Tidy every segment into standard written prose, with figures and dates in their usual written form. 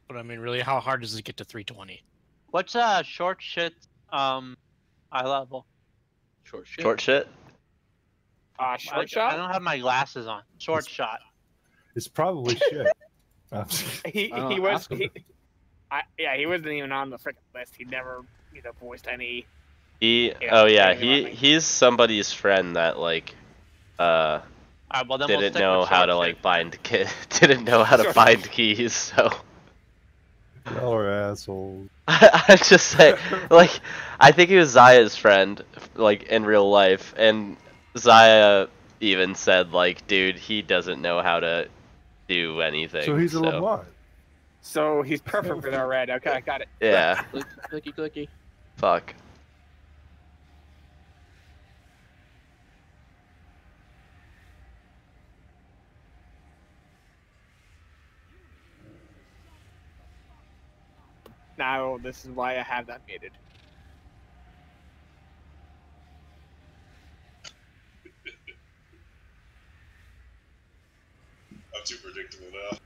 But I mean, really, how hard does it get to 320? What's short shit eye level? Short shit. Short shit. Short shot. I don't have my glasses on. Short shot. It's probably shit. He wasn't even on the freaking list. He never, voiced any. He's somebody's friend that like Well, then didn't know how to like didn't know how to find keys, so Y'all are assholes. I just say, like, I think he was Zaya's friend, like, in real life, and Zaya even said, like, dude, he doesn't know how to do anything. So he's a Lamont. So he's perfect with our red. Okay, I got it. Yeah. Clicky, clicky. Fuck. Now this is why I have that muted. I'm too predictable now.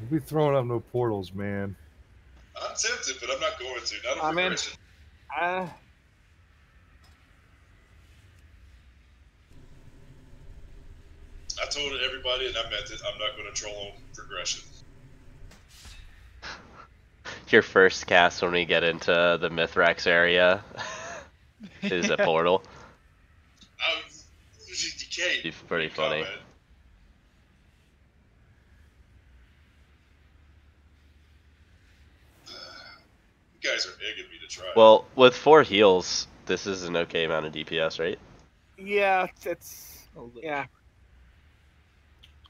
We'll be throwing up no portals, man. I'm tempted, but I'm not going to. Not I on mean, progression. I told everybody, and I meant it, I'm not going to troll on progression. Your first cast when we get into the Mithrax area is a portal. You can't. It's pretty funny. Comment. You guys are egging me to try. Well, with 4 heals, this is an okay amount of DPS, right? Yeah, it's yeah.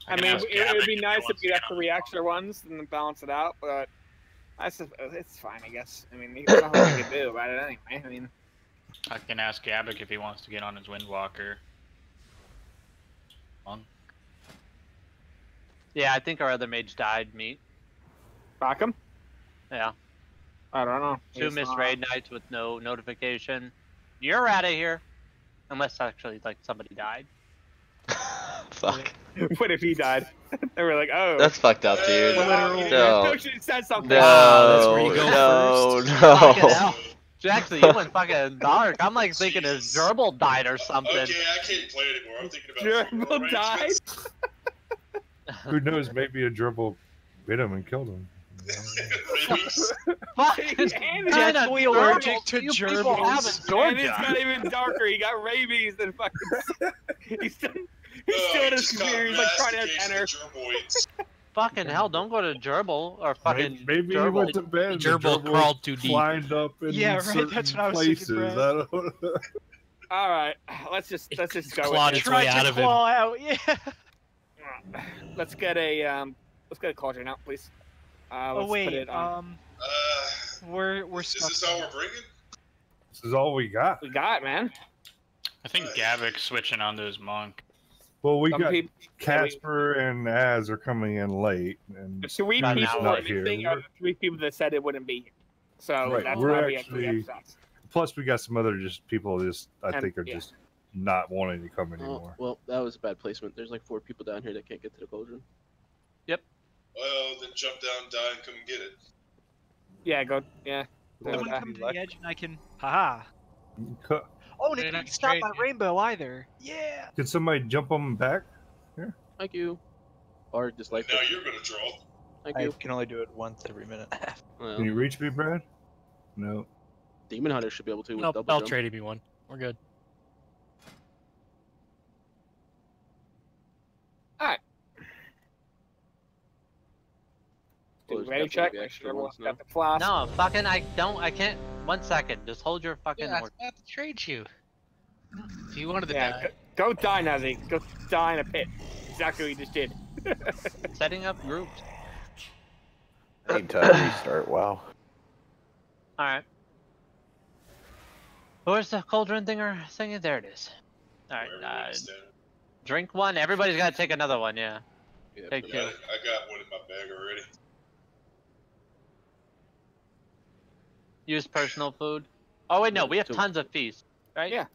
I mean, it would be nice if you got 3 extra ones and then balance it out, but it's fine, I guess. I mean, there's nothing you can do about it anyway. I mean, I can ask Gabik if he wants to get on his Windwalker. Yeah, I think our other mage died, Meat. back him? Yeah. I don't know. 2 missed raid nights with no notification. You're out of here. Unless actually, like, somebody died. Fuck. What if he died? They were like, oh. That's fucked up, dude. No. Should have said something. That's where you go first. Fucking No. hell. Actually, you went fucking dark. I'm like thinking his gerbil died or something. Okay, I can't play anymore. I'm thinking about Gerbil died? Who knows? Maybe a dribble bit him and killed him. Fucking Jet we allergic to gerbils. And it's not even darker. He got rabies and fucking. He's still in his computer. He's like trying to enter. Fucking hell! Don't go to gerbil or fucking. Maybe he gerbil. went to bed. and the Gerbil crawled too deep. Climbed up in certain that's what I was places. thinking, Brad. I don't know. All right, let's just go clawed with its way out of him. Out, yeah. it. Let's get a cauldron out, please. Oh Let's wait, put it on. we're Is stuck. this all we're bringing? This is all we got. We got it, man. I think Gavik's switching onto his monk. Well, we Some got peop- Casper and Az are coming in late, and 3 Not people now. are missing are the 3 people that said it wouldn't be here. So Right, that's we're why we actually- have 3 episodes. plus we got some other people I And- think are yeah. just not wanting to come Oh, anymore. well, that was a bad placement. There's like 4 people down here that can't get to the cauldron. Well, then jump down, die, and come and get it. Yeah, go. Yeah. Someone come to the edge and I can. Haha. Co- Oh, and They're it not didn't stop straight, my yeah. rainbow either. Yeah. Could somebody jump them back? Thank you. Or just like. Now you're gonna draw. Thank I you. can only do it once every minute. Well, Can you reach me, Brad? No. Demon Hunter should be able to with Nope, double I'll jump. trade me one. We're good. Well, there's Ready, definitely check. be Make extra sure everyone's ones got the flask. No, fucking I can't. 1 second. Just hold your fucking. Yeah, I horse. have to trade you. If you wanted to Yeah, die. go die, Nazi. Go die in a pit. Exactly what you just did. Setting up groups. I need time to restart. Wow. All right. Where's the cauldron thingy? There it is. All right. Drink one. Everybody's got to take another one. Yeah. Yeah, Take but- two. I got one in my bag already. Use personal food. Oh wait, no. We have So- tons of feast, right? Yeah.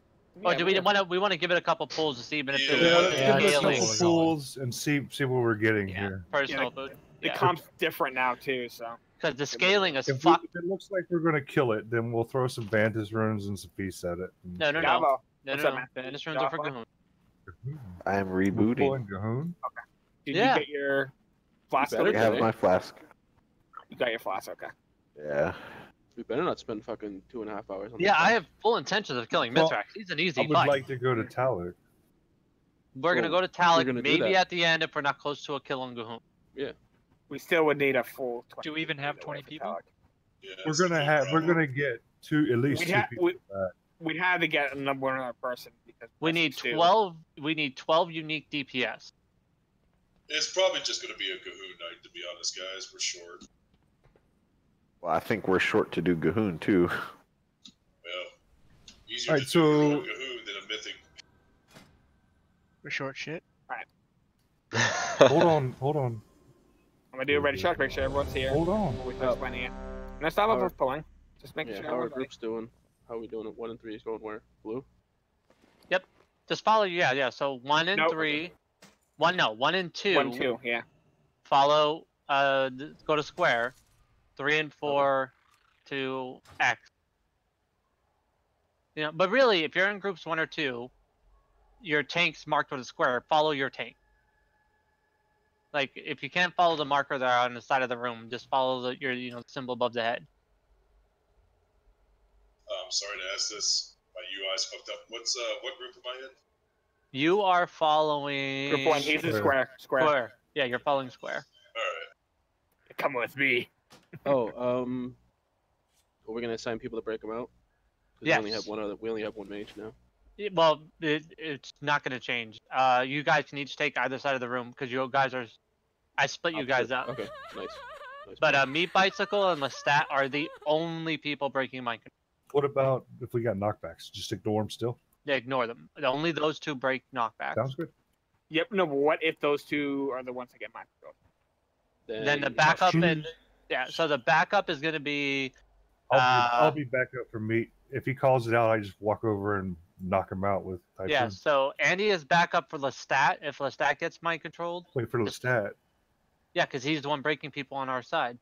Or do we want to? We want to give it a couple pulls to see even if Yeah, it's give it a scaling. couple pools and see what we're getting here. Personal food. The comp's different now too, so. Because the scaling is If fucked. it looks like we're gonna kill it, then we'll throw some Vantage runes and some peace at it. No. Vantage runes are for Gahoon. I am rebooting. Pulling Gahoon? Okay. Did you get your flask? I have my flask. You got your flask, okay. Yeah. We better not spend fucking 2.5 hours on Yeah, this. I have full intentions of killing Mithrax. He's an easy I would fight. like to go to Talik. We're gonna go to Talik, maybe at the end if we're not close to a kill on Gahoon. Yeah. We still would need a full 20. Do we even have 20 people? We're gonna get at least two people back. We'd have to get one other person because we need 12. We need 12 unique DPS. It's probably just going to be a Gahoon night, to be honest, guys. We're short. Well, I think we're short to do Gahoon too. Well, easier to do a Gahoon than a Mythic. We're short shit. Hold on. I'm gonna do a ready check, make sure everyone's here. Hold on. We first went in. No, stop us with pulling. Just make sure. How our group's doing? How are we doing? 1 and 3 is going where? Blue. Yep. Just follow. Yeah. So 1 and 3. 1 and 2. 1, 2. Yeah. Follow. Go to square. 3 and 4 to X. You know, but really, if you're in groups 1 or 2, your tank's marked with a square. Follow your tank. Like, if you can't follow the marker there on the side of the room, just follow your symbol above the head. I'm sorry to ask this. My UI's fucked up. What group am I in? You are following. Group 1. He's in square. Square. Yeah, you're following square. All right. Come with me. Are we gonna assign people to break them out? Yes. We only have one mage now. Well, it's not going to change. You guys can each take either side of the room because you guys are. I split you guys up. Okay, nice. But Meat Bicycle and Lestat are the only people breaking mind control. What about if we got knockbacks? Just ignore them still? Yeah, ignore them. Only those two break knockbacks. Sounds good. Yep. No, but what if those two are the ones that get mind control? Then the backup so the backup is going to be. I'll be back up for meat. If he calls it out, I just walk over and knock him out with Typhoon. Yeah, so Andy is backup for Lestat if Lestat gets mind controlled. Wait for Lestat. Yeah, because he's the one breaking people on our side.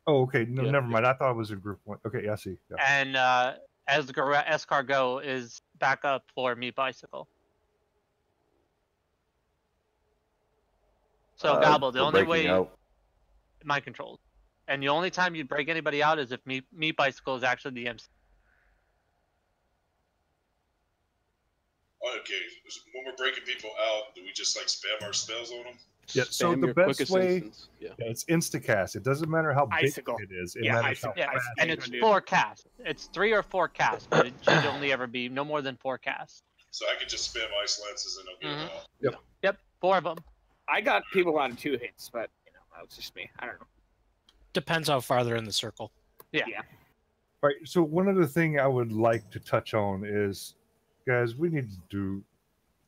Oh, okay. No, never mind. I thought it was a group 1. Okay, yeah, I see. Yeah. And Escargot is backup for Meat Bicycle. So Gobble, the only way mind controlled. And the only time you'd break anybody out is if Meat Bicycle is actually the MC. Okay, when we're breaking people out, do we just like spam our spells on them? Yeah, so the best way, it's instacast. It doesn't matter how big it is. It matters how fast and it's 4 casts. It's 3 or 4 casts, but it should only ever be no more than 4 casts. So I could just spam ice lances and I'll get them out. Yep, 4 of them. I got people on 2 hits, but that was just me. I don't know. Depends how far they're in the circle. Yeah. All right. So one other thing I would like to touch on is, guys, we need to do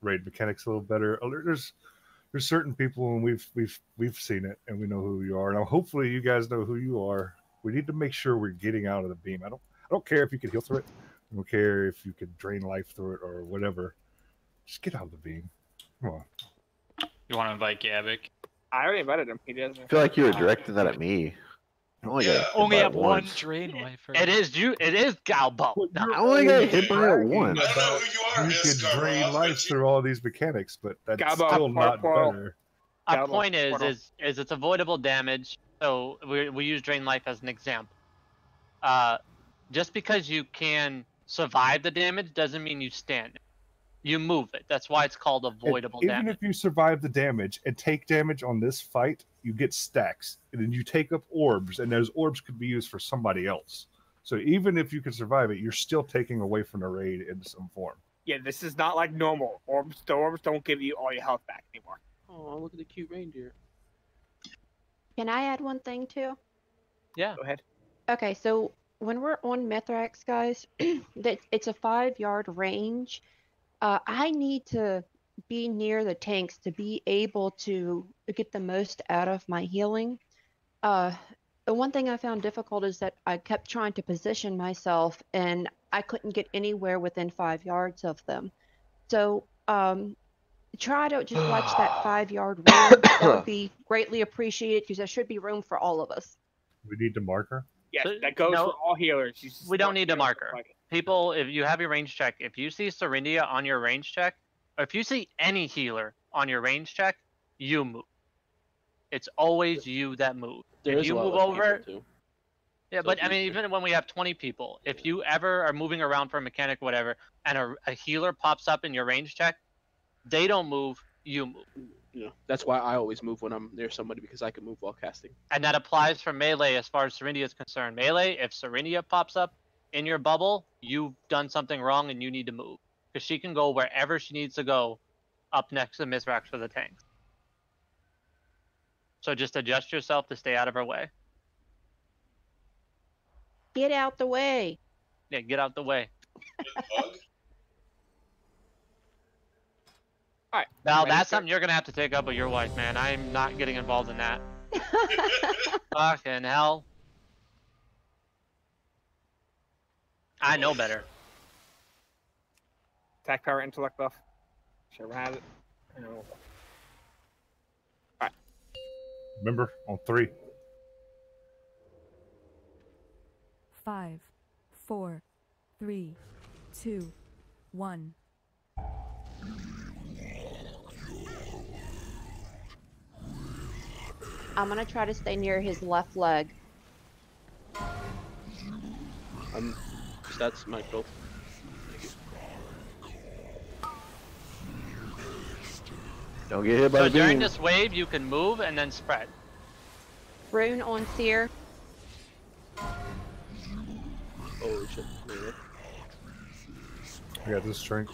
raid mechanics a little better. There's certain people, and we've seen it, and we know who you are. Now, hopefully, you guys know who you are. We need to make sure we're getting out of the beam. I don't care if you can heal through it. I don't care if you can drain life through it or whatever. Just get out of the beam. Come on. You want to invite Gavik? I already invited him. He doesn't. I feel like you were directing that at me. I only got have one drain life. It is Galbo. I only got hit by it once. You can drain life through all these mechanics, but that's still not better. Our point is it's avoidable damage. So we use drain life as an example. Just because you can survive the damage doesn't mean you stand it. You move it. That's why it's called avoidable damage. Even if you survive the damage and take damage on this fight, you get stacks. And then you take up orbs, and those orbs could be used for somebody else. So even if you can survive it, you're still taking away from the raid in some form. Yeah, this is not like normal. The orbs don't give you all your health back anymore. Oh, look at the cute reindeer. Can I add one thing too? Yeah. Go ahead. Okay, so when we're on Mithrax, guys, it's a 5-yard range. I need to be near the tanks to be able to get the most out of my healing. The one thing I found difficult is that I kept trying to position myself and I couldn't get anywhere within 5 yards of them. So, try to just watch that 5-yard rule. That would be greatly appreciated because there should be room for all of us. We need to mark her. Yes, that goes No, for all healers. we don't need to mark her. People, if you have your range check, if you see Serendia on your range check, or if you see any healer on your range check, you move. It's always you that move. If you move over, too. yeah, So but if I you- mean, even when we have 20 people, if you ever are moving around for a mechanic, whatever, and a healer pops up in your range check, they don't move, you move. You know, that's why I always move when I'm near somebody because I can move while casting. And that applies for melee as far as Serendia is concerned. Melee, if Serendia pops up in your bubble, you've done something wrong and you need to move. Because she can go wherever she needs to go up next to Mithrax for the tanks. So just adjust yourself to stay out of her way. Get out the way. Yeah, get out the way. Alright. Now that's something you're gonna have to take up with your wife, man. I'm not getting involved in that. Fucking hell. I know better. Attack power, intellect buff. Sure had it. Alright. Remember, on 3. 5, 4, 3, 2, 1. I'm gonna try to stay near his left leg. That's my build. Don't get hit by So the beam. during this wave, you can move and then spread. Rune on Seer. Holy shit. I got this strength.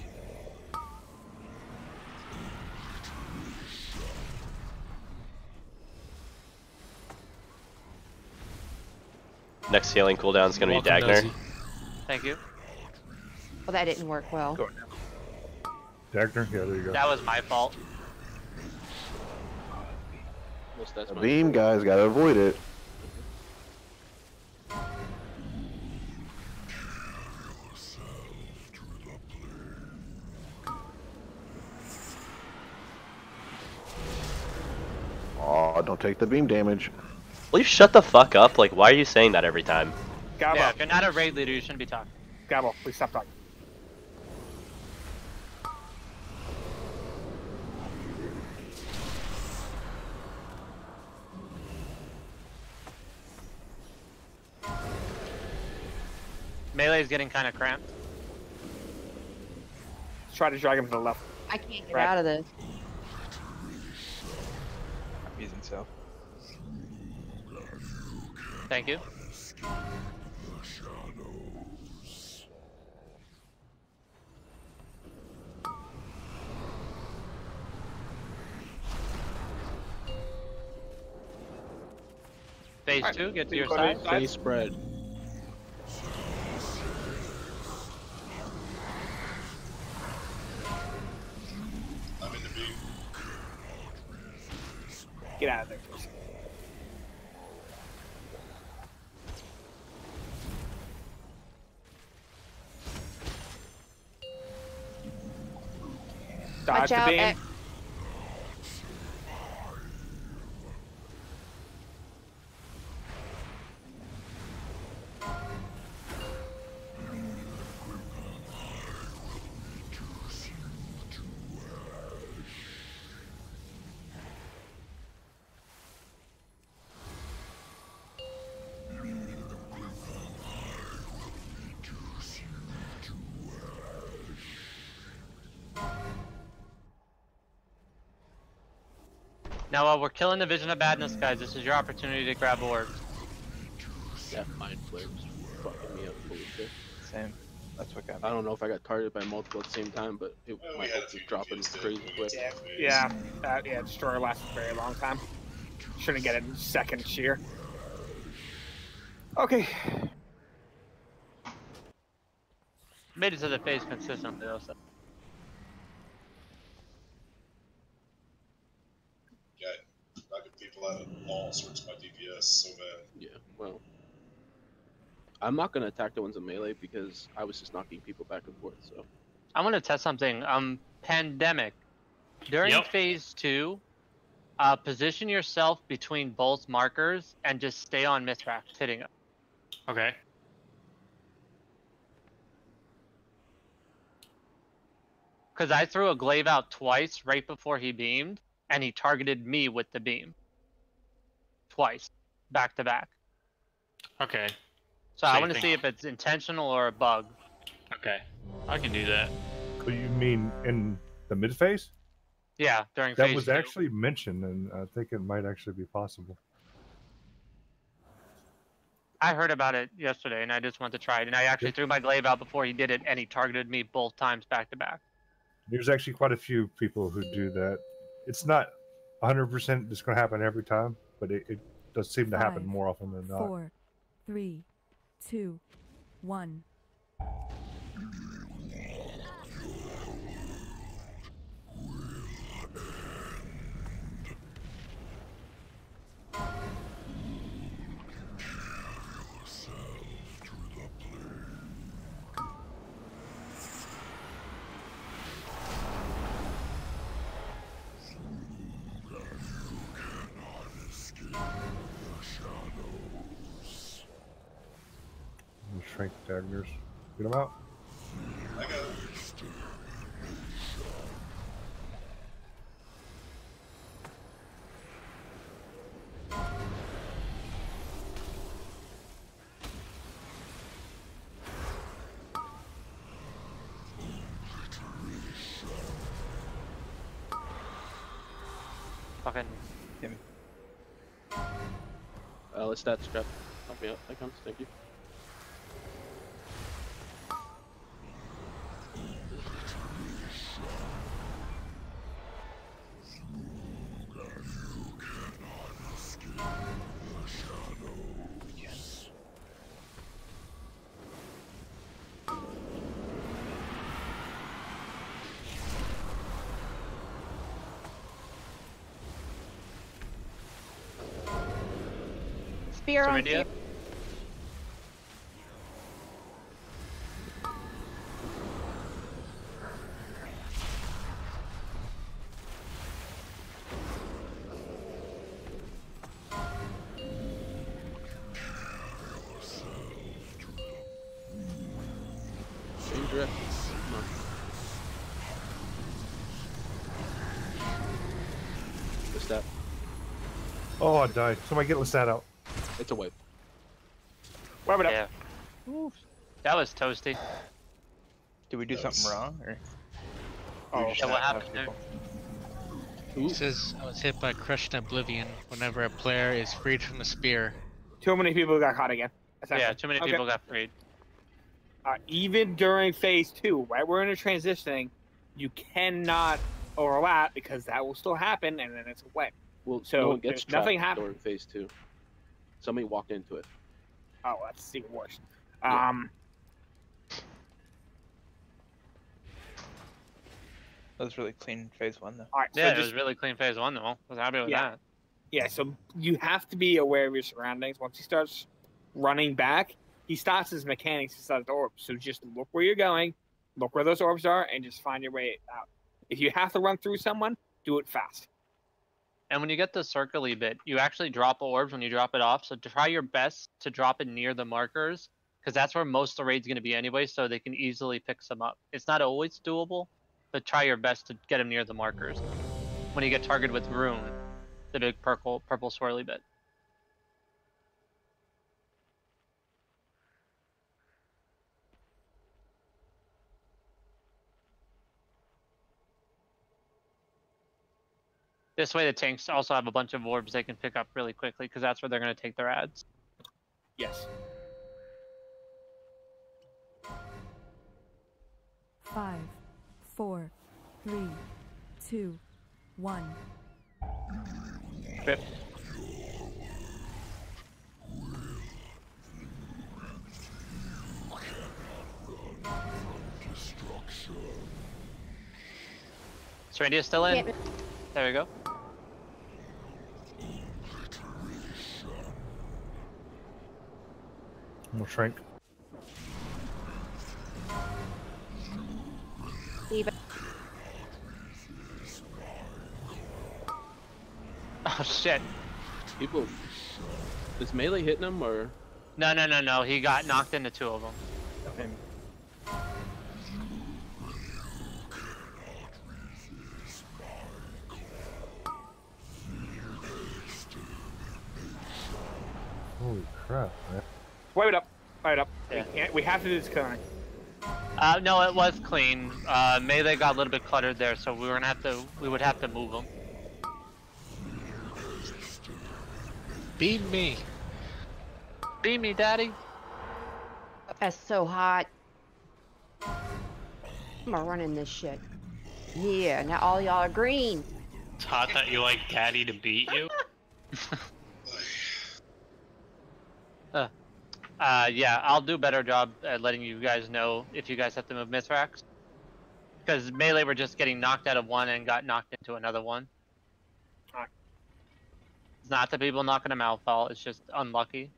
Next healing cooldown is going to be Welcome, Dagner. Nosy. Thank you. Well, that didn't work well. Dagner? Yeah, there you go. That was my fault. That's The my beam, guys, gotta avoid it. Oh, don't take the beam damage. Will you shut the fuck up? Like, why are you saying that every time? Gabo. Yeah, if you're not a raid leader, you shouldn't be talking. Gabo, please stop talking. Melee is getting kind of cramped. Let's try to drag him to the left. I can't get Right. out of this. I'm using so. Thank you. Phase 2, get to your side. Phase spread. I'm in the beam. Get out of there, please. Dodge Watch the out. beam. Now, while we're killing the Vision of Badness, guys, this is your opportunity to grab orbs. That mind flare was fucking me up. Holy shit. Same. That's what got I me. don't know if I got targeted by multiple at the same time, but it, Well, my we had a health few was dropping kills crazy there. quick. Yeah, Destroyer lasted a very long time. Shouldn't get it in second sheer. Okay. Made it to the phase consistently, though. So. Yeah, knocking people flat at all sorts of my DPS so bad. Yeah, well, I'm not gonna attack the ones in melee because I was just knocking people back and forth. So I'm gonna test something. Pandemic. During phase 2, position yourself between both markers and just stay on Mithrax, hitting it. Okay. Because I threw a glaive out twice right before he beamed, and he targeted me with the beam. Twice, back to back. Okay. So I want to see if it's intentional or a bug. Okay, I can do that. What you mean in the mid phase? Yeah, during that phase was 2. actually mentioned, and I think it might actually be possible. I heard about it yesterday, and I just wanted to try it. And I actually threw my glaive out before he did it, and he targeted me both times back to back. There's actually quite a few people who do that. It's not 100% just going to happen every time, but it does seem to happen 5, more often than not. 4, 3, 2, 1. Shrink daggers. Get them out. I got it. Fucking. Hit me. let's stat scrap. Help me out. That counts. Thank you. Spear on idea? spear. Same drift. Come on. What's that? Oh, I died. Somebody get Lestat out. It's a wipe. Wipe it up. Yeah. That was toasty. Did we do something wrong? Or? Oh, Yeah, what happened there? It says I was hit by crushed oblivion whenever a player is freed from a spear. Too many people got caught again. Yeah, too many people got freed. Even during phase 2, right? We're in a transitioning. You cannot overlap because that will still happen, and then it's a wipe. Well, So no one gets there's nothing trapped happen- during phase 2. Somebody walked into it. Oh, that's even worse. Yeah. That was really clean phase 1 though. All right. Yeah, so it was really clean phase 1 though. I was happy with Yeah. that. Yeah, so you have to be aware of your surroundings. Once he starts running back, he stops his mechanics inside the orbs. So just look where you're going, look where those orbs are, and just find your way out. If you have to run through someone, do it fast. And when you get the circle-y bit, you actually drop orbs when you drop it off. So try your best to drop it near the markers, because that's where most of the raid's going to be anyway, so they can easily pick some up. It's not always doable, but try your best to get them near the markers. When you get targeted with Rune, the big purple swirly bit. This way the tanks also have a bunch of orbs they can pick up really quickly, because that's where they're going to take their ads. Yes. 5, 4, 3, 2, 1. Rip. Serendia's still in. Yeah. There we go. We'll shrink. Even. Oh shit. People. Is melee hitting him or? No. He got knocked into 2 of them. Okay. Holy crap, man. Wipe it up. Wipe it up. Yeah. We have to do this clearing. No, it was clean. Melee got a little bit cluttered there, so we would have to move them. Beam me. Beam me, daddy. That's so hot. I'm running this shit. Yeah, now all y'all are green. It's hot that you like daddy to beat you. Yeah, I'll do a better job at letting you guys know if you guys have to move Mithrax. Because melee were just getting knocked out of one and got knocked into another one. Alright. It's not the people knocking them out fault, it's just unlucky.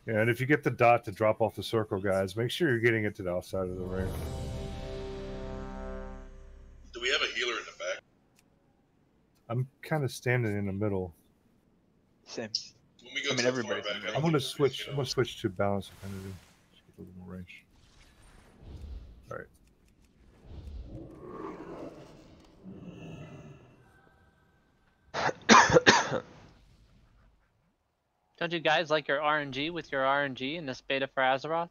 Yeah, and if you get the dot to drop off the circle, guys, make sure you're getting it to the outside of the ring. Do we have a healer in the back? I'm kind of standing in the middle. Same. When we go I mean, too everybody's far in back, the I I'm don't gonna think switch. we I'm can gonna switch to balance affinity. Just get a little more range. All right. Don't you guys like your RNG with your RNG in this beta for Azeroth?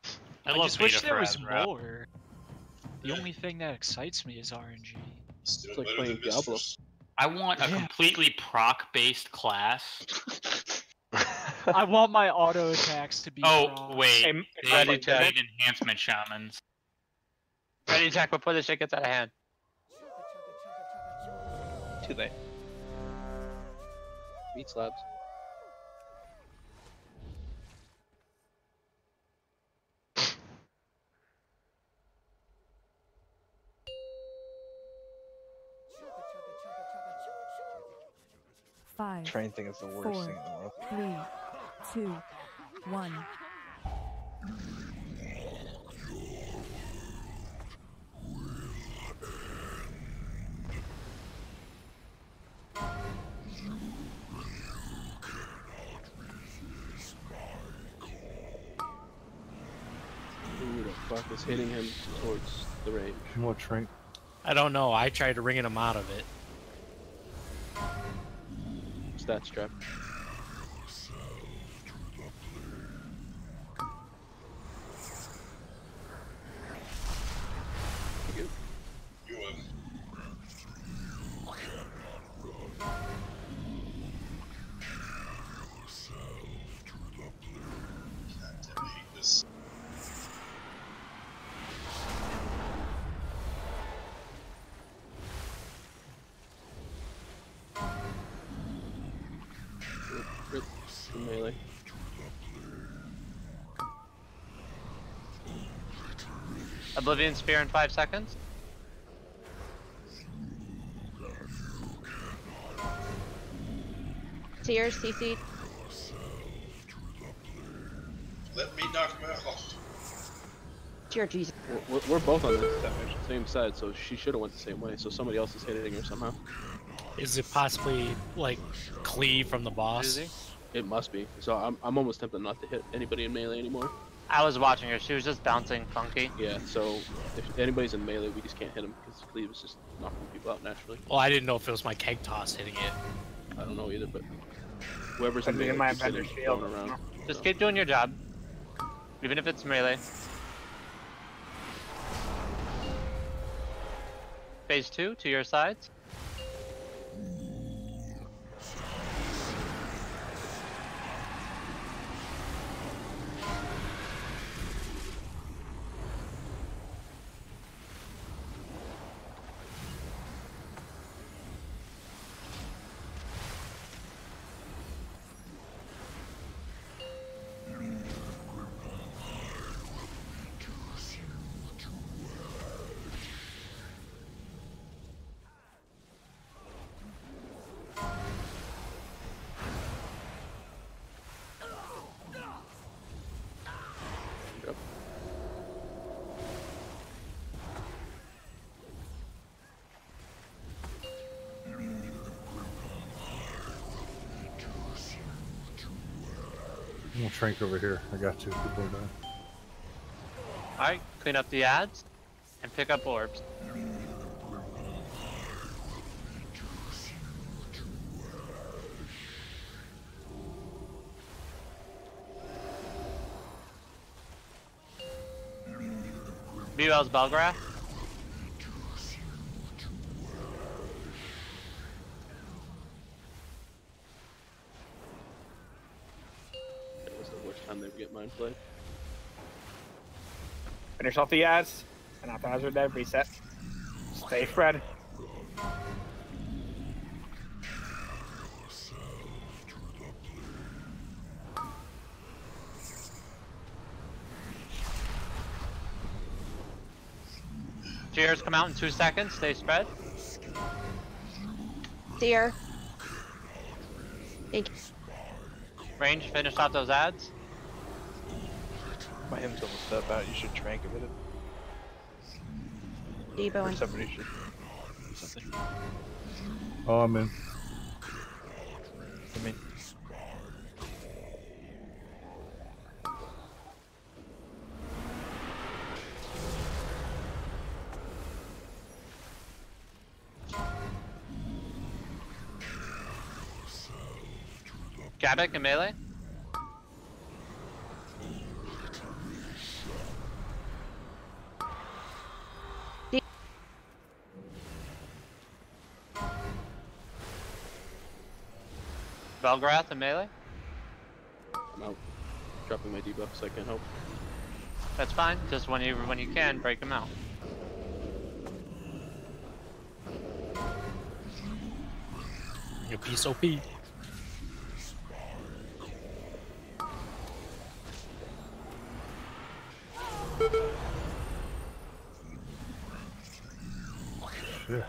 I I love just wish beta there for was Azeroth. more. The only thing that excites me is RNG. Still It's like better playing than Diablo. Mistress. I want a Yeah. completely proc-based class. I want my auto attacks to be. Oh, proc. wait. Hey, They Ready, need Jack? enhancement shamans. Ready, Jack, before this shit gets out of hand. Too late. Meat slabs. Five, Train thing is the worst 4, thing in the world. 3, 2, 1. Who the fuck is hitting him towards the range? More shrink. I don't know. I tried ringing him out of it. Stats trap. You win. God damn, I hate this. Rip the melee. Oblivion Spear in 5 seconds. Sears, CC. Let me knock him out. Dear Jesus. We're both on the same side, so she should have went the same way. So somebody else is hitting her somehow. Is it possibly like cleave from the boss? It must be. So I'm almost tempted not to hit anybody in melee anymore. I was watching her. She was just bouncing funky. Yeah. So if anybody's in melee, we just can't hit them because cleave is just knocking people out naturally. Well, I didn't know if it was my keg toss hitting it. I don't know either, but whoever's in Could be melee in my keeps hitting, vendor shield. going around. Just keep doing your job. Even if it's melee. Phase 2 to your sides. We'll trank over here. I got two people down. Alright, clean up the ads and pick up orbs. BL's Belgraph. That was the worst time they get mine played. Finish off the ads. And after hazard dead, reset. Stay spread. Cheers, come out in 2 seconds. Stay spread. Seer. Thank you. Range, finish off those ads. My hymn's almost up out. You should trank a bit. Debo Or and somebody should. Something. Oh, I'm in. I mean, Gabik and melee. Belgrath and melee. I'm out. Dropping my debuff so I can help. That's fine. Just when you can, break them out. Your piece OP. Yeah.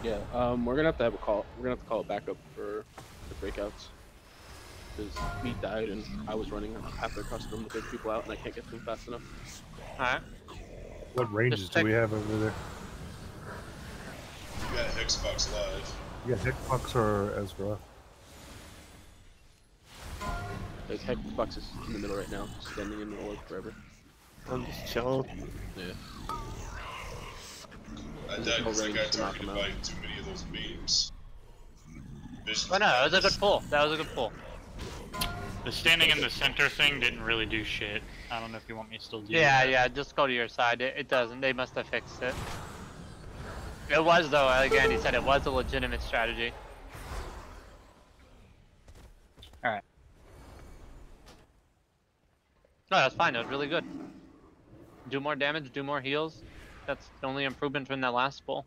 Yeah, we're gonna have to have a call. We're gonna have to call a backup for the breakouts. Because me died and I was running halfway across the room to break people out and I can't get to them fast enough. Alright. What ranges do we have over there? You got Xbox Live. Yeah, Hitbox or Ezra. Like Xbox is in the middle right now, standing in the orb forever. I'm just chilling. Yeah. I died no because I range got to knock targeted him by out. too many of those beams. Visions Oh no, that was a good pull. That was a good pull. The standing in the center thing didn't really do shit. I don't know if you want me to still do Yeah, that. yeah, just go to your side. It doesn't. They must have fixed it. It was, though, again, he said it was a legitimate strategy. Alright. No, that's fine. It was really good. Do more damage, do more heals. That's the only improvement from that last pull.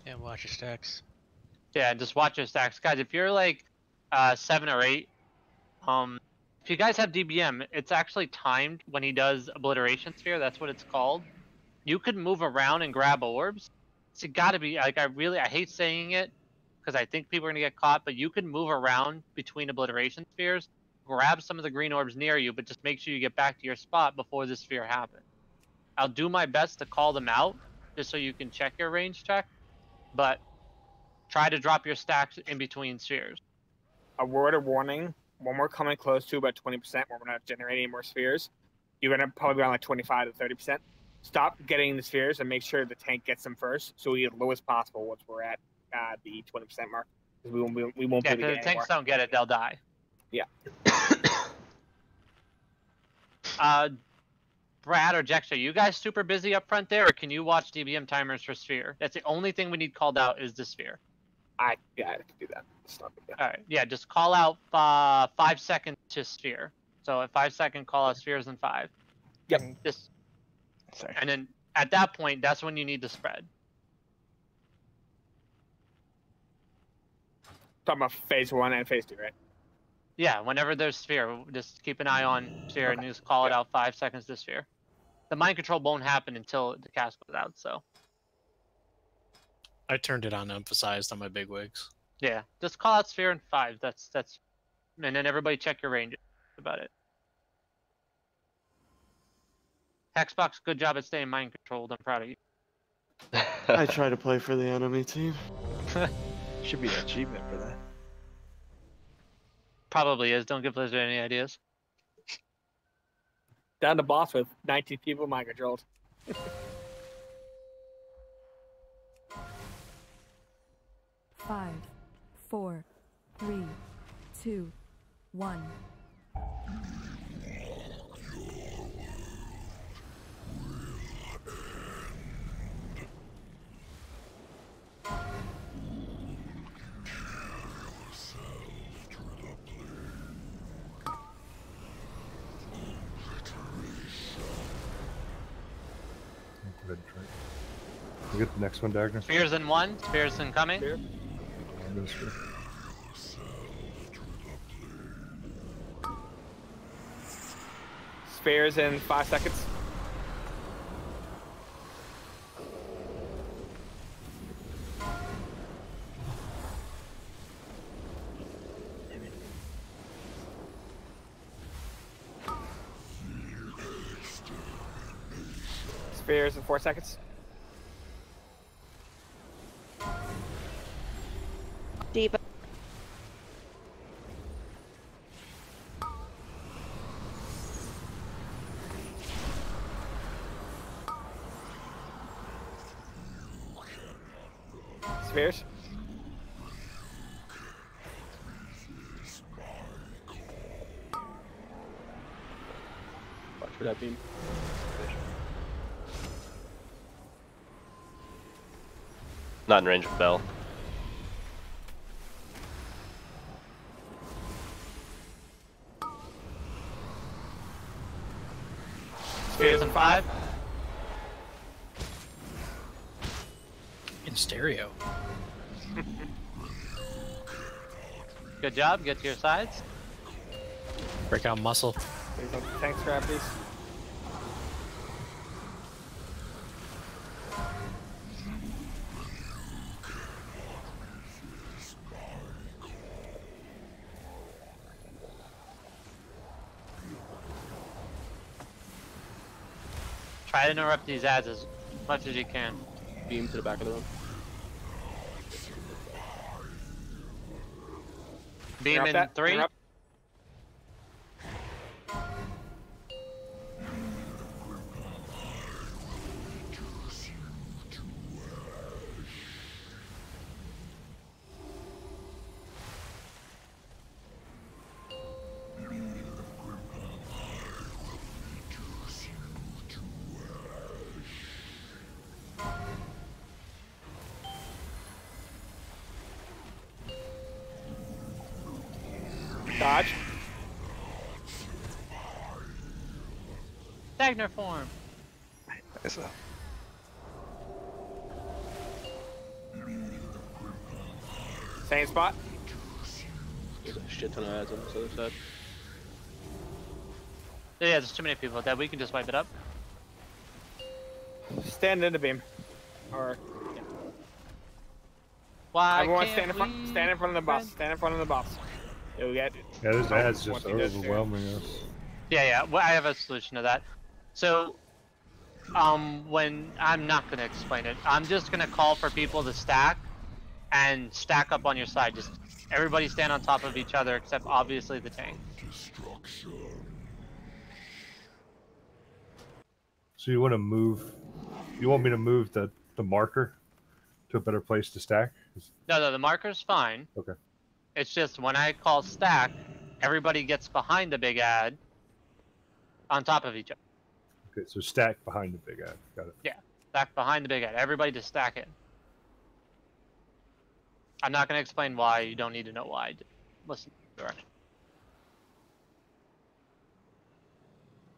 Yeah, watch your stacks. Yeah, just watch your stacks. Guys, if you're like 7 or 8, if you guys have DBM, it's actually timed when he does Obliteration Sphere. That's what it's called. You could move around and grab orbs. It's gotta be, like, I hate saying it because I think people are gonna get caught, but you can move around between Obliteration Spheres, grab some of the green orbs near you, but just make sure you get back to your spot before the sphere happens. I'll do my best to call them out just so you can check your range check, but try to drop your stacks in between spheres. A word of warning: when we're coming close to about 20%, when we're not generating more spheres, you're gonna probably be on like 25 to 30%. Stop getting the spheres and make sure the tank gets them first, so we get as low as possible once we're at the 20% mark. We won't Yeah, be able to if get the any tanks more. don't get it, they'll die. Yeah. Brad or Jexter, you guys super busy up front there, or can you watch DBM timers for sphere? That's the only thing we need called out is the sphere. I can do that. Stop it. All right, yeah, just call out 5 seconds to sphere. So at 5 second, call out spheres in 5. Yep. Just, sorry. and then at that point, that's when you need to spread. Talking about phase 1 and phase 2, right? Yeah, whenever there's sphere, just keep an eye on sphere and just call it out 5 seconds to sphere. The mind control won't happen until the cast goes out, so. I turned it on emphasized on my big wigs. Yeah, just call out sphere in 5. That's, and then everybody check your range. That's about it. Hexbox, good job at staying mind controlled. I'm proud of you. I try to play for the enemy team. Should be an achievement for that. Probably is. Don't give Blizzard any ideas. Down to boss with 19 people mind controlled. 5, 4, 3, 2, 1. You get the next one, Dagger? Spears in 1. Spears incoming. Spares in 5 seconds. Spares in 4 seconds. Diva. Spares. Watch for that beam. Not in range of Bell. Spears in 5. In stereo. Good job. Get to your sides. Break out muscle. Thanks, grab please. Try to interrupt these ads as much as you can. Beam to the back of the room. Beam in 3. Dodge. Stagner form. Same spot. There's a shit ton of ads on this other side. Yeah, there's too many people that we can just wipe it up. Stand in the beam. Or yeah. Why everyone can't stand in front. Stand in front of the boss. Stand in front of the boss. You'll get. Yeah, this ad's just overwhelming us. Yeah. Well, I have a solution to that. So, when I'm not gonna explain it, I'm just gonna call for people to stack and stack up on your side. Just everybody stand on top of each other, except obviously the tank. So you want to move? You want me to move the marker to a better place to stack? No, the marker's fine. Okay. It's just when I call stack, everybody gets behind the big ad on top of each other. Okay, so stack behind the big ad. Got it. Yeah, stack behind the big ad. Everybody just stack it. I'm not going to explain why. You don't need to know why. Just listen to the direction.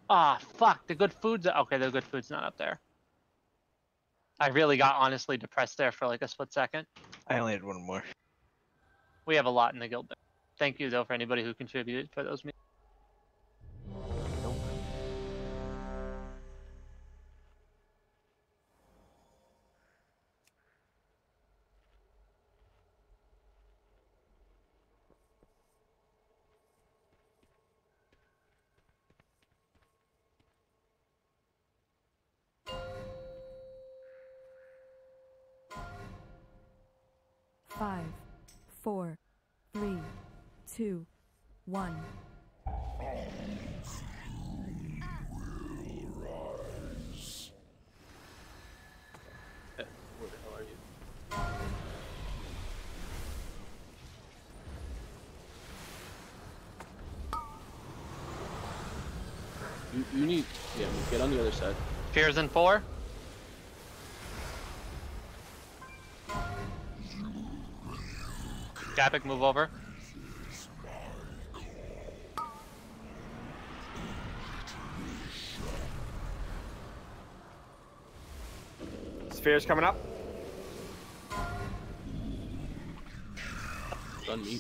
Ah, fuck. The good food's... Okay, the good food's not up there. I really got honestly depressed there for like a split second. I only had one more. We have a lot in the guild. Thank you, though, for anybody who contributed for those meetings. 5, 4, 3, 2, 1. Where the hell are you? You need, yeah, get on the other side. Fears in 4. Gapik, move over. Sphere's coming up. Done me.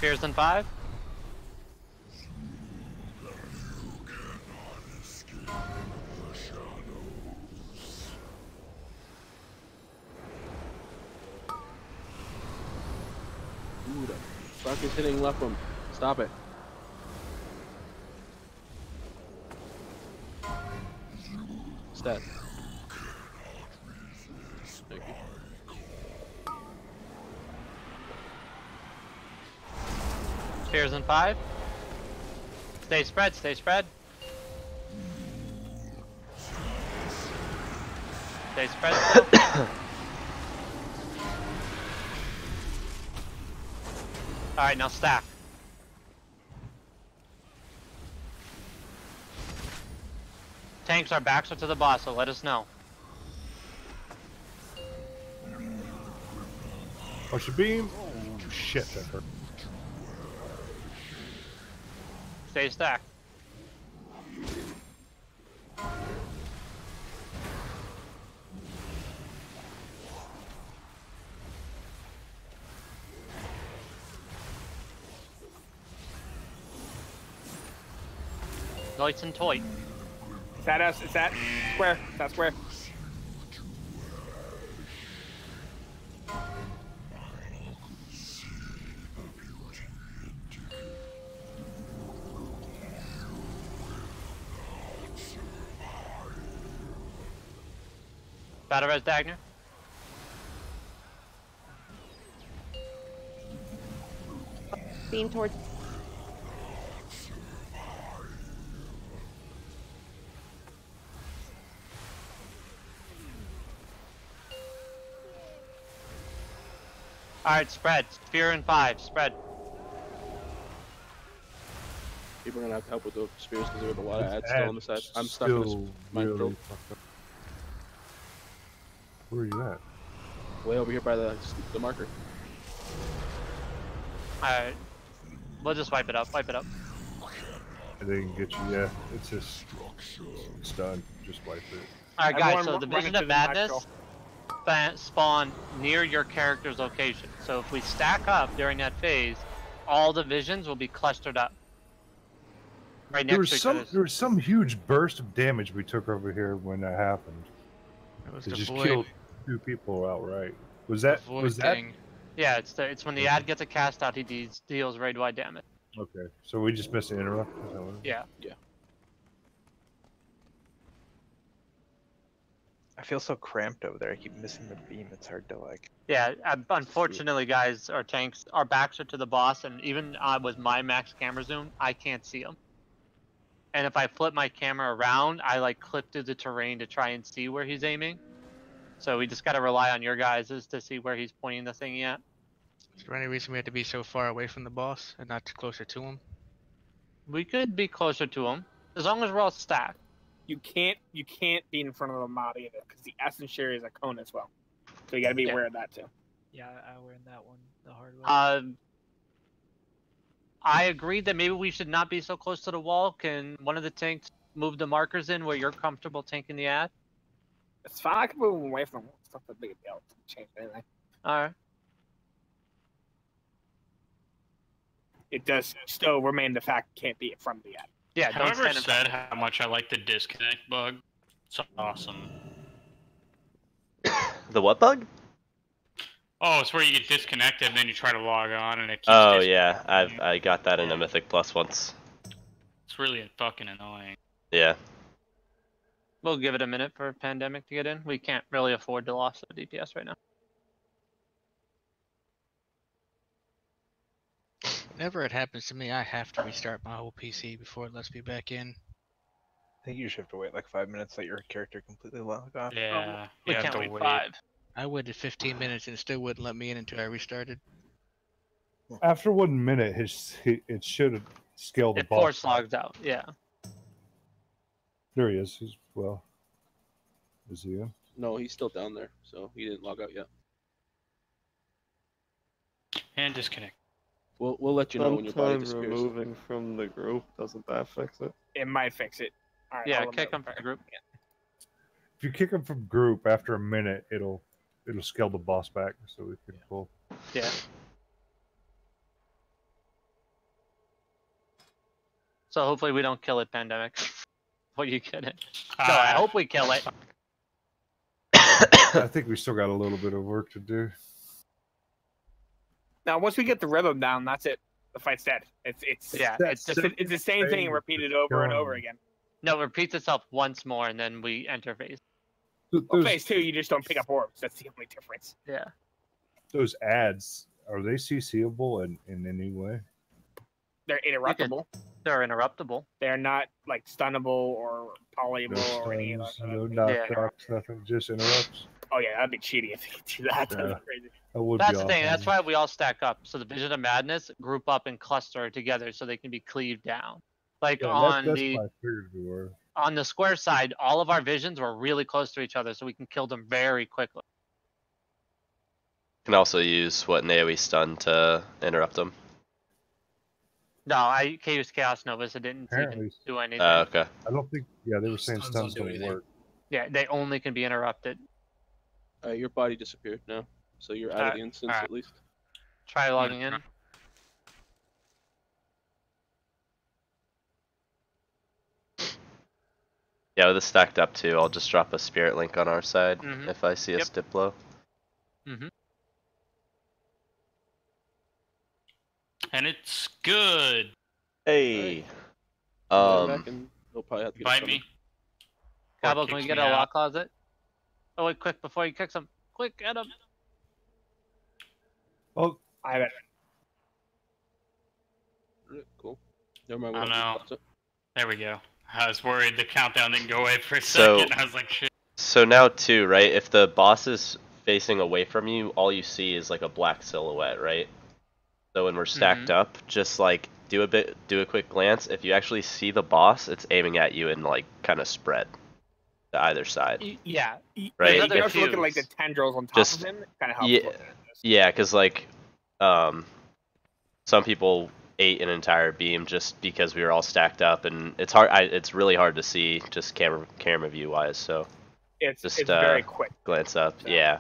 Fears in 5. Ooh, the fuck is hitting left him. Stop it. Stat. Thank you. Fears in 5. Stay spread, stay spread. Stay spread still. Alright, now stack. Tanks, our backs are to the boss, so let us know. Push a beam. Oh shit, that hurt. Stay stacked. Lights and toy. It's at us. It's at square. It's at square. Battle Res Dagner. Beam towards. Alright, spread. Spear in 5. Spread. People are gonna have to help with the spears because there's a lot of ads It's still on the side. I'm stuck in this still mine really probe. fucked up. Where are you at? Way over here by the marker. Alright. We'll just wipe it up. Wipe it up. I didn't get you. Yeah, it's just it's done. Just wipe it. Alright, guys. Everyone So the run Vision into of the Madness natural. spawn near your character's location. So if we stack up during that phase, all the visions will be clustered up. Right There next was to each other. there was some huge burst of damage we took over here when that happened. It It was just the void. killed 2 people outright. Was that void was that? thing. Yeah, it's when the ad gets a cast out, he deals raid-wide damage. Okay, so we just missed the interrupt. Is that what it is? Yeah. Yeah. I feel so cramped over there. I keep missing the beam. It's hard to like. Yeah, unfortunately, guys, our tanks, our backs are to the boss, and even with my max camera zoom, I can't see him. And if I flip my camera around, I like clip through the terrain to try and see where he's aiming. So we just gotta rely on your guys' to see where he's pointing the thing at. Is there any reason we have to be so far away from the boss and not closer to him? We could be closer to him, as long as we're all stacked. You can't be in front of the mod either because the essence share is a cone as well. So you gotta be aware of that too. Yeah, I learned that one the hard way. I agree that maybe we should not be so close to the wall. Can one of the tanks move the markers in where you're comfortable tanking the ad? It's fine. I can move them away from them. It's not that big a deal to change anything. All right. It does still remain the fact it can't be in front of the ad. Yeah. Whoever said how much I like the disconnect bug, it's awesome. The what bug? Oh, it's where you get disconnected and then you try to log on and it keeps Oh yeah, I got that in a Mythic Plus once. It's really fucking annoying. Yeah. We'll give it a minute for Pandemic to get in. We can't really afford to lose the DPS right now. Whenever it happens to me, I have to restart my whole PC before it lets me back in. I think you just have to wait like 5 minutes, let your character completely log off. Yeah, we you have can't to wait wait. 5. I waited 15 minutes and it still wouldn't let me in until I restarted. After 1 minute, it should have scaled the It boss. force logs out. Yeah. There he is. Well, is he in? No, he's still down there, so he didn't log out yet. And disconnect. We'll let you know when your body Sometimes disappears. removing from the group, doesn't that fix it? It might fix it. All right, Yeah, I'll kick remove them from the group. If you kick him from group after a minute, it'll scale the boss back so we can pull. Yeah. So hopefully we don't kill it, Pandemic. What you get it? No, I hope we kill it. I think we still got a little bit of work to do. Now, once we get the rhythm down, that's it. The fight's dead. It's the same thing repeated over and over again. No, it repeats itself once more, and then we enter phase. Well, phase 2, you just don't pick up orbs. That's the only difference. Yeah. Those ads, are they CCable in any way? They're interruptible. They're interruptible. They're not like stunnable or polyable or any of that. No knockbacks, nothing, just interrupts. Oh yeah, that'd be cheaty if they could do that. That'd be crazy. That would That's be the thing. awesome. That's why we all stack up. So the Vision of Madness group up and cluster together so they can be cleaved down. Like Yeah, on that's the my figured we were. on the square side, all of our visions were really close to each other, so we can kill them very quickly. Can also use what an AoE stun to interrupt them. No, I used Chaos Novas. It didn't Apparently. even do anything. Okay. I don't think. Yeah, they were saying Stuns stuns don't do don't anything. work. Yeah, they only can be interrupted. Your body disappeared now, so you're out of the instance at least. Try logging in. Yeah, with this stacked up too, I'll just drop a spirit link on our side Mhm. if I see a stip blow. Mm-hmm. And it's good. Hey. Back and they'll probably have to get Bite us me. Cabo, can we kicks get me a out. lock closet? Oh wait, quick before he kicks him. Quick, get him. Oh, I have it. Alright, cool. Never mind. I we don't know. have to- There we go. I was worried the countdown didn't go away for a So- second. I was like, shit. So now too, right? If the boss is facing away from you, all you see is like a black silhouette, right? So when we're stacked up, just like do a quick glance. If you actually see the boss, it's aiming at you and like kind of spread to either side. Yeah. Right. You also look at like the tendrils on top Just- of him. Kind of helps. Yeah, looking at this. yeah, because like, some people ate an entire beam just because we were all stacked up, and it's hard. It's really hard to see just camera view wise. So It's just very quick. glance up. Yeah.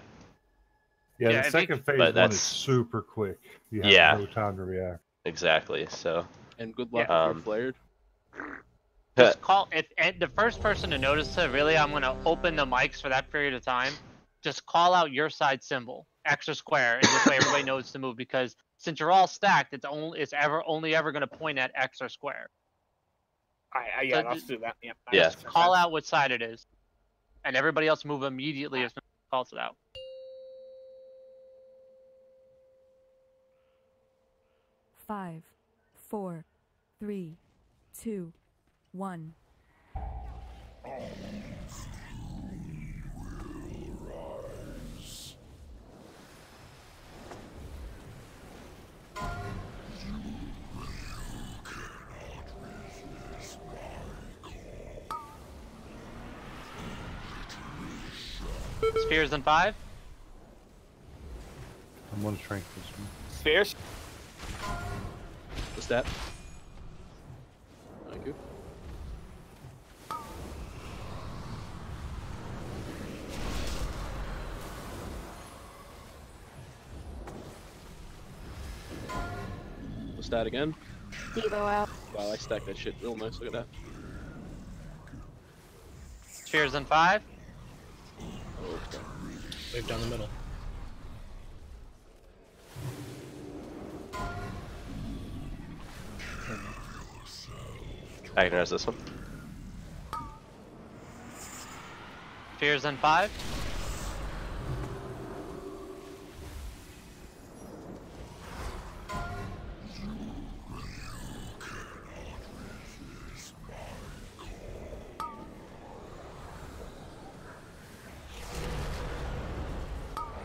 Yeah, Yeah, the if second phase but one that's- is super quick. You have Yeah. no time to react. Exactly. So. And good luck Yeah. if you're flared. Just call if and the first person to notice it. Really, I'm gonna open the mics for that period of time. Just call out your side symbol, extra square, and this way everybody knows to move. Because since you're all stacked, it's only ever gonna point at X or square. Yeah, So let's do that. Yeah. Yeah. Just call out what side it is, and everybody else move immediately if someone calls it out. Five, 4, 3, 2, 1. Spheres in 5. I'm gonna shrink this one. Spheres. What's that? Thank you. stat again. Devo out. Wow, I stacked that shit real nice. Look at that. Spheres in 5. Oh, okay. Wave down the middle. I can res this one. Spheres in 5.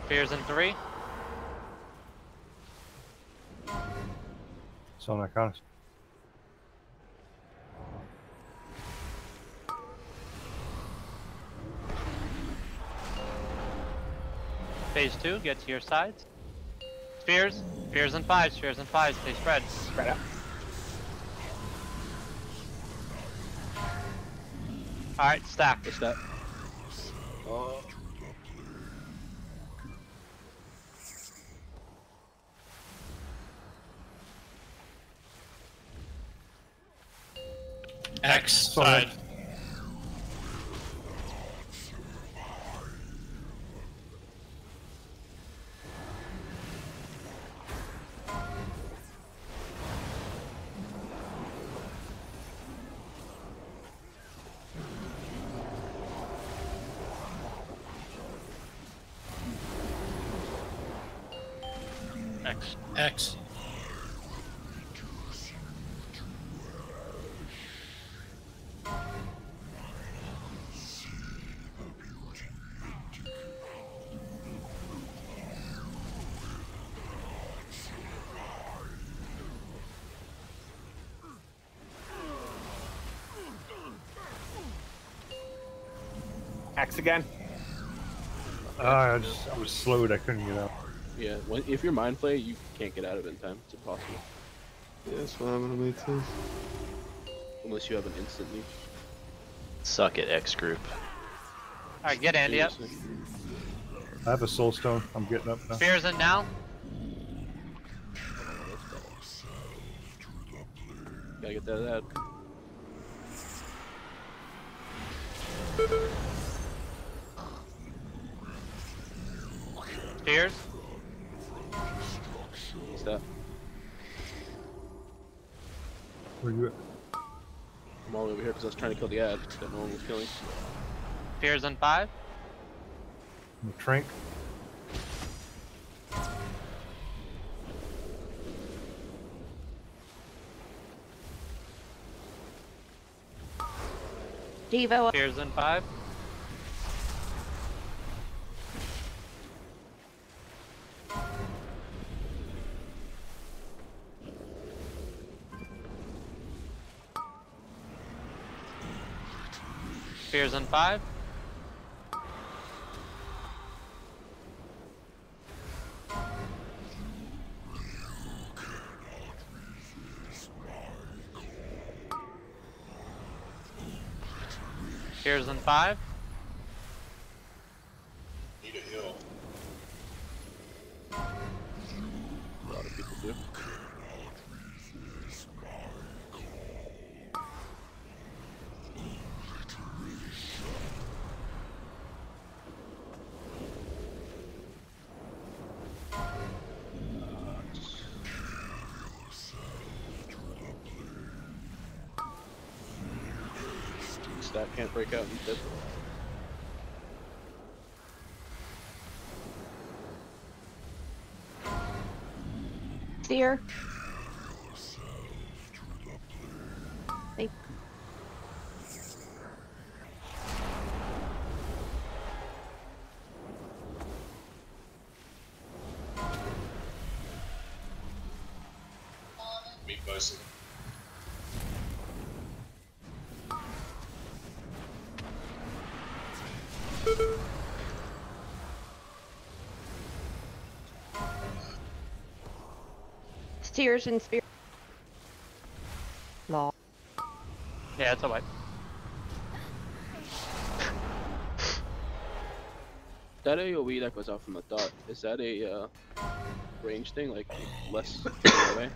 Spheres in 3. So Iconis. Phase 2, get to your sides. Spheres. Spheres in 5. Spheres in 5. Stay spread. Spread out. Alright, stack. What's that? Oh. X side. X. X. X again. I was slowed. I couldn't get out. Yeah, if you're mind play, you can't get out of it in time. It's impossible. Yeah, that's what happened to me too. Unless you have an instant leap. Suck it, X group. Alright, get Andy up. I have a soul stone. I'm getting up now. Spheres in now. Gotta get that out. Spheres. What's that? Where you at? I'm all over here because I was trying to kill the ad that no one was killing. Spheres in 5. I'm a trank. Devo. Spheres in 5. Spheres in 5. Spheres in 5. Need a heal. A lot of people do. Stat can't break out instead. Steer. Hey. Meat bison. Steers and spear. Law. Yeah, it's alright. That AoE that goes out from the dot, is that a range thing, like less away?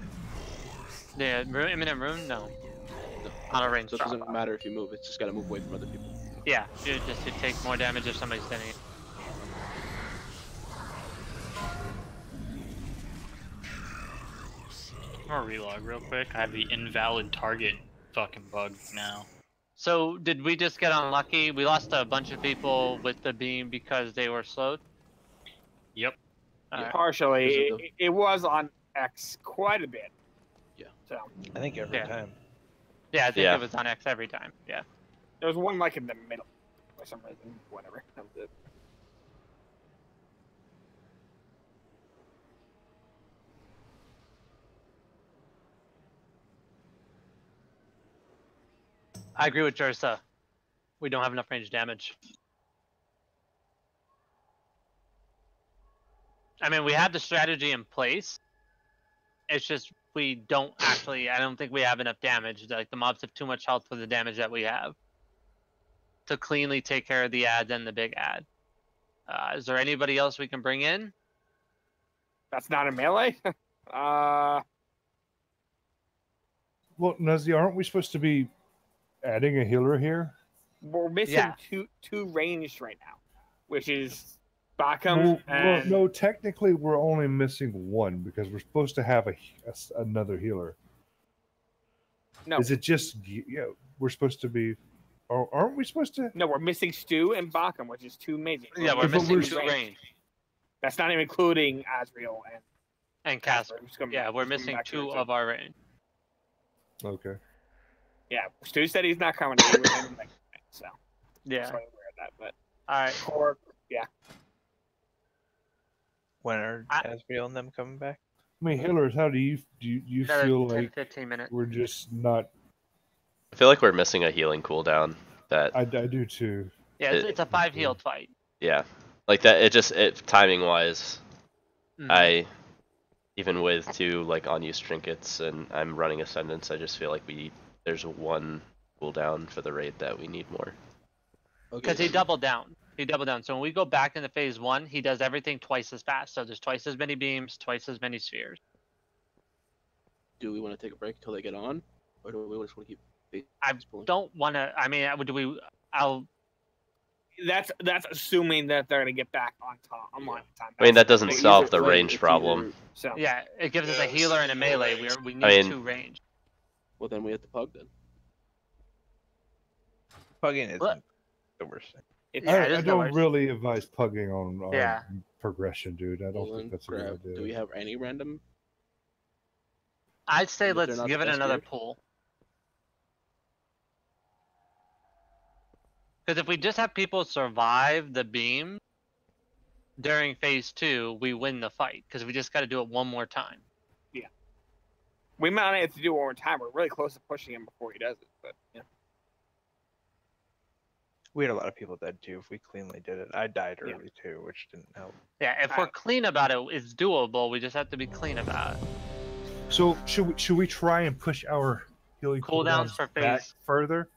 The imminent rune? No. Not a range. So it doesn't matter if you move. It's just got to move away from other people. Yeah, you take more damage if somebody's standing. I'm gonna relog real quick. I have the invalid target fucking bug now. So did we just get unlucky? We lost a bunch of people with the beam because they were slowed? Yep. Partially. It was on X quite a bit. Yeah. So I think every time. Yeah, I think it was on X every time. Yeah. There was one like in the middle for some reason. Whatever. That was it. I agree with Jersa. We don't have enough range damage. I mean, we have the strategy in place. It's just we don't actually. I don't think we have enough damage. Like the mobs have too much health for the damage that we have to cleanly take care of the ads and the big ad. Is there anybody else we can bring in? That's not a melee. Well, Nuzzy, aren't we supposed to be adding a healer here? We're missing two ranged right now, which is Bakum and... no, technically we're only missing one because we're supposed to have another healer. No. Is it just we're supposed to be? Or aren't we supposed to? No, we're missing Stu and Bakum, which is two mages. Yeah, we're missing two range. That's not even including Asriel and Casper. Yeah, we're missing two of our range. Okay. Yeah, Stu said he's not coming to with him, so yeah. I'm aware of that, but all right. Cork, yeah. When are Asriel and them coming back? I mean, healers, how do you feel 10, like 15 minutes. We're just not? I feel like we're missing a healing cooldown. That I do too. Yeah, it's a 5 healed fight. Yeah, like that. It timing wise, I even with 2 like unused trinkets and I'm running Ascendance, I just feel like there's one cooldown for the raid that we need more. Because he doubled down. So when we go back into phase 1, he does everything twice as fast. So there's twice as many beams, twice as many spheres. Do we want to take a break until they get on, or do we just want to keep? I don't want to. I mean, That's assuming that they're gonna get back on top. I mean, that doesn't solve the range problem. So yeah, it gives us a healer and a melee. We need 2 range. Well, then we have to pug then. Pugging isn't the worst thing. I don't really advise pugging on progression, dude. I don't think that's a good idea. Do we have any random? I'd say let's give it another pull. Because if we just have people survive the beam during phase 2, we win the fight. Because we just got to do it one more time. Yeah. We might not have to do it one more time. We're really close to pushing him before he does it. But yeah. We had a lot of people dead too. If we cleanly did it, I died early too, which didn't help. Yeah, if we're clean about it, it's doable. We just have to be clean about it. So should we try and push our healing cooldowns for back phase further?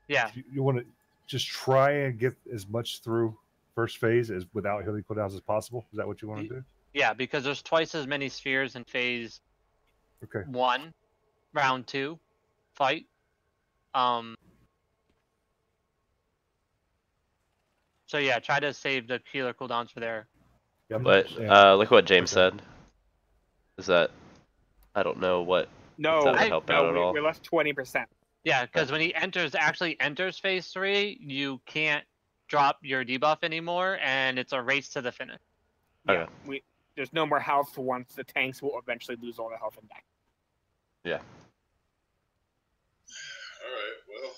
Yeah. You want to just try and get as much through first phase as without healing cooldowns as possible? Is that what you want to do? Yeah, because there's twice as many spheres in phase 1, round 2 fight. So yeah, try to save the healer cooldowns for there. But look what James said. Is that I don't know what no, that would help out at all. We left 20%. Yeah, because when he actually enters phase 3, you can't drop your debuff anymore, and it's a race to the finish. Yeah, there's no more health once the tanks will eventually lose all the health and die. Yeah. Alright, well.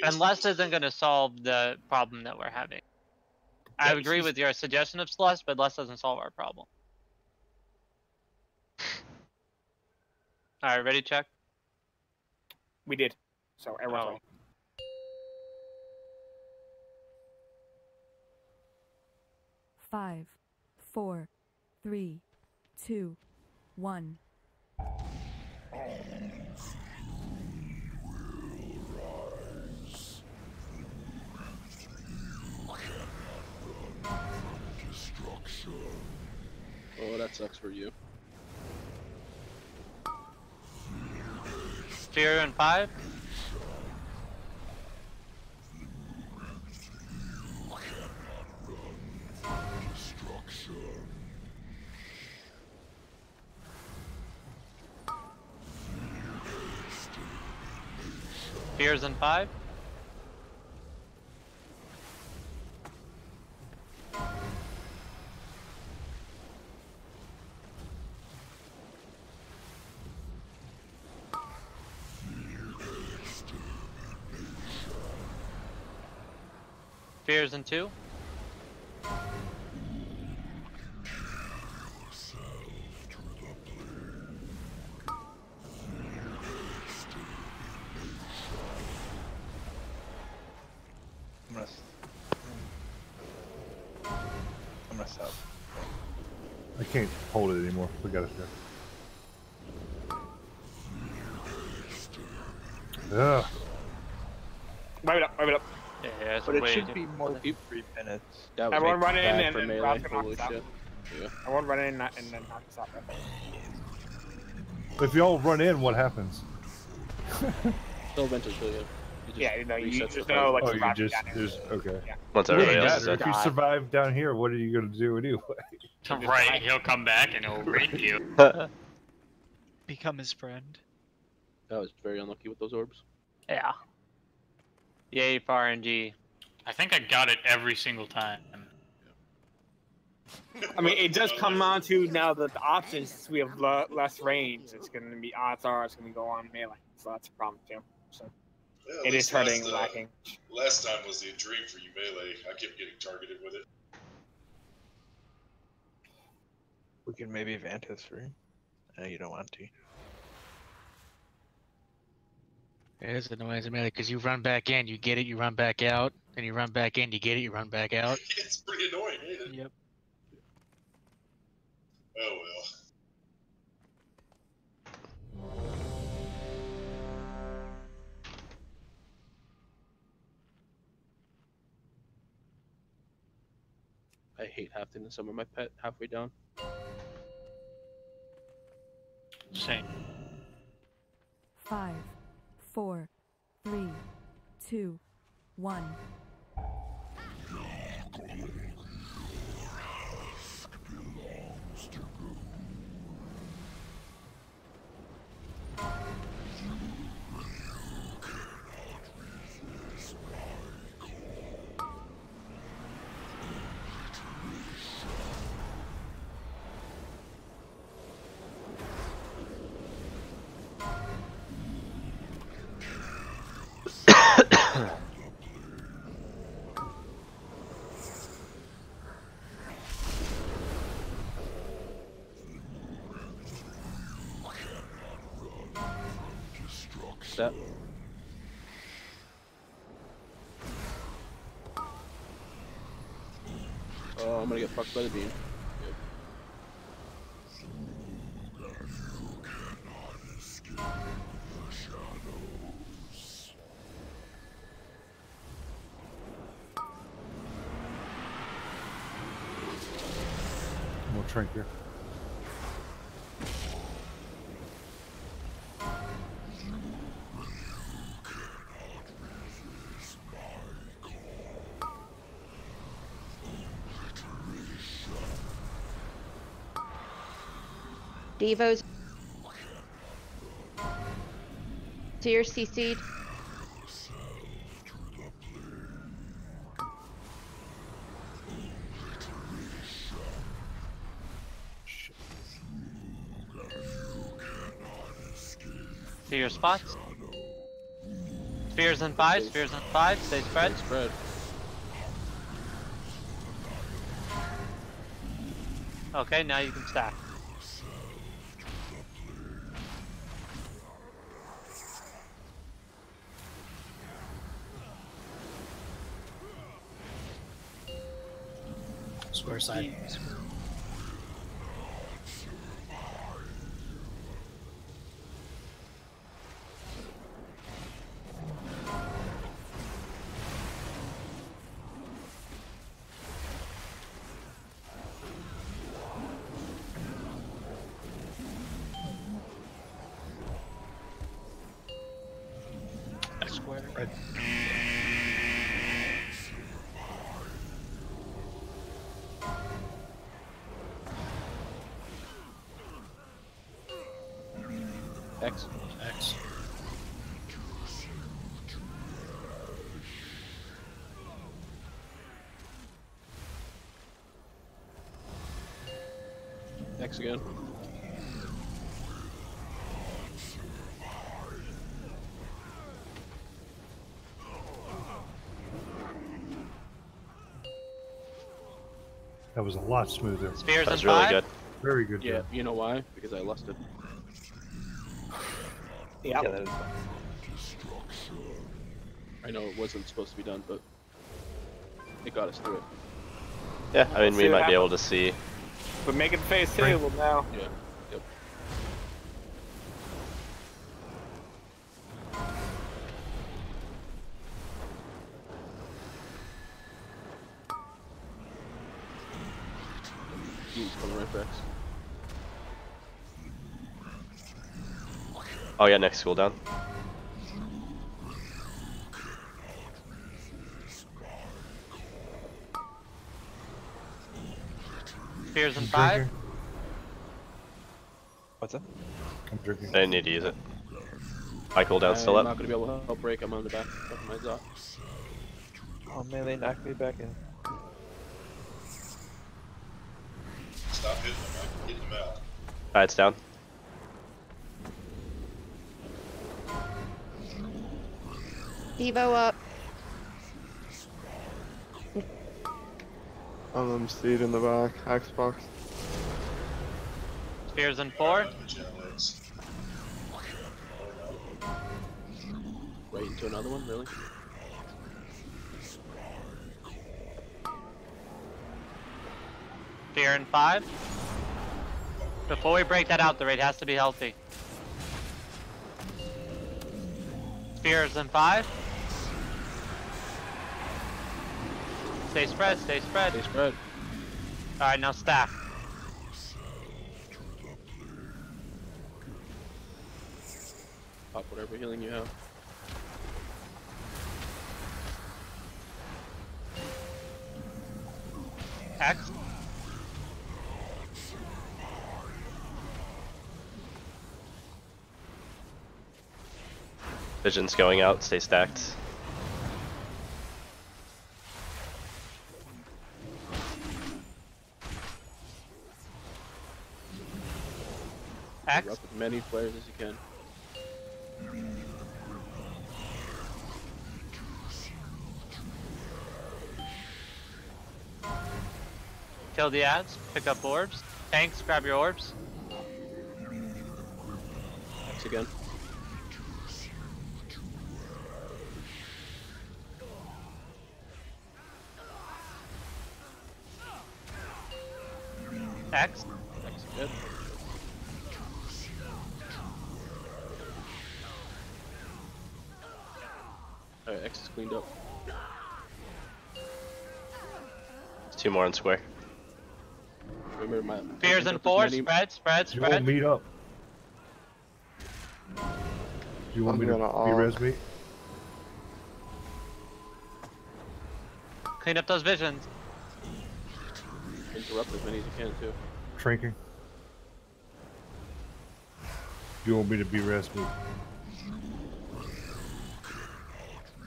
Unless isn't going to solve the problem that we're having. I agree with your suggestion of Slush, but less doesn't solve our problem. Alright, ready, check? We did. So everyone's ready. 5, 4, 3, 2, 1. Oh, that sucks for you. Fear in 5. Fears in 5. Fears in 2. I'm gonna stop. I can't hold it anymore. We gotta go. Ugh. Wipe it up, wipe it up. Yeah, But it should be more than 3 minutes. Everyone run in and for then melee. Ralph's gonna knock Holy us out. shit. Yeah. Everyone run in and then knock us out. Right? If y'all run in, what happens? Still eventually kill you. Yeah, you know, you resets just the know, fight. like, Oh, you surviving just, down here. okay. Yeah. Once It everybody doesn't else is matter. dead. If you survive down here, what are you gonna do anyway? Right, he'll come back and he'll rape you. Become his friend. I was very unlucky with those orbs. Yeah. Yay for RNG. I think I got it every single time. I mean, it does come on to now that the options, since we have less range, it's going to be odds are it's going to go on melee. So that's a problem too. So Yeah, it is hurting and lacking. Last time was the dream for you melee. I kept getting targeted with it. We can maybe Vantis for you. No, you don't want to. It is annoying as a melee because you run back in, you get it, you run back out, then you run back in, you get it, you run back out. It's pretty annoying, ain't it? Yep. Oh well. I hate having to summon my pet halfway down. Same. 5, 4, 3, 2, 1. That. Oh, I'm gonna get fucked by the beam. Yep. We'll shrink here. Devos. Seer CC'd. See your spots. Spears in 5, spears in 5, stay spread. Spread. Okay, now you can stack. Square side. square. Red. X. X. X again. That was a lot smoother. Spears That's in really 5. good. Very good. Yeah, job. you know why? Because I lusted. Yep. Yeah, that is fine. I know it wasn't supposed to be done, but it got us through it. Yeah, I mean, Let's we see what might be able to happens. see. But making phase 2, we'll know. Yeah. Yep. He's coming right for X. Oh yeah, next cooldown. Spears in I'm 5. drinking. What's that? I'm drinking. I didn't need to use it. My cooldown's still I'm up. not gonna be able to help break. I'm on the back of my Zot. Oh man, they knocked me back in. Stop hitting them. I'm getting them out. Alright, it's down. Evo up. I'm Steed in the back. Xbox. Spears in 4. Right into another one, really? Spear in 5. Before we break that out, the raid has to be healthy. Spears in 5. Stay spread, stay spread. Stay spread. Alright, now stack. Pop whatever healing you have. X. Vision's going out, stay stacked. X. Erupt with many flares as you can. Kill the ads, pick up orbs. Tanks, grab your orbs. X again. X. X again. Alright, X is cleaned up. There's 2 more on square. Remember my Spears in 4, spread, spread, You won't spread. meet up. You want I'm me to gonna be arc. res me? Clean up those visions. Interrupt as many as you can too. Shrinking. You want me to be res me?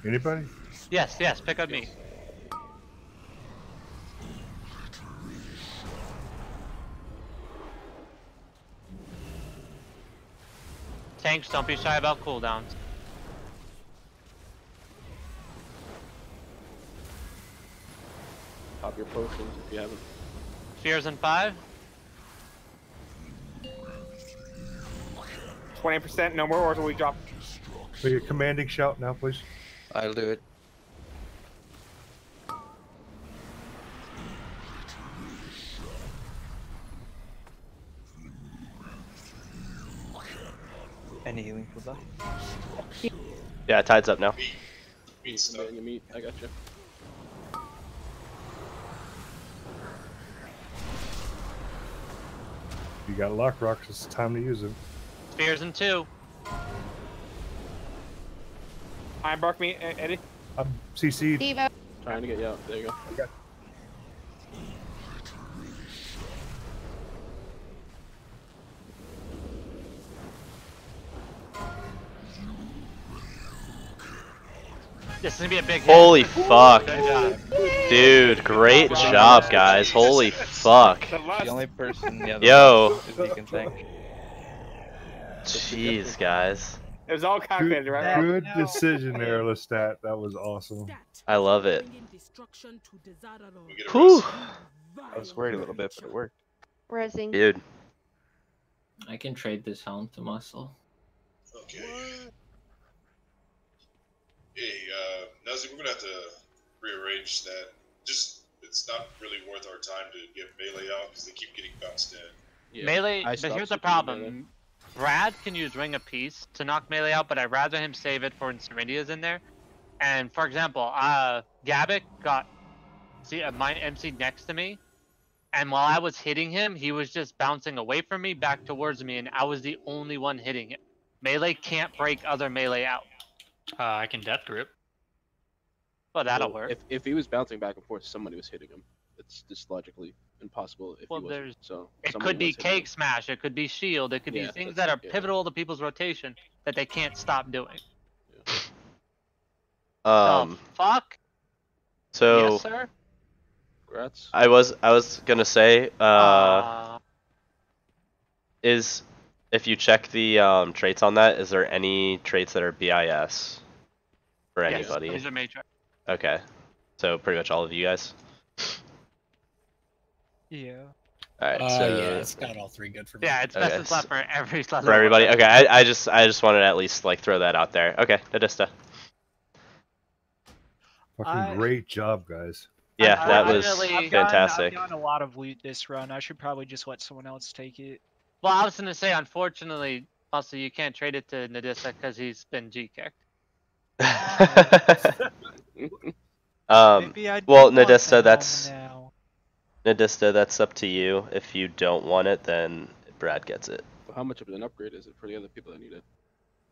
Anybody? Yes, yes, pick up me. Tanks, don't be shy about cooldowns. Pop your potions if you haven't. Spears in 5. 20%, no more, or till we drop. Make a commanding shout now, please. I'll do it. Any healing for that? Yeah, tide's up now. Meat stuff. You meet. I got you. You got lock rocks. It's time to use them. Spears in 2. Bark me, Eddie. I'm CC'd. Devo. Trying to get you out. There you go. Okay. This is gonna be a big hit. Holy fuck. Good job. Dude, great job, guys. Holy fuck. The only person the other Yo. is he can thank. Jeez, guys. It was all calculated, right? Good decision there, Lestat. That was awesome. I love it. Whew. I was worried a little bit, but it worked. Resing. Dude. I can trade this helm to muscle. Okay. Hey, Nazi, we're gonna have to rearrange that. Just, it's not really worth our time to get melee out because they keep getting bounced in. Yeah. Melee, but here's the problem. Brad can use Ring of Peace to knock melee out, but I'd rather him save it for when Serendia's in there. And for example, Gabik got my MC next to me, and while I was hitting him, he was just bouncing away from me, back towards me, and I was the only one hitting him. Melee can't break other melee out. I can death grip. Well, that'll work. If he was bouncing back and forth, somebody was hitting him. It's just logically impossible if he wasn't. So it could be Cake Smash, it could be Shield, it could be things that are pivotal to people's rotation that they can't stop doing. Fuck? So yes, sir? Congrats. I was gonna say, is if you check the traits on that, is there any traits that are BIS for anybody? These are Matrix. Okay, so pretty much all of you guys. Yeah. All right. So yeah, it's got all three good for me. Yeah, it's best in slot for every slot. For everybody. Okay, I just wanted to at least like throw that out there. Okay, Nadista. Fucking great job, guys. Yeah, that was fantastic. I've gotten a lot of loot this run. I should probably just let someone else take it. Well, I was gonna say, unfortunately, also you can't trade it to Nadista because he's been G-kicked. Well, Nadista, that's up to you. If you don't want it, then Brad gets it. Well, how much of an upgrade is it for the other people that need it?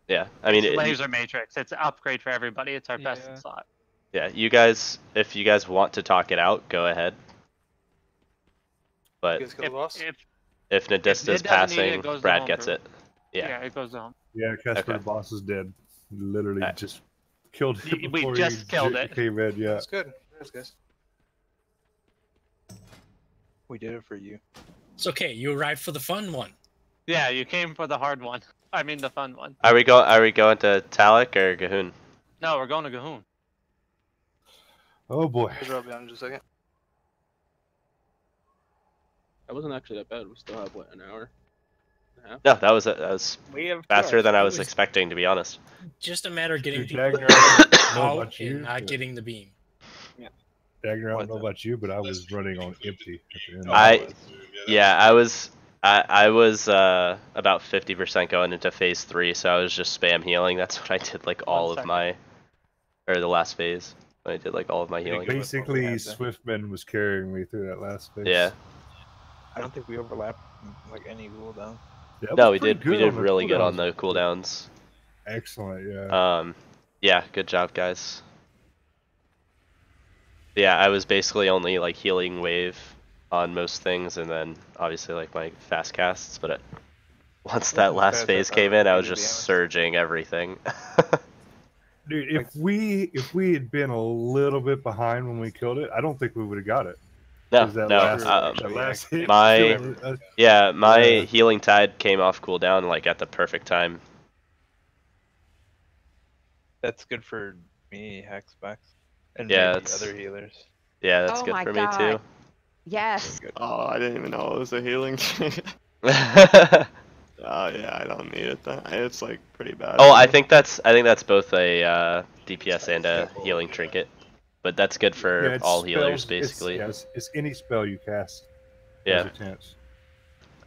Yeah, I mean, it's Laser Matrix. It's an upgrade for everybody. It's our best in slot. Yeah, you guys, if you guys want to talk it out, go ahead. But if Nadista's passing, Brad gets it. Yeah, it goes down. Yeah, Casper the boss is dead. Literally just killed him We before just killed it. Came in, yeah. That's good. That's good. We did it for you. It's okay. You arrived for the fun one. Yeah, you came for the hard one. I mean the fun one. Are we going to Talik or Gahoon? No, we're going to Gahoon. Oh boy. I'll be on just a second. That wasn't actually that bad. We still have what, an hour and a half? No, that was faster than I was expecting, to be honest. Just a matter of getting people Dagger, out and not getting the beam. Yeah. Dagger, I don't know about you, but I was running on empty at the end. I was about 50% going into phase 3, so I was just spam healing. That's what I did like all of my, or the last phase. I did like all of my healing. Basically, Swiftman was carrying me through that last phase. Yeah. I don't think we overlapped like any cooldown. No, we did. We did really good on the cooldowns. Excellent, yeah. Yeah, good job, guys. Yeah, I was basically only like healing wave on most things, and then obviously like my fast casts. But once that last phase came in, I was just surging everything. Dude, if we had been a little bit behind when we killed it, I don't think we would have got it. No, my healing tide came off cooldown like at the perfect time. That's good for me, Hexbax, and yeah, maybe other healers. Yeah, that's good for me too. Yes. Oh, I didn't even know it was a healing. Oh yeah, I don't need it then. It's like pretty bad. Oh, I think that's both a DPS and a healing trinket, but that's good for all healers basically. It's any spell you cast. Yeah.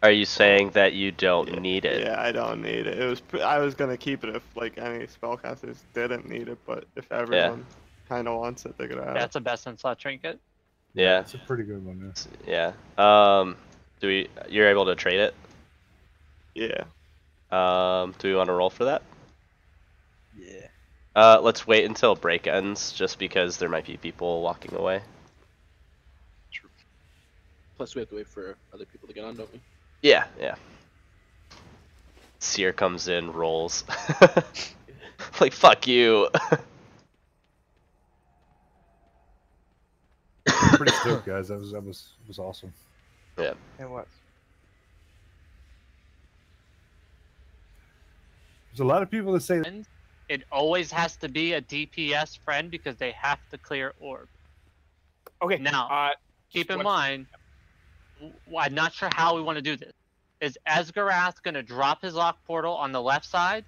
Are you saying that you don't need it? Yeah, I don't need it. I was gonna keep it if like any spellcasters didn't need it, but if everyone kind of wants it, they're gonna have it. That's a best in slot trinket. Yeah. It's a pretty good one. Yeah. You're able to trade it? Yeah. Do we want to roll for that? Yeah. Let's wait until break ends, just because there might be people walking away. True. Plus, we have to wait for other people to get on, don't we? Yeah, yeah. Seer comes in, rolls. Like, fuck you. Pretty stoked, guys. That was awesome. Yeah. It was. There's a lot of people that say it always has to be a DPS friend because they have to clear orb. Okay. Now, keep in mind, I'm not sure how we want to do this. Is Esgarath going to drop his lock portal on the left side?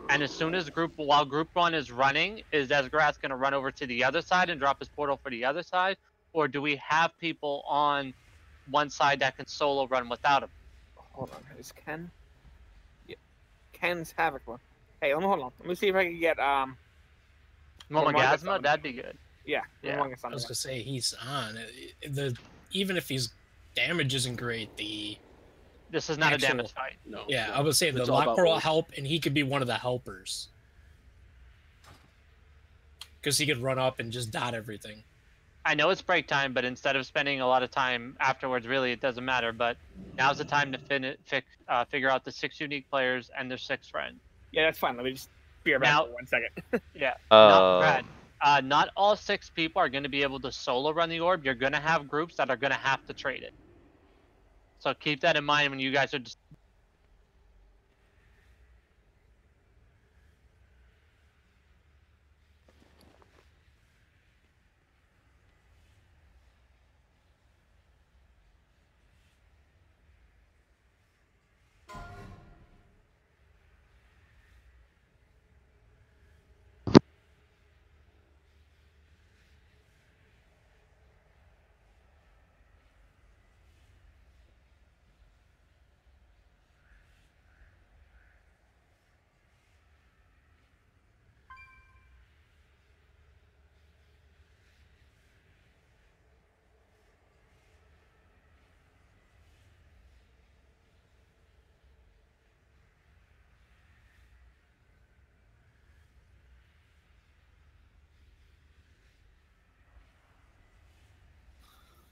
And as soon as while group 1 is running, is Esgarath going to run over to the other side and drop his portal for the other side? Or do we have people on one side that can solo run without him? Hold on. Is Ken? Yeah. Ken's Havoc one. Hey, hold on. Let me see if I can get Momogasma? That'd be good. Yeah. I was gonna say he's on. Even if his damage isn't great, this is not a damage fight. No. Yeah, I would say the lock portal will help, and he could be one of the helpers. Because he could run up and just dot everything. I know it's break time, but instead of spending a lot of time afterwards, really, it doesn't matter. But now's the time to figure out the 6 unique players and their 6 friends. Yeah, that's fine. Let me just be right back for 1 second. Yeah. Brad, not all 6 people are going to be able to solo run the orb. You're going to have groups that are going to have to trade it. So keep that in mind when you guys are just...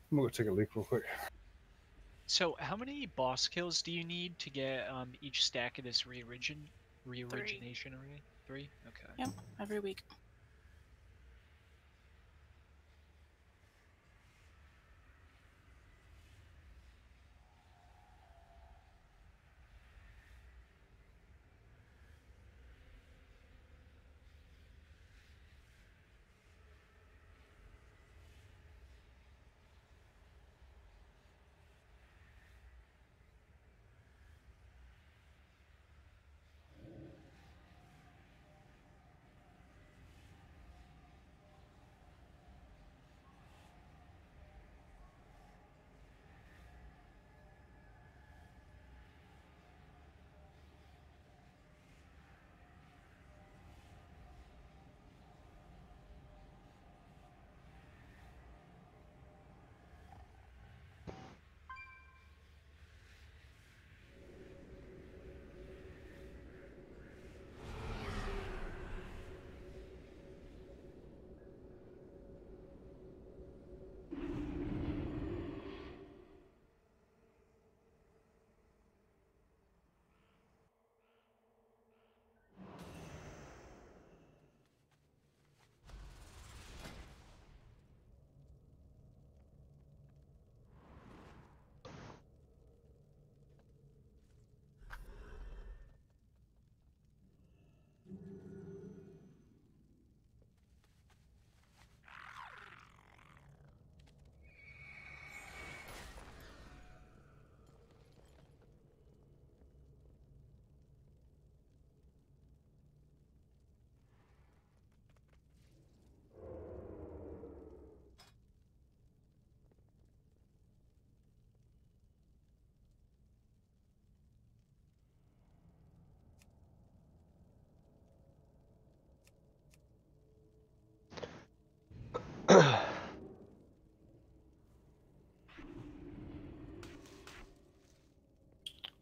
I'm gonna go take a leak real quick. So, how many boss kills do you need to get each stack of this reorigination array? 3? Okay. Yep, every week.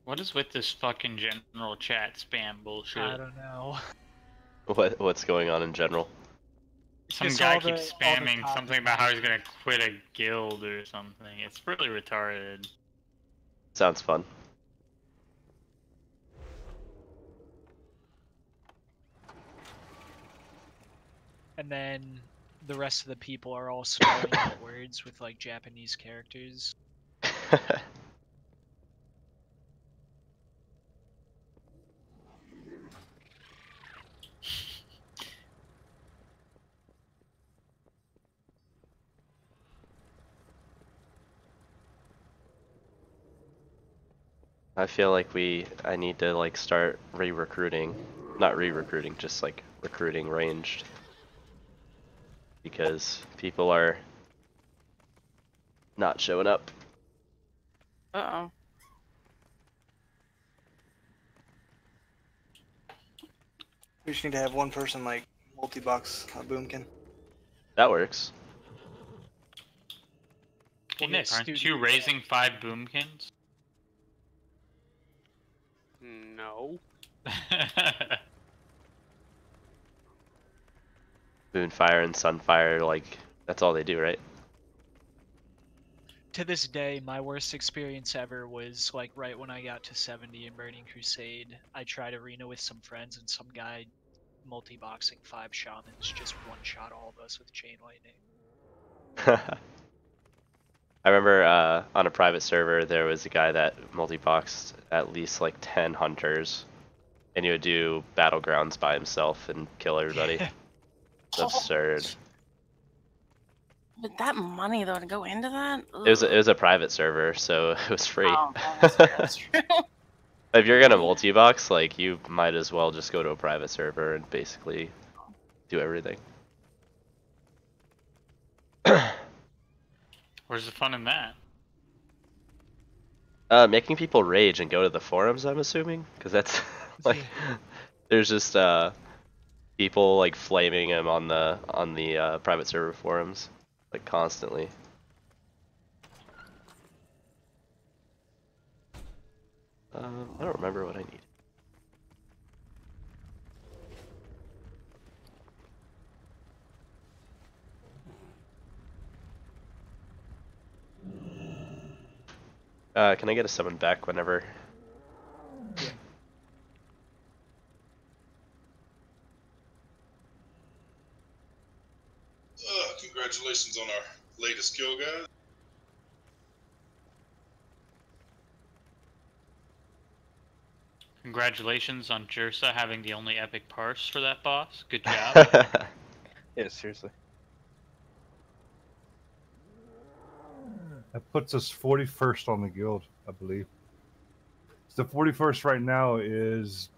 What is with this fucking general chat spam bullshit? I don't know. What's going on in general? Some Just guy all the- keeps all the spamming copy something about how he's gonna quit a guild or something. It's really retarded. Sounds fun. And then the rest of the people are all spelling out words with like Japanese characters. I feel like I need to like start re-recruiting, not re-recruiting, just like recruiting ranged, because people are not showing up. Uh-oh. We just need to have one person like multi-box a boomkin. That works. Hey Nick, aren't you raising 5 boomkins? No. Moonfire and Sunfire, like that's all they do, right? To this day, my worst experience ever was like right when I got to 70 in Burning Crusade. I tried arena with some friends and some guy multi-boxing 5 shamans just one-shot all of us with chain lightning. I remember on a private server there was a guy that multi-boxed at least like 10 hunters, and he would do battlegrounds by himself and kill everybody. It's absurd. But that money though to go into that? It was a private server, so it was free. Oh, that's true. If you're gonna multi-box, like you might as well just go to a private server and basically do everything. Where's the fun in that? Making people rage and go to the forums, I'm assuming, because that's like there's just people like flaming him on the private server forums like constantly. I don't remember what I need. Can I get a summon back whenever? Congratulations on our latest kill, guys. Congratulations on Jersa having the only epic parse for that boss. Good job. Yeah, seriously. That puts us 41st on the guild, I believe. So the 41st right now is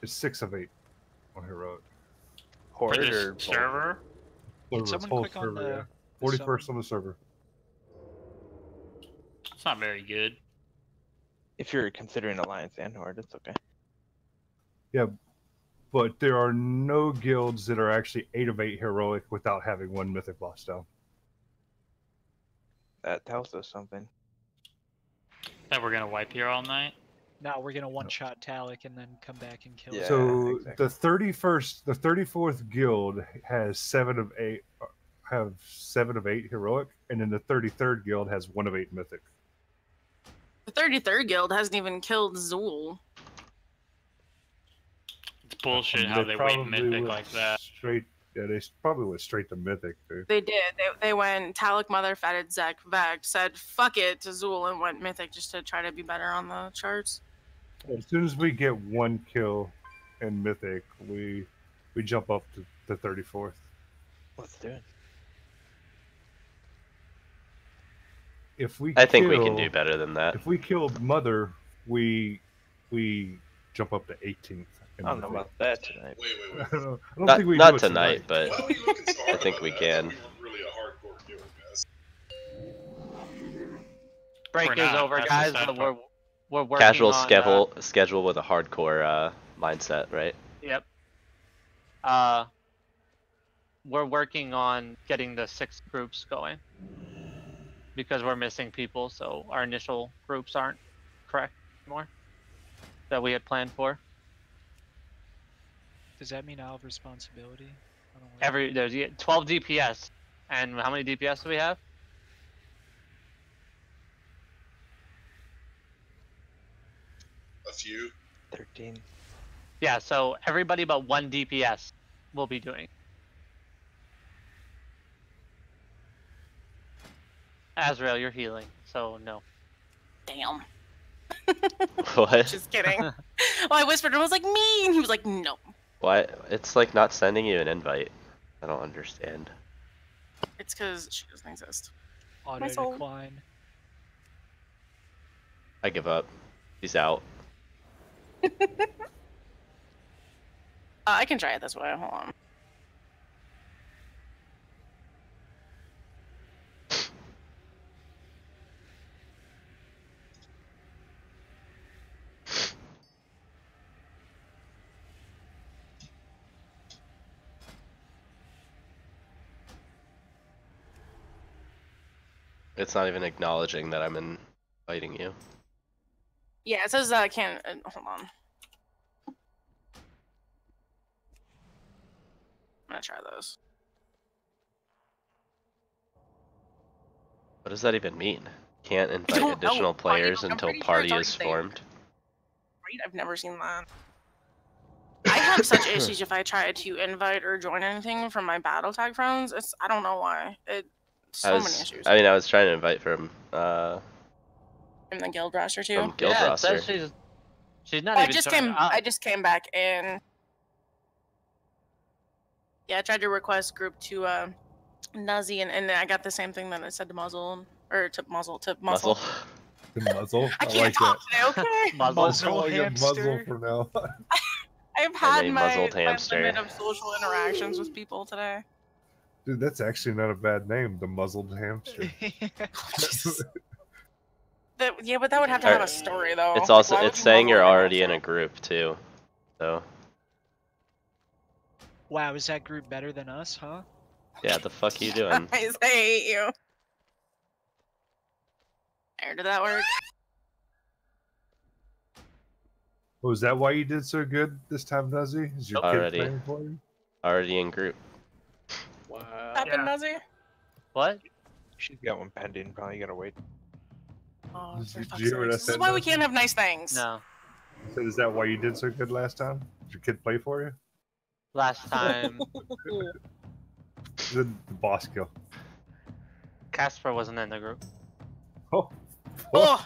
6 of 8 on heroic. For this server? Can someone click on the 41st on the server. It's not very good. If you're considering Alliance and Horde, it's okay. Yeah, but there are no guilds that are actually 8 of 8 heroic without having one mythic boss down. That tells us something. That we're gonna wipe here all night? No, we're gonna one-shot Talik and then come back and kill him. So the 34th guild has 7 of 8 heroic, and then the 33rd guild has 1 of 8 mythic. The 33rd guild hasn't even killed Zool. It's bullshit how they wait mythic like that. Yeah, they probably went straight to mythic, dude. They did. They went Talik Mother Fatted Zek Vec, said fuck it to Zool and went mythic just to try to be better on the charts. As soon as we get 1 kill in mythic, we jump up to the 34th. Let's do it. I think we can do better than that. If we kill Mother, we jump up to 18th. I don't know about that tonight. I don't think we not do it tonight, but I think we can. Really a hardcore kill, guys. Break is over, guys. But we're working Casual on, schedule with a hardcore mindset, right? Yep. We're working on getting the 6 groups going because we're missing people, so our initial groups aren't correct anymore that we had planned for. Does that mean I'll have responsibility? I don't There's 12 DPS, and how many DPS do we have? A few. 13. Yeah, so everybody but 1 DPS will be doing. Azrael, you're healing, so no. Damn. What? Just kidding. Well, I whispered, and I was like, me, and he was like, no. Why? It's like not sending you an invite. I don't understand. It's because she doesn't exist. Auto My soul. decline. I give up. He's out. I can try it this way. Hold on. It's not even acknowledging that I'm inviting you. Yeah, it says I can't. Hold on. I'm gonna try those. What does that even mean? Can't invite don't know. additional players I'm until pretty sure party it's already is there. formed. Right? I've never seen that. I have such issues if I try to invite or join anything from my battle tag friends. I don't know why. So many issues. I mean, I was trying to invite from In the guild roster too. from guild Yeah, it roster. says she's not I even just showing came. up. I just came back and yeah, I tried to request group to Nuzzy and I got the same thing that it said to muzzle or to muzzle to muzzle. The muzzle. I can't like talk that. today. Okay. Muzzle I'll call you hamster. muzzle for now. I've had a my muzzled hamster. limit of social interactions with people today. Dude, that's actually not a bad name. The muzzled hamster. Yeah, but that would have to have a story though. It's also Like, why would it's you saying muzzle you're a already in hamster? a group too. So Wow, is that group better than us, huh? yeah, the fuck are you doing? I hate you. There, did that work? Oh, is that why you did so good this time, Nuzzy? Is your Already. kid playing for you? Already in group. Wow. Happened, Nuzzy? What? She's got one pending. Probably gotta wait. Oh, Did for you fuck's hear what I sakes. This is said, why we Nuzzy? can't have nice things. No. So is that why you did so good last time? Did your kid play for you? Last time, The boss kill. Casper wasn't in the group. Oh. Oh.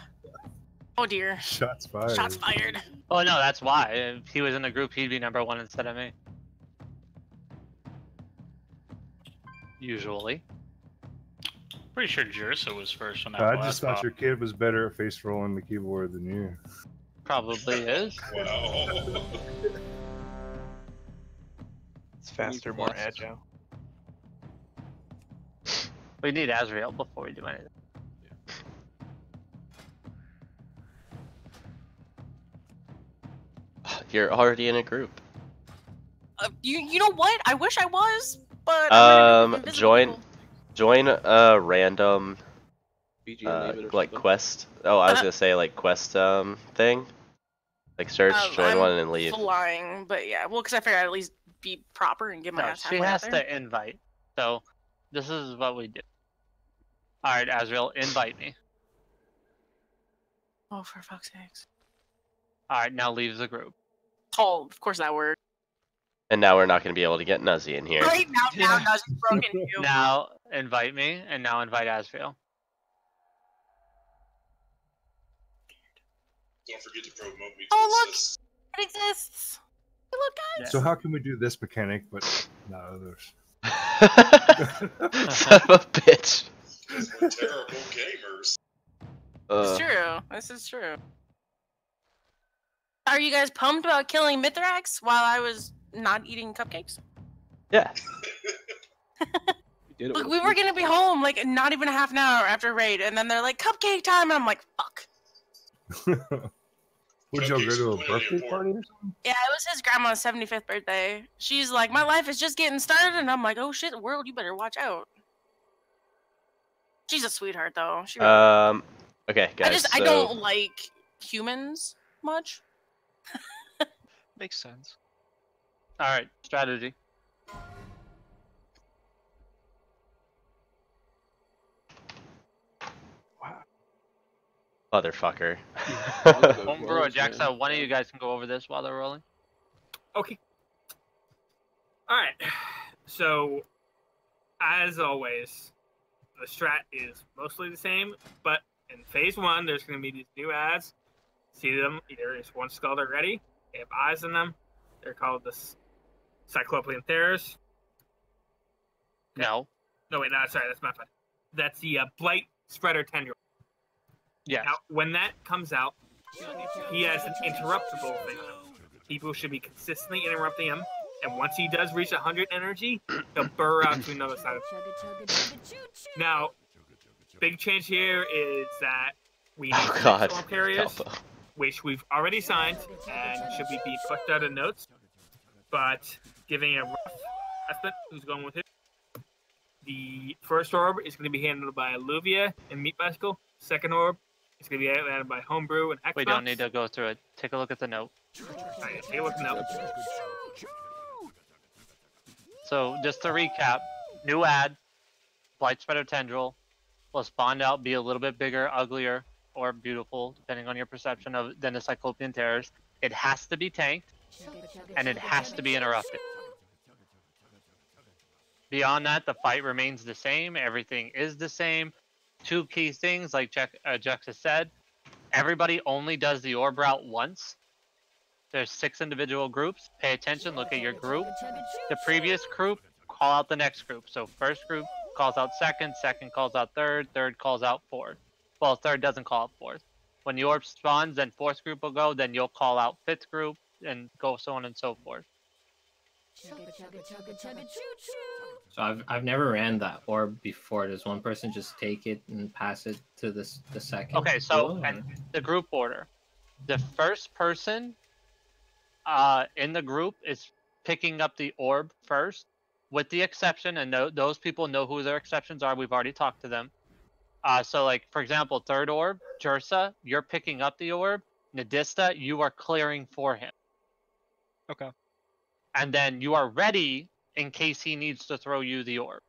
Oh dear. Shots fired. Shots fired. Oh no, that's why. If he was in the group, he'd be #1 instead of me. Usually. Pretty sure Jersa was first on that I last just thought spot. your kid was better at face rolling the keyboard than you. Probably is. Wow. It's faster, more agile. We need Azrael before we do anything. You're already in a group. You know what? I wish I was, but I'm in a group of Join a random BG and leave it or like something. quest. Oh, I was gonna say like quest thing. Like search, join I'm one and leave. flying, but yeah, well, because I figured I'd at least be proper and get my No, ass she halfway has out there. to invite. So, this is what we do. Alright, Azrael, invite me. Oh, for fuck's sakes. Alright, now leave the group. Oh, of course that worked. And now we're not gonna be able to get Nuzzy in here. Right now, Nuzzy's broken too. Now, invite me, and now invite Azrael. Don't forget to promote me. Oh, look! It exists! Hey, look, guys! So how can we do this mechanic, but not others? Son of a bitch. We're terrible gamers. It's true. This is true. Are you guys pumped about killing Mithrax while I was not eating cupcakes? Yeah. Look, we were gonna be home like not even a half an hour after raid, and then they're like cupcake time, and I'm like, fuck. Would y'all go to a birthday party or something? Yeah, it was his grandma's 75th birthday. She's like, my life is just getting started, and I'm like, oh shit, world, you better watch out. She's a sweetheart though. She really Okay, guys. I don't like humans much. Makes sense. All right, strategy. Motherfucker. Homebrew or Jaxa, one of you guys can go over this while they're rolling. Okay. All right. So, as always, the strat is mostly the same, but in phase 1, there's going to be these new ads. See them, either it's one skull already, they have eyes in them. They're called the Cyclopean Thares. No. No, wait, no, sorry, that's my fault. That's the Blight Spreader Tendril. Yeah. Now, when that comes out, he has an interruptible thing. People should be consistently interrupting him, and once he does reach 100 energy, he'll burr out to another side of it. Now, big change here is that we need storm carriers, which we've already signed and should be pushed out of notes, but giving a rough estimate who's going with it. The first orb is going to be handled by Alluvia and Meat Bicycle. Second orb is going to be handled by Homebrew and Xbox. We don't need to go through it. Take a look at the note. Right, take a look at the note. So, just to recap, new ad, Blight Spreader Tendril, will spawn out, be a little bit bigger, uglier, or beautiful, depending on your perception of than the Cyclopean Terrors. It has to be tanked, and it has to be interrupted. Beyond that, the fight remains the same. Everything is the same. Two key things, like Jaxa said, everybody only does the orb route once. There's 6 individual groups. Pay attention, look at your group. The previous group, call out the next group. So first group calls out second, second calls out third, third calls out fourth. Well, third doesn't call out fourth. When the orb spawns, then fourth group will go, then you'll call out fifth group, and go so on and so forth. So I've never ran that orb before. Does one person just take it and pass it to the second? Okay, so and the group order. The first person in the group is picking up the orb first, with the exception, and those people know who their exceptions are. We've already talked to them. So, like, for example, third orb, Jersa, you're picking up the orb. Nadista, you are clearing for him. Okay. And then you are ready in case he needs to throw you the orb.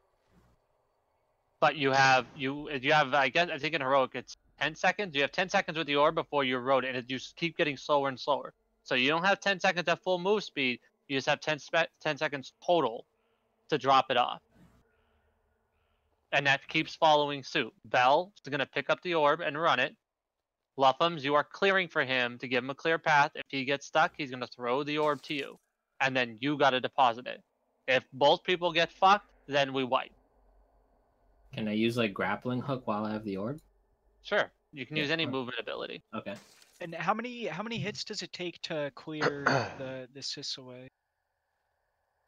But you have I think in heroic it's 10 seconds. You have 10 seconds with the orb before you road it, and you keep getting slower and slower. So you don't have 10 seconds at full move speed. You just have 10 seconds total to drop it off. And that keeps following suit. Bell is going to pick up the orb and run it. Luffums, you are clearing for him to give him a clear path. If he gets stuck, he's going to throw the orb to you. And then you got to deposit it. If both people get fucked, then we wipe. Can I use like grappling hook while I have the orb? Sure. You can use any movement ability. Okay. And how many hits does it take to clear the sis away?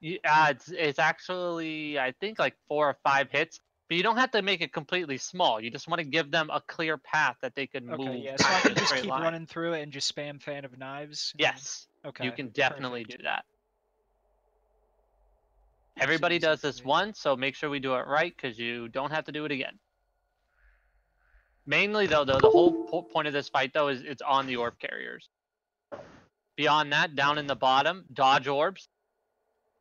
It's actually, I think, like 4 or 5 hits. But you don't have to make it completely small. You just want to give them a clear path that they can move. Okay, yeah. So I can just keep running through it and just spam Fan of Knives? Yes. Okay. You can definitely do that. Everybody does this once, so make sure we do it right, because you don't have to do it again. Mainly, though, the whole point of this fight, though, is it's on the orb carriers. Beyond that, down in the bottom, dodge orbs.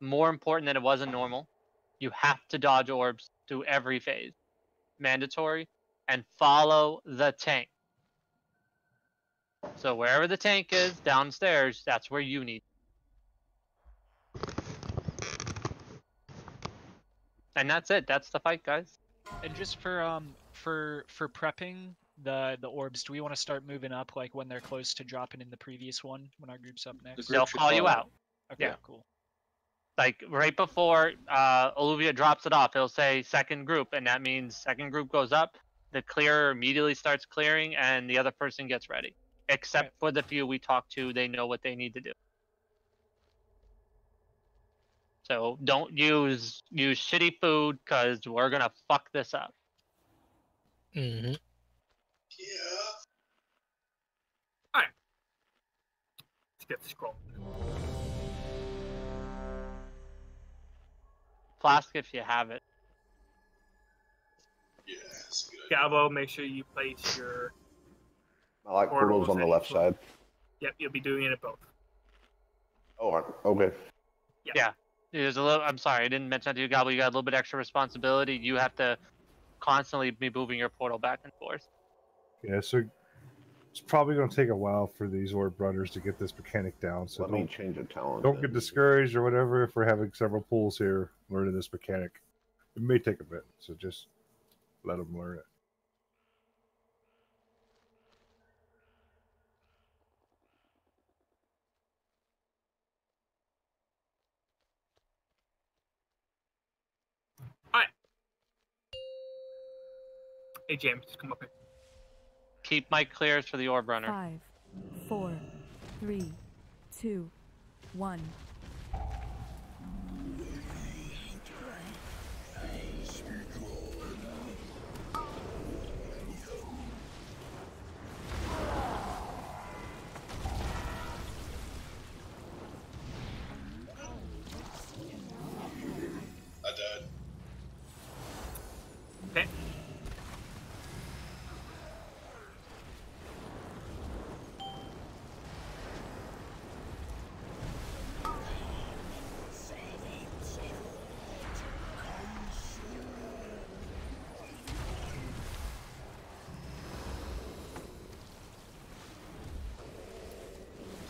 More important than it was in normal. You have to dodge orbs through every phase. Mandatory. And follow the tank. So wherever the tank is, downstairs, that's where you need. And that's it. That's the fight, guys. And just for prepping the orbs, do we want to start moving up like when they're close to dropping in the previous one when our group's up next? They'll call you out. Okay, Yeah. Cool. Like right before Olivia drops it off, it'll say second group, and that means second group goes up. The clearer immediately starts clearing, and the other person gets ready. Except for the few we talked to, they know what they need to do. So don't use shitty food, because we're gonna fuck this up. Mm-hmm. Yeah. Alright. Let's get the scroll. Flask if you have it. Yeah, that's a good idea. Galvo, make sure you place your... I like portals on the left side. Yep, you'll be doing it at both. Oh, okay. Yeah. There's a little. I'm sorry, I didn't mention that to you, Gobble. You got a little bit extra responsibility. You have to constantly be moving your portal back and forth. Yeah, so it's probably going to take a while for these orb runners to get this mechanic down. So Let me change a talent. don't get discouraged or whatever if we're having several pools here learning this mechanic. It may take a bit, so just let them learn it. Hey James, come up here. Keep mic clears for the orb runner. 5, 4, 3, 2, 1. I died. Okay.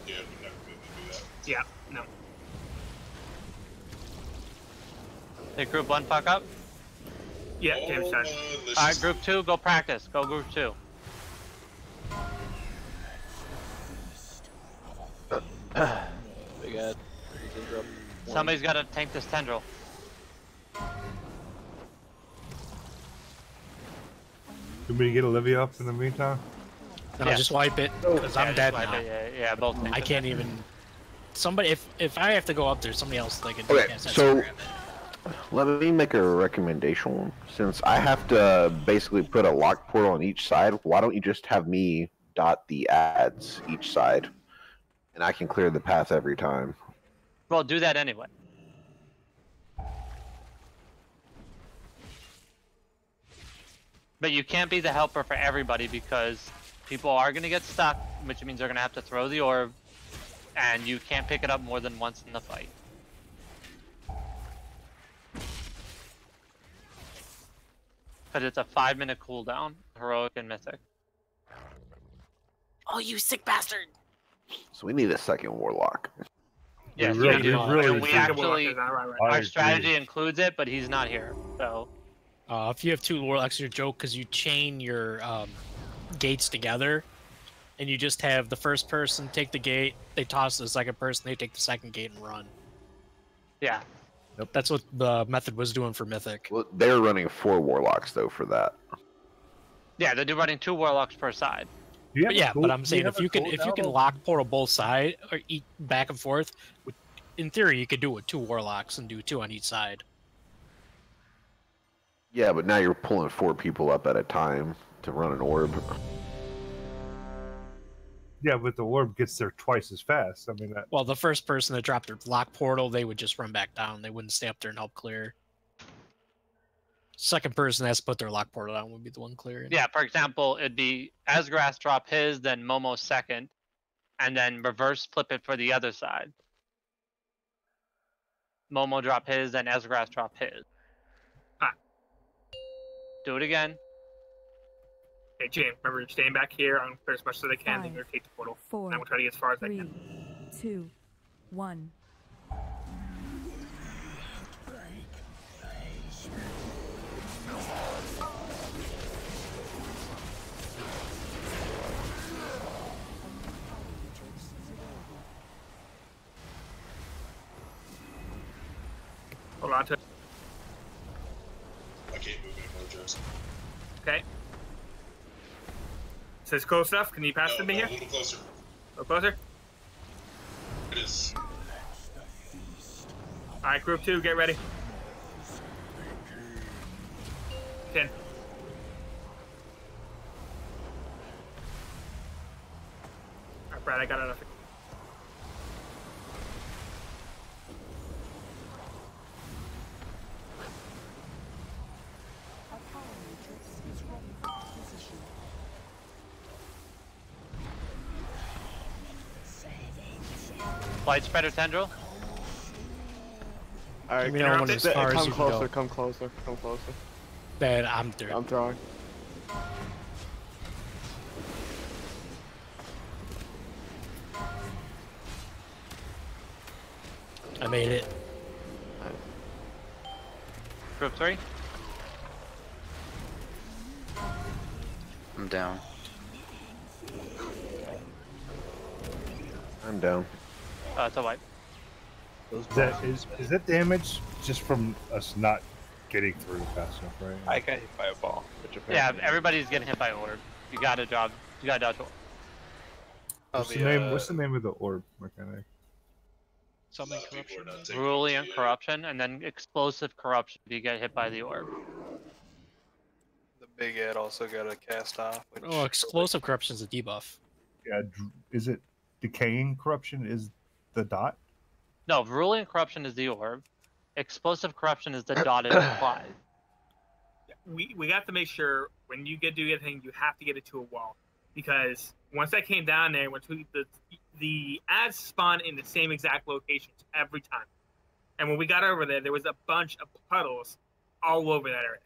Yeah, we're never going to do that. Yeah, no. Hey, group 1, fuck up. Yeah, James died. Alright, group 2, go practice. Go group 2. Big Ed. Somebody's got to tank this tendril. You want me to get Olivia up in the meantime? No, just wipe it, because I'm dead now. Yeah, both. I can't even... Somebody, if I have to go up there, somebody else like it. Okay, so let me make a recommendation. Since I have to basically put a lock portal on each side, why don't you just have me dot the ads each side, and I can clear the path every time. Well, do that anyway. But you can't be the helper for everybody because people are going to get stuck, which means they're going to have to throw the orb, and you can't pick it up more than once in the fight. Because it's a 5-minute cooldown, heroic and mythic. Oh, you sick bastard! So we need a second warlock. Yes, really, we do. really And we actually, I our agree. strategy includes it, but he's not here, so. If you have 2 warlocks, your joke because you chain your gates together, and you just have the first person take the gate, they toss the second person, they take the second gate and run. Yeah. Yep. That's what the method was doing for Mythic. Well, they're running 4 warlocks though for that. Yeah, they're running 2 warlocks per side. But I'm saying if you can lock portal both sides or eat back and forth, in theory you could do it with 2 warlocks and do 2 on each side. Yeah, but now you're pulling 4 people up at a time to run an orb. Yeah, but the orb gets there twice as fast. I mean, that... Well, the first person that dropped their lock portal, they would just run back down. They wouldn't stay up there and help clear. Second person that has to put their lock portal down would be the one clearing. Yeah, for example, it'd be Asgrass drop his, then Momo second, and then reverse flip it for the other side. Momo drop his, then Asgrass drop his. Do it again. Hey, James, remember you're staying back here on as much as I can, then you're take the portal. 4, and I'm gonna try to get as far as I 3, can. 2, 1. Hold on to it. I can't move anymore, Joseph. Okay. Says close enough. Can you pass it to me here? A little closer. A little closer. It is. All right, group 2, get ready. 10. All right, Brad, I got enough. Light spreader tendril. Alright, Give me that one as far as come you can closer, go. come closer, come closer. Then I'm through. I'm throwing. I made it. Group 3. I'm down. I'm down. It's a wipe. Is that damage just from us not getting through fast enough, right? I got hit by a ball. Yeah, everybody's getting hit by orb. You gotta dodge. You gotta dodge orb. What's the name of the orb mechanic? Something corruption. Brilliant corruption, and then explosive corruption if you get hit by the orb. The big Ed also got a cast off. Which Oh, explosive corruption is a debuff. Yeah, is it decaying corruption? Is the dot? No, brilliant corruption is the orb. Explosive corruption is the dotted implied. We got to make sure when you do anything, you have to get it to a wall, because once I came down there, the ads spawn in the same exact locations every time, and when we got over there, there was a bunch of puddles all over that area.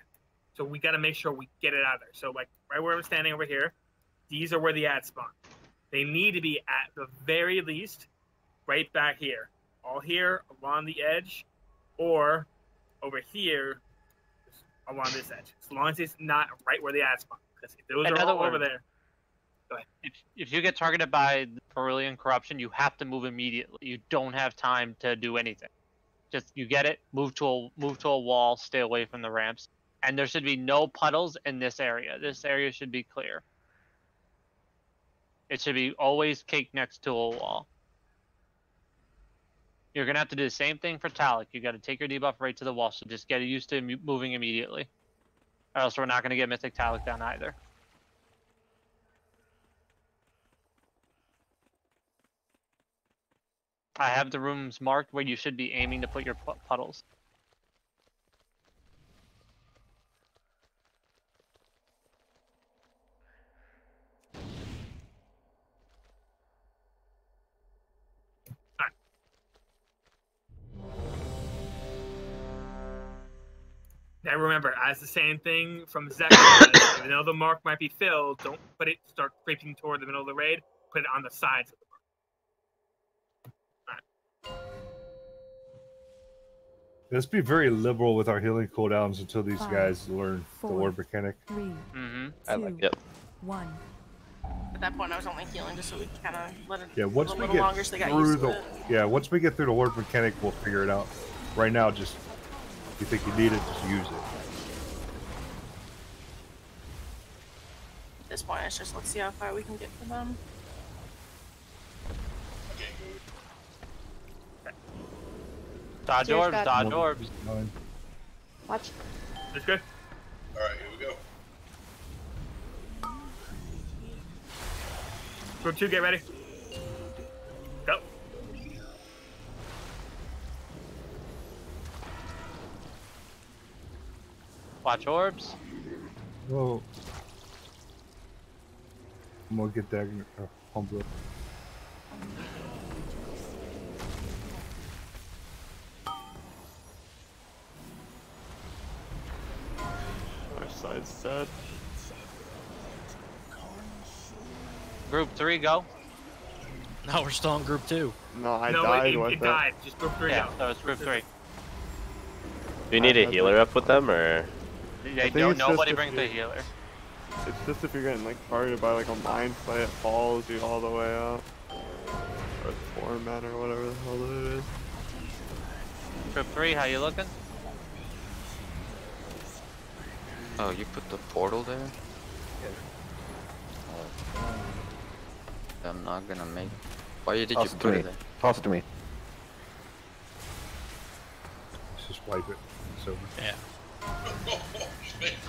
So we got to make sure we get it out of there. So like right where I'm standing over here, these are where the ads spawn. They need to be at the very least right back here, all here along the edge, or over here along this edge. As long as it's not right where the ads spawn, because if those are all over there. Go ahead. If you get targeted by brilliant corruption, you have to move immediately. You don't have time to do anything. Just you get it, move to a wall, stay away from the ramps, and there should be no puddles in this area. This area should be clear. It should be always caked next to a wall. You're gonna have to do the same thing for Talik. You got to take your debuff right to the wall. So just get used to moving immediately, or else we're not gonna get Mythic Talik down either. I have the rooms marked where you should be aiming to put your puddles. Now remember, as the same thing from Zach, even though the mark might be filled, don't put it start creeping toward the middle of the raid. Put it on the sides of the mark. Let's be very liberal with our healing cooldowns until these 5, guys learn 4, the orb mechanic. 3, Mm-hmm. 2, Yep. 1. At that point, I was only healing just so we could kind of let it Yeah, once a we little get longer so they got through used to the it. once we get through the orb mechanic, we'll figure it out. Right now, just if you think you need it, just use it. At this point, it's just let's see how far we can get for them. Dodge Cheers, orbs, guys. dodge orbs. Watch. That's good. Alright, here we go. Group 2, get ready. Go. Watch orbs. Whoa. I'm gonna get that humble. Our side's dead. Group 3, go. No, we're still in group 2. No, I No, died it with it. died. Just group 3 Yeah, go. so it's group 3. Do you need a healer up with them, or? They don't. Nobody brings a healer. It's just if you're getting like targeted by like a mind play, it follows you all the way up. Or the format or whatever the hell it is. Group 3, how you looking? Oh, you put the portal there? Oh. I'm not gonna make. Why did you put it there? Toss it to me. Let's just wipe it. It's over. Yeah.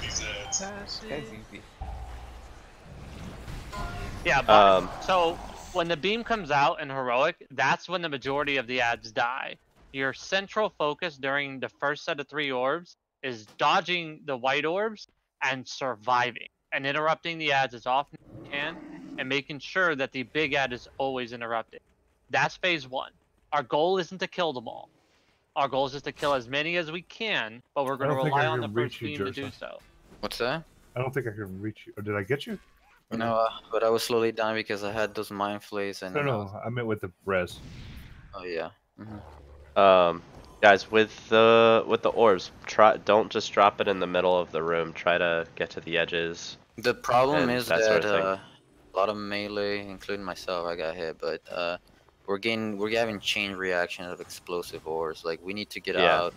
These ads. That's easy. Yeah, but so when the beam comes out in heroic, that's when the majority of the ads die. Your central focus during the first set of 3 orbs is dodging the white orbs and surviving and interrupting the ads as often as you can and making sure that the big ad is always interrupted. That's phase 1. Our goal isn't to kill them all. Our goal is just to kill as many as we can, but we're going to rely on the first team to do so. What's that? I don't think I can reach you. Or did I get you? No, but I was slowly dying because I had those mind flays and. No, I meant with the res. Oh yeah. Mm-hmm. Guys, with the orbs, don't just drop it in the middle of the room. Try to get to the edges. The problem is that sort of a lot of melee, including myself, I got hit, but we're having chain reaction of explosive orbs. Like we need to get out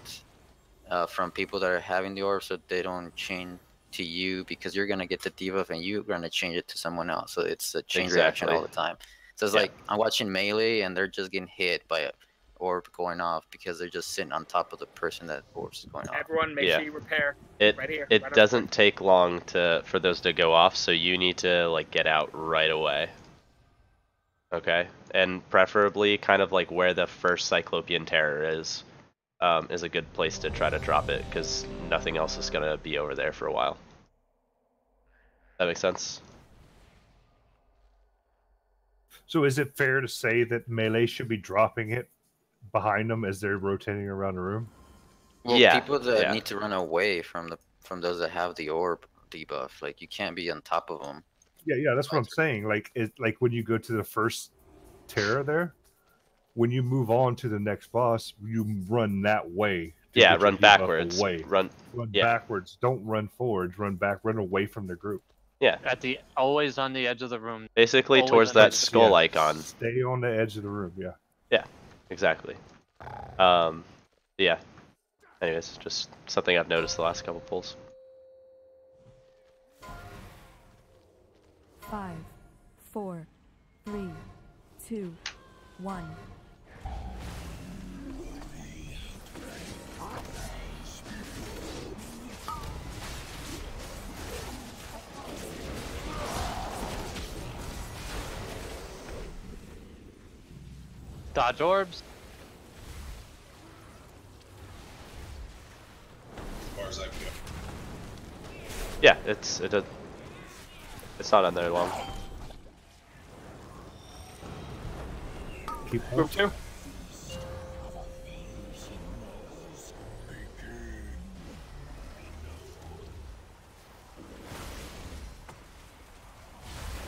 from people that are having the orbs so they don't chain to you, because you're gonna get the debuff and you're gonna change it to someone else. So it's a chain reaction all the time. So it's like I'm watching melee and they're just getting hit by a orb going off because they're just sitting on top of the person that orbs is going off. Everyone, make sure you repair. It right here. It doesn't take long for those to go off, so you need to like get out right away. Okay, and preferably kind of like where the first Cyclopean Terror is a good place to try to drop it, because nothing else is gonna be over there for a while. That makes sense. So is it fair to say that melee should be dropping it behind them as they're rotating around the room? Well, people that need to run away from those that have the orb debuff, like you can't be on top of them. Yeah, that's what I'm saying. Like when you go to the first Terror there, when you move on to the next boss, you run that way. Yeah, run backwards. Run backwards. Don't run forwards. Run back. Run away from the group. Yeah. Always on the edge of the room. Basically towards that skull icon. Stay on the edge of the room. Yeah. Yeah. Exactly. Yeah. Anyways, just something I've noticed the last couple pulls. 5, 4, 3, 2, 1. Dodge orbs. As far as I can go. Yeah, it's not on there long. Keep Group 2.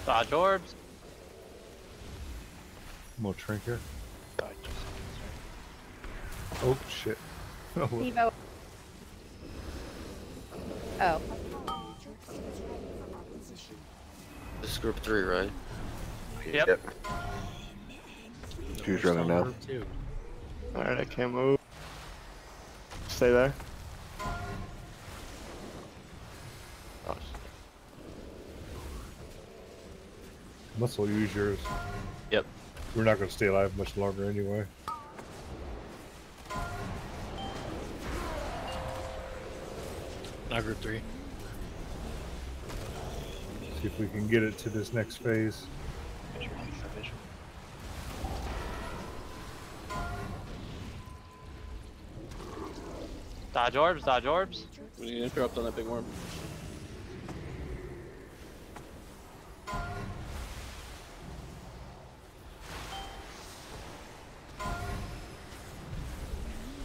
Dodge orbs. More trinket. Oh shit. Evo. Oh. This is group 3, right? Yep. Who's running now? Alright, I can't move. Stay there. Oh, Muscle, use yours. Yep. We're not going to stay alive much longer anyway. Not group 3. See if we can get it to this next phase. Dodge orbs, dodge orbs. We need to interrupt on that big worm.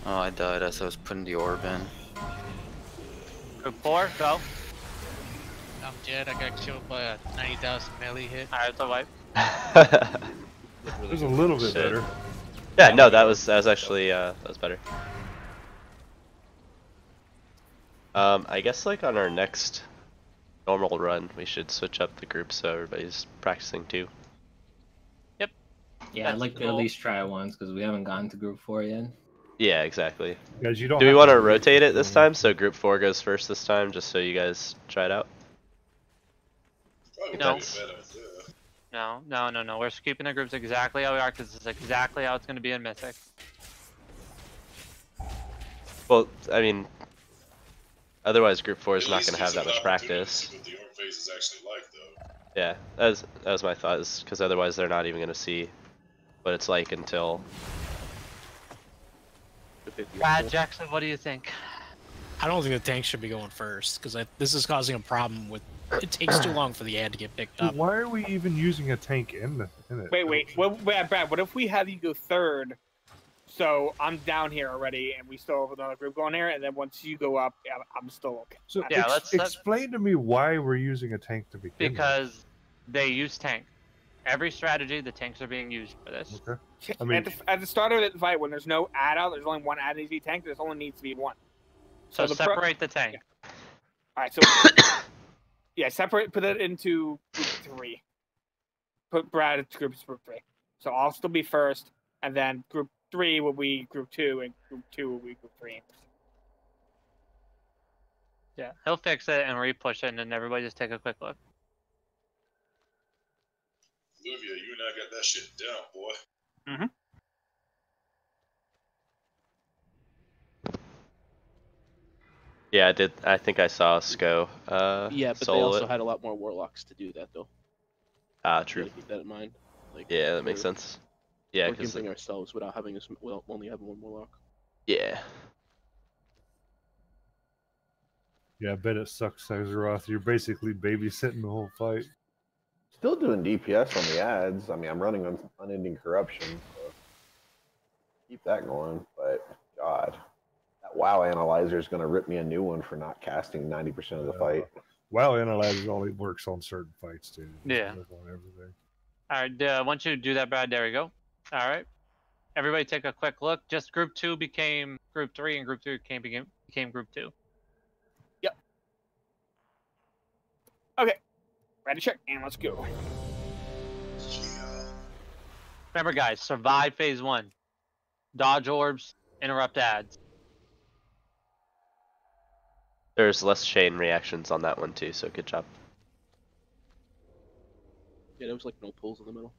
Oh, I died as I was putting the orb in. Group 4, go. I'm dead. I got killed by a 90,000 melee hit. Alright, it's a wipe. It was a little bit better. Yeah, no, that was actually that was better. I guess like on our next normal run, we should switch up the group so everybody's practicing too. Yep. Yeah, I'd like to at least try once because we haven't gotten to group 4 yet. Yeah, exactly. Guys, you don't Do we want to rotate it this time so group 4 goes first this time, just so you guys try it out? No. No. We're keeping the groups exactly how we are because it's exactly how it's going to be in Mythic. Well, I mean, otherwise group 4 is not going to have that much practice. What the orb phase is actually like, though. Yeah, that was my thought, is because otherwise they're not even going to see what it's like until... Jackson, what do you think? I don't think the tank should be going first, because this is causing a problem with... It takes too long for the ad to get picked up. Why are we even using a tank in it? Wait, Brad, what if we have you go third, So I'm down here already, and we still have another group going here. And then once you go up, yeah, I'm still okay. So Yeah, let's explain to me why we're using a tank to begin with. Because they use tank. Every strategy, the tanks are being used for this. Okay. I mean, at the start of the fight, when there's no add out, there's only one add needs to be tank. There's only needs to be one. So separate the tank. Yeah. All right. So yeah, put it into group 3. Put Brad into group 3. So I'll still be first, and then group 3 will be group 2, and group 2 will be group 3. Yeah, he'll fix it and re-push it, and then everybody just take a quick look. Olivia, you and I got that shit down, boy. Mm-hmm. Yeah, I did. I think I saw Sko. Yeah, but they solo also it. had a lot more warlocks to do that, though. Ah, true. Keep that in mind. Like, Yeah, that makes sense. Yeah, we're because gimping ourselves without having only having one warlock. yeah. Yeah, I bet it sucks, Azeroth. You're basically babysitting the whole fight. Still doing DPS on the ads. I mean, I'm running on Unending Corruption, so keep that going. But God, that WoW analyzer is going to rip me a new one for not casting 90% of the fight. WoW analyzer only works on certain fights, too. Yeah. On everything. All right, once you do that, Brad, there we go. All right. Everybody take a quick look. Just group 2 became group 3, and group 3 became group 2. Yep. Okay. Ready, check, and let's go. Remember, guys, survive phase 1. Dodge orbs, interrupt ads. There's less chain reactions on that one too, so good job. Yeah, there was like no pulls in the middle.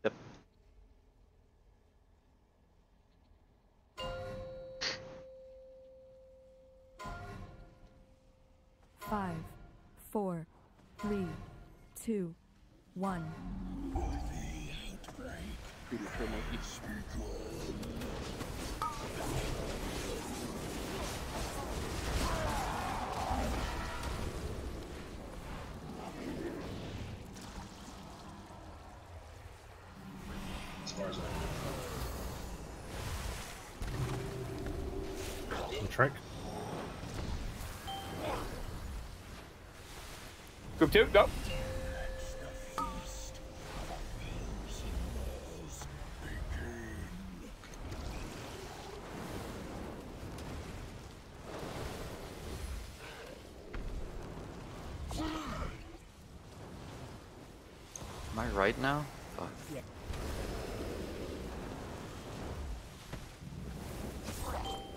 Yep. Five, 4, 3, 2, 1. Premature monkey. Trick. Group 2, go. Am I right now? Fuck. Yeah.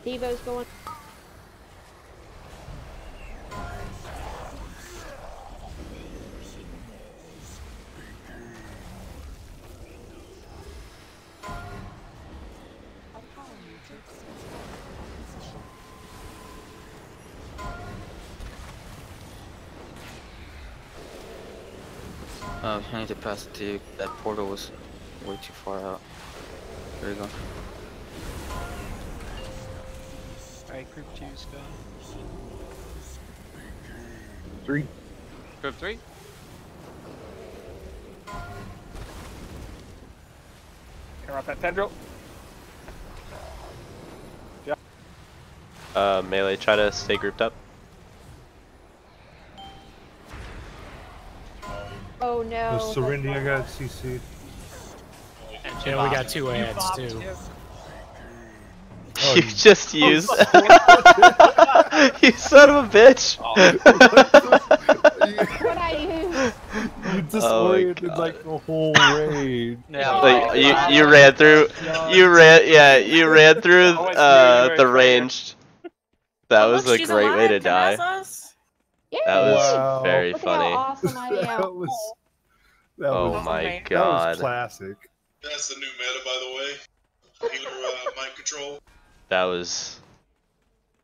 Devo's going. I need to pass it to you. That portal was way too far out. There you go. Alright, group 2's go. 3. Group 3? Interrupt that tendril. Melee, try to stay grouped up. Oh no. The Serendia got CC'd. Yeah, we got 2 ads too. You just used. You son of a bitch! What I use? You disoriented like the whole raid. Yeah, like, you ran through. You ran through the ranged. That was a great way to die. Yeah. That was Wow. very Look funny. How awesome I am. Oh my That god. was classic. That's the new meta, by the way. Healer mind control. That was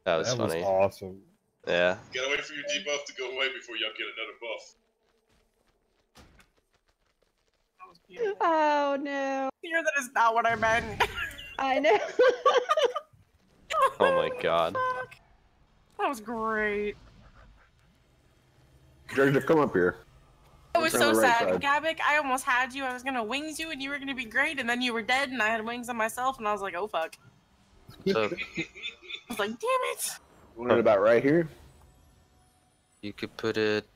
funny. Was awesome. Yeah. Gotta wait for your debuff to go away before y'all get another buff. Oh no. Fear that is not what I meant. I know. Oh my god. That was great. Georgia, come up here. It was On so the right sad. side. Gabik, I almost had you. I was gonna wings you and you were gonna be great, and then you were dead and I had wings on myself and I was like, oh fuck. So I was like, damn it. Want it about right here? you could put it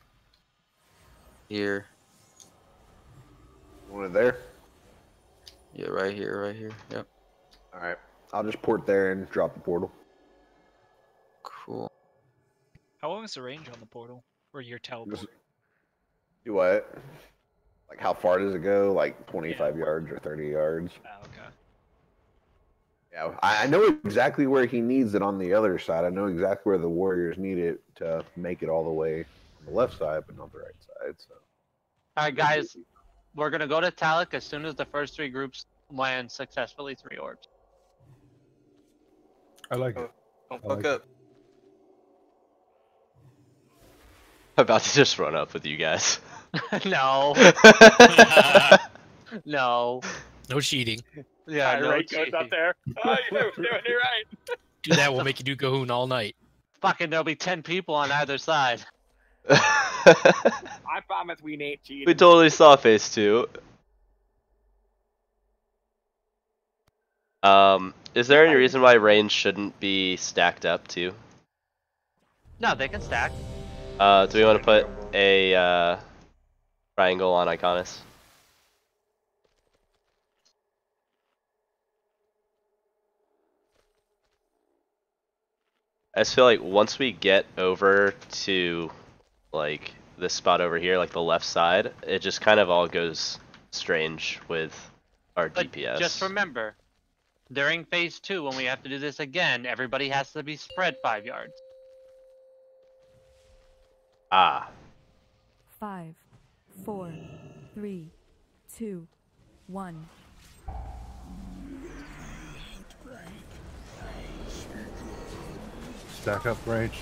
here. Want it there? Yeah, right here, right here. Yep. All right. I'll just port there and drop the portal. Cool. How long is the range on the portal? Or your teleport? Do what? Like how far does it go? Like 25 yards or 30 yards? Oh, okay. Yeah, I know exactly where he needs it on the other side. I know exactly where the warriors need it to make it all the way on the left side, but not the right side. So. All right, guys, we're gonna go to Talik as soon as the first 3 groups land successfully 3 orbs. I like it. Don't fuck up. I'm about to just run up with you guys. No. No. No cheating. Yeah, no Right goes up there. Oh, you're doing it right. Do that, we'll make you do Cahoon all night. Fucking, there'll be 10 people on either side. I promise we ain't cheating. We totally saw phase 2. Is there any reason why range shouldn't be stacked up too? No, they can stack. Do we want to put a triangle on Iconis? I just feel like once we get over to like this spot over here, like the left side, it just kind of all goes strange with our But DPS. just remember, during phase 2, when we have to do this again, everybody has to be spread 5 yards. Ah. 5, 4, 3, 2, 1. Stack up range.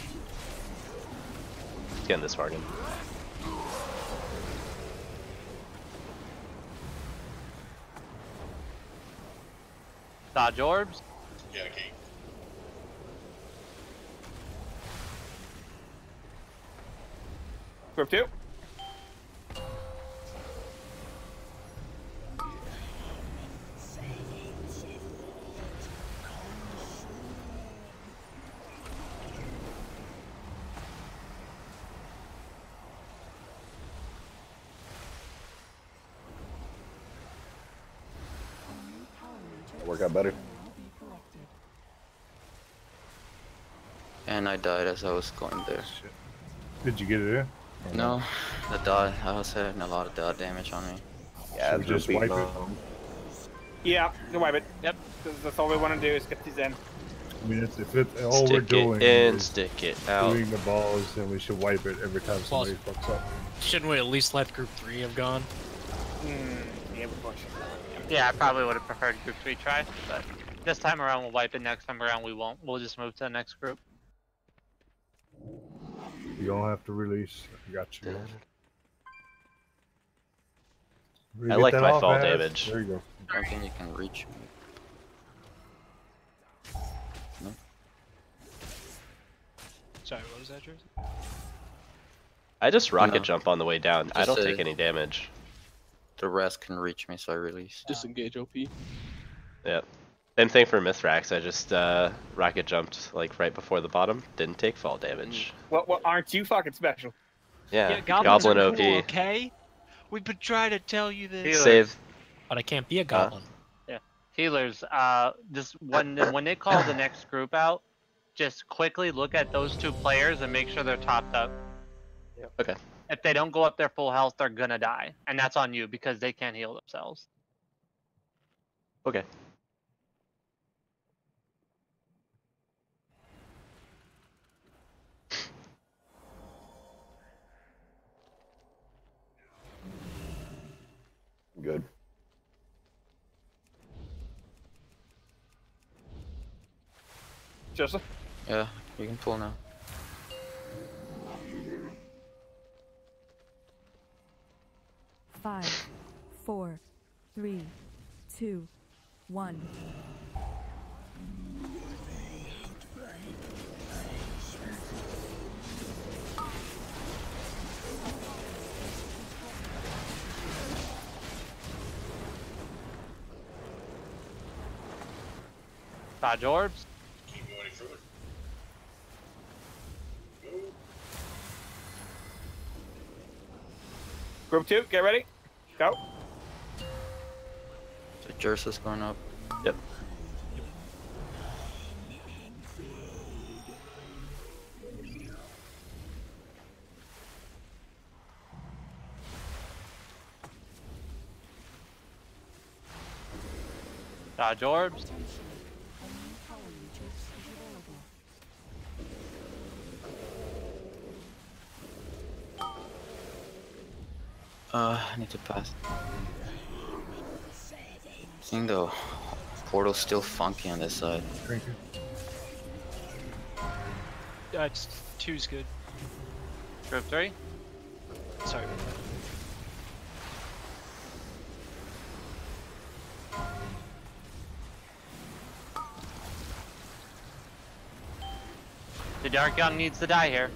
Let's get in this bargain. Dodge orbs. Yeah, okay. Group 2. Work out better. And I died as I was going there. Did you get it in? No, the dot. I was having a lot of dot damage on me. Yeah, Should we just wipe it? Yeah, you wipe it. Yep. That's all we want to do is get these in. I mean, if it's all we're Stick doing it in, is stick it out. doing the balls, then we should wipe it every time somebody fucks up. Shouldn't we at least let group 3 have gone? Yeah, we're pushing. Yeah, I probably would have preferred group 3 try, but this time around we'll wipe it, next time around we won't. We'll just move to the next group. You don't have to release. I got you. I like my fall Az? damage. There you go. I don't think you can reach me. No? Sorry, what was that, Jersey? I just rocket No. jump on the way down. I Just don't a- take any damage. The rest can reach me, so I release. Disengage OP. Yep. Same thing for Mithrax. I just rocket jumped like right before the bottom. Didn't take fall damage. Well, aren't you fucking special? Yeah. goblins Goblin are OP. cool, okay? We've been trying to tell you this. Save. But I can't be a goblin. Yeah. Healers, just when they call the next group out, just quickly look at those 2 players and make sure they're topped up. Okay. If they don't go up their full health, they're gonna die, and that's on you because they can't heal themselves. Okay. Good. Joseph? Yeah, you can pull now. Five, 4, 3, 2, 1. Dodge orbs. Can't go any further. Go. Group 2, get ready. Go. So Jersa's going up. Yep. Dodge orbs. I need to pass. I think the portal's still funky on this side. It's 2's good. Group 3. Sorry. The Dark Young needs to die here.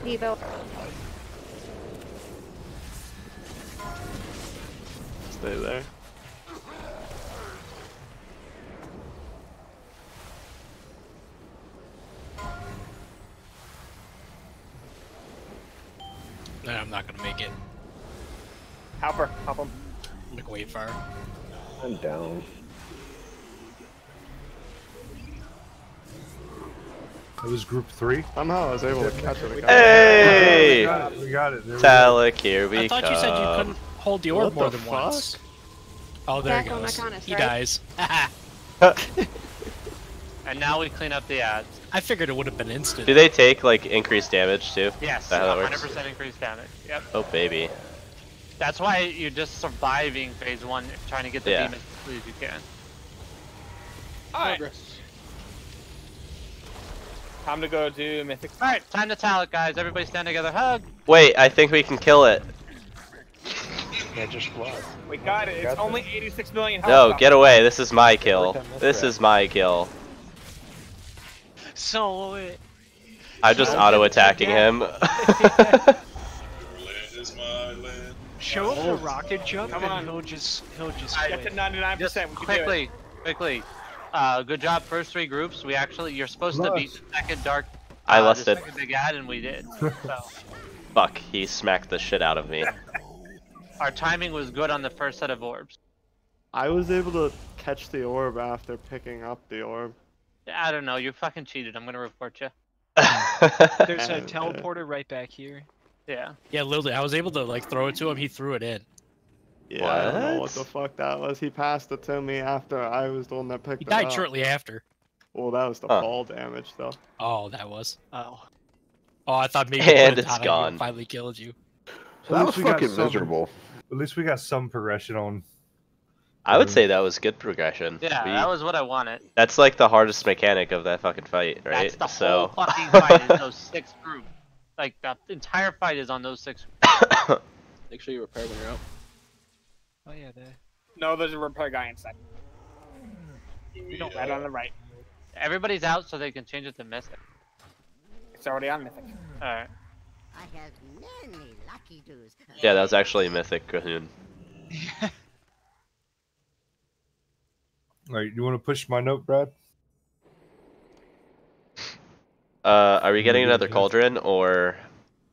Evo. Stay there. Nah, I'm not gonna make it. Help her. Help him. I'm gonna wait for her. I'm down. It was group 3. Somehow I was able to catch it. Hey! We got it. There we Talik, here we I thought you said you couldn't hold the orb What more the than fuck? once. Oh, there he Back on goes. Iconis, He right? dies. And now we clean up the ads. I figured it would have been instant. Do they take like increased damage too? Yes, Is that how that works? 100% increased damage. Yep. Oh baby. That's why you're just surviving phase 1, trying to get the Yeah. demons as quickly as you can. Alright. Time to go to Mythic. Alright, time to Talik, guys. Everybody stand together. Hug. Wait, I think we can kill it. Yeah, just what? We got it. It's Got only 86 million health. No, left. get away. This is my kill. This is my kill. So it. I'm just auto-attacking him. Land is my land. Show him the rocket jump, Come and on. he'll just Get to 99%. Just We can do it. quickly. Good job, first 3 groups. We actually, you're supposed to beat the second dark. I the lusted. second big ad, and we did. So Fuck, he smacked the shit out of me. our timing was good on the first set of orbs. I was able to catch the orb after picking up the orb. I don't know. You fucking cheated. I'm gonna report you. There's a teleporter right back here. Yeah. Yeah, literally, I was able to like throw it to him. He threw it in. Yeah, I don't know what What? the fuck that was. He passed it to me after I was the one that picked He it died up. shortly after. Well, that was the Huh. fall damage though. Oh, that was. Oh. Oh, I thought maybe And put a it's ton on you gone. and finally killed you. So that At was least we got fucking some- miserable. At least we got some progression on. I would say that was good progression. Yeah, We- that was what I wanted. That's like the hardest mechanic of that fucking fight, right? That's the So whole fucking fight is those 6 groups. Like the entire fight is on those 6. Make sure you repair when you're out. Oh yeah, there. No, there's a repair guy inside. Right on the right. Everybody's out so they can change it to Mythic. It's already on Mythic. Alright. I have many lucky do's. yeah, that was actually Mythic Cahoon. All right, you want to push my note, Brad? Are we getting another cauldron or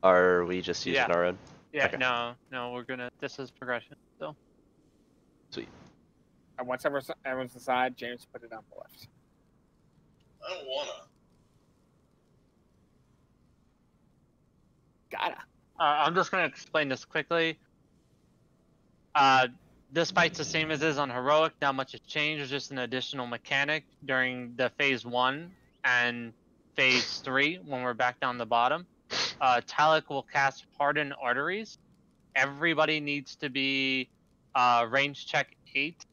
are we just using Yeah. our own? Yeah, Okay. no, we're gonna. This is progression still. Sweet. And once everyone's inside, James put it on the left. I don't wanna. Gotta. I'm just gonna explain this quickly. This fight's the same as is on Heroic. Not much has changed. It's just an additional mechanic during the phase 1 and phase 3 when we're back down the bottom. Talik will cast Harden Arteries. Everybody needs to be range check 8.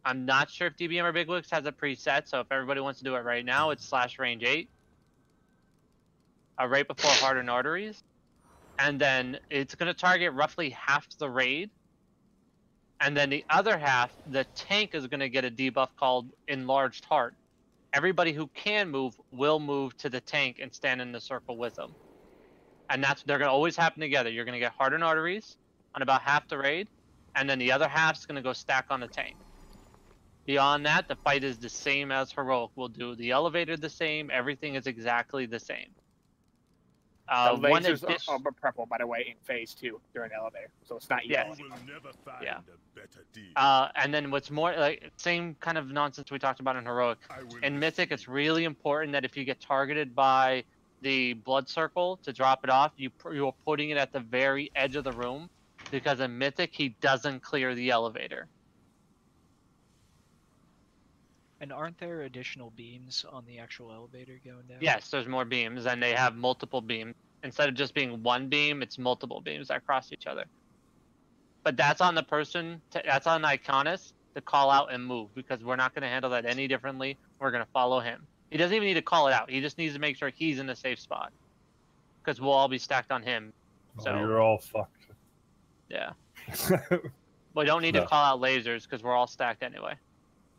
I'm not sure if DBM or Big Wigs has a preset, so if everybody wants to do it right now, it's /range 8. Right before Harden Arteries. And then it's going to target roughly half the raid. And then the other half, the tank is going to get a debuff called Enlarged Heart. Everybody who can move will move to the tank and stand in the circle with them. And they're going to always happen together. You're going to get Hardened Arteries on about half the raid. and then the other half's gonna go stack on the tank. Beyond that, the fight is the same as Heroic. We'll do the elevator the same. Everything is exactly the same. The lasers are preferable, by the way, in phase 2 during the elevator, so it's not evil. Yeah. And then what's more, like, same kind of nonsense we talked about in Heroic. In Mythic, it's really important that if you get targeted by the blood circle to drop it off, you're putting it at the very edge of the room, because in Mythic, he doesn't clear the elevator. And aren't there additional beams on the actual elevator going down? Yes, there's more beams, and they have multiple beams. Instead of just being one beam, it's multiple beams that cross each other. But that's on the person, that's on Iconis to call out and move, because we're not going to handle that any differently. We're going to follow him. He doesn't even need to call it out. He just needs to make sure he's in a safe spot, because we'll all be stacked on him. So you're all fucked. Yeah. We don't need to call out lasers, because we're all stacked anyway.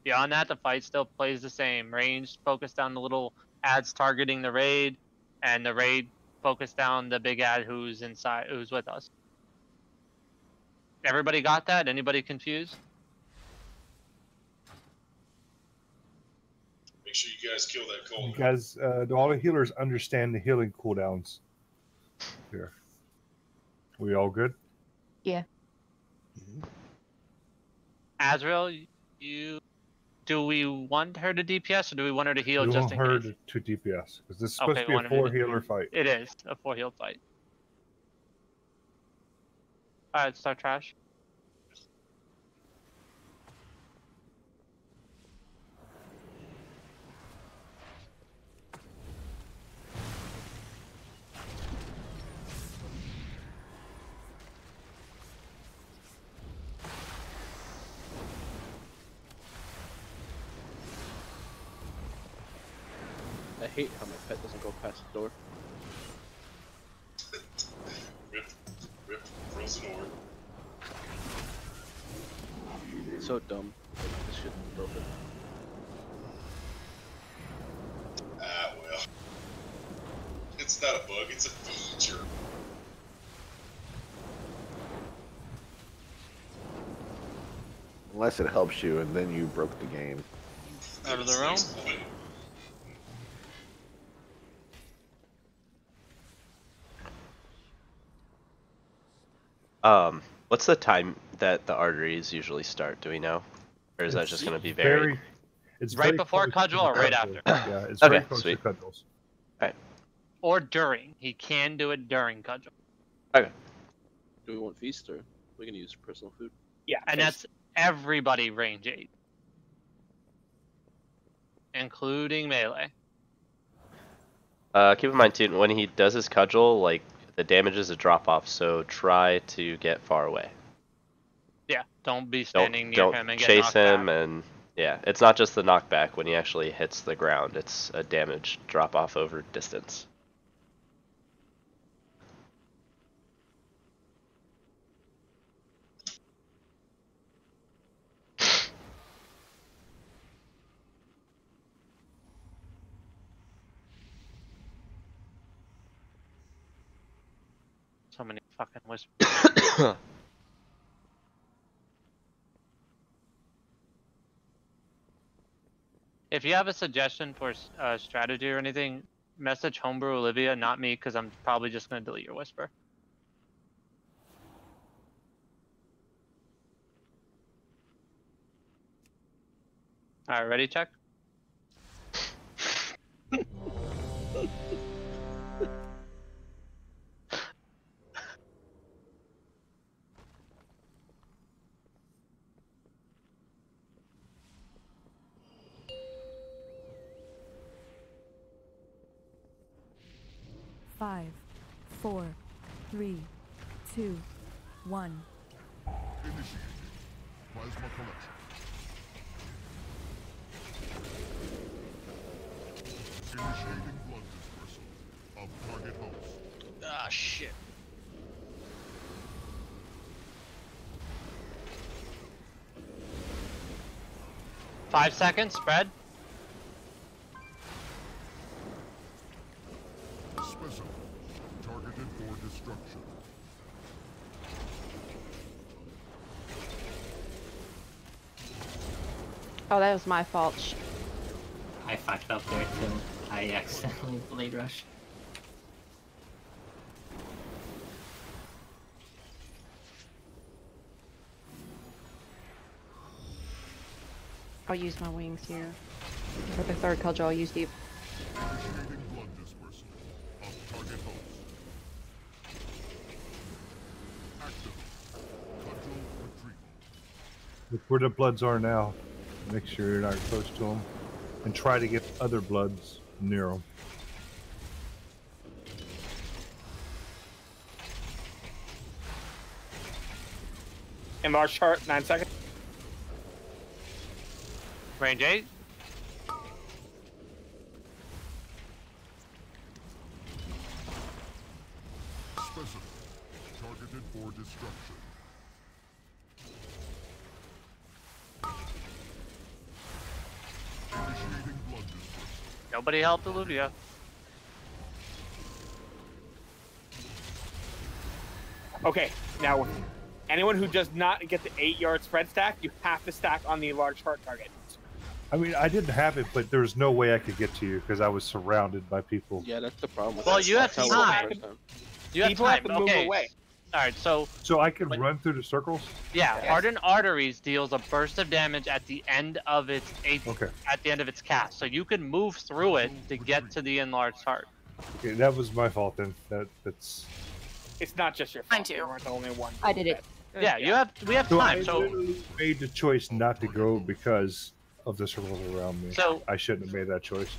Beyond that, the fight still plays the same. Range focused on the little ads targeting the raid, and the raid focused down the big ad who's inside, who's with us. Everybody got that? Anybody confused? Make sure you guys kill that cold. You guys, do all the healers understand the healing cooldowns? Here. We all good? Yeah. Azrael, do we want her to DPS, or do we want her to heal just in case? We want her to DPS, because this is supposed to be a 4-healer fight. It is a 4-heal fight. Alright, start trash. I hate how my pet doesn't go past the door. Rip frozen orb. So dumb. This shit is broken. Ah, well. It's not a bug, it's a feature. Unless it helps you, and then you broke the game. Out of the realm? What's the time that the arteries usually start? Do we know, or is that just going to be varied? It's right before cudgel or right after? Yeah, it's okay, very close to cudgels. Alright. Or during. He can do it during cudgel. Okay. Do we want feast, or we can use personal food? Yeah, and that's everybody range 8. Including melee. Keep in mind too, when he does his cudgel, like, the damage is a drop off, so try to get far away. Yeah, don't be standing near him and get chase knocked him, back. and yeah, it's not just the knockback when he actually hits the ground, it's a damage drop off over distance. So many fucking whispers. If you have a suggestion for strategy or anything, message Homebrew Olivia, not me, because I'm probably just going to delete your whisper. Alright, ready, check? Five, 4, 3, 2, 1. Initiating plasma collection. Initiating blood dispersal of target host. Ah, shit. Five seconds, spread. Specimen targeted for destruction. Oh, that was my fault. I fucked up there too. I accidentally blade rushed. I'll use my wings here. For the third cudgel, I'll use the... Initiating blood dispersal of target host. Active. Cudgel retrieval. Look where the bloods are now. Make sure you're not close to them. And try to get other bloods near them. Enlarge chart, 9 seconds. Range 8. Specimen. Targeted for destruction. Initiating blood dispersal. Nobody helped Uldir. Okay, now anyone who does not get the 8-yard spread stack, you have to stack on the large heart target. I mean, I didn't have it, but there was no way I could get to you because I was surrounded by people. Yeah, that's the problem. With Well, that. you have That's how it was the time. first time. You have People time. have to move Okay. away. All right. So So I can run through the circles? yeah, hardened arteries deals a burst of damage at the end of its Okay. at the end of its cast. So you can move through it to get to the enlarged heart. Okay, that was my fault then. That's... It's not just your fault. You weren't the only one. I did it. Yeah, we have So time. I So literally made the choice not to go because of the circles around me. So- I shouldn't have made that choice.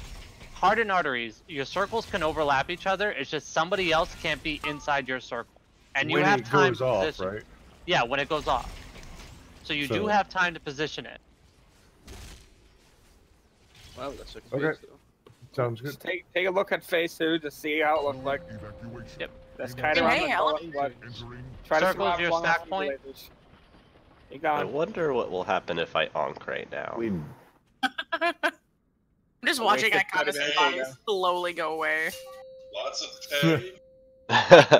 hardened arteries, your circles can overlap each other. It's just somebody else can't be inside your circle, and you When have it time goes to off, position. right? Yeah, when it goes off. So you do So- have time to position it. Wow, that's like Okay. Sounds good. Just take a look at phase 2 to see how it looks like. Evacuation. Yep. That's kind of Hey, Ella. Entering. Try to Circle's survive your long enough stack to point? delay this. You I got it. wonder what will happen if I onk right now. I'm just watching Wasted Iconic 30 minutes body ago. slowly go away. Lots of pay.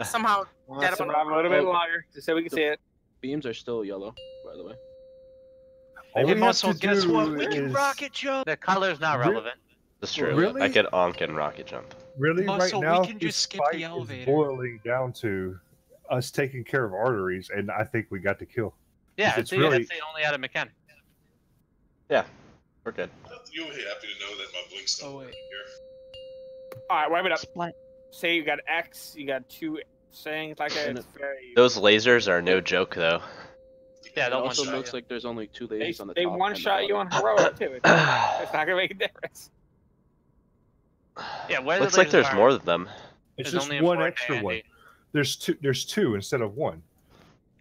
Somehow We'll dead have to up on survive a little bit Oh. longer just so we can see it. Beams are still yellow, by the way. All Hey, we have Muscle, to guess what? do We can is- rocket jump. The color's not Re- relevant. That's true. Really? I could onk and rocket jump. Really, Muscle, right now, we can just this skip fight the is elevator. boiling down to us taking care of arteries, and I think we got the kill. Yeah, It's it's really- the only added mechanic. Yeah, we're good. You'll be happy to know that my blink's still Oh, wait. working here. Alright, wipe it up. Split. Say you got X, you got 2 sayings like that. It's very. Those lasers are no joke, though. Yeah, It that one also shot. looks like there's only 2 They, lasers on the they top. one and the shot you bottom. on heroic too. It's not gonna make a difference. Yeah, where Looks the like lasers there's are, more of them. It's is just only one important extra to one. Andy. There's two instead of one.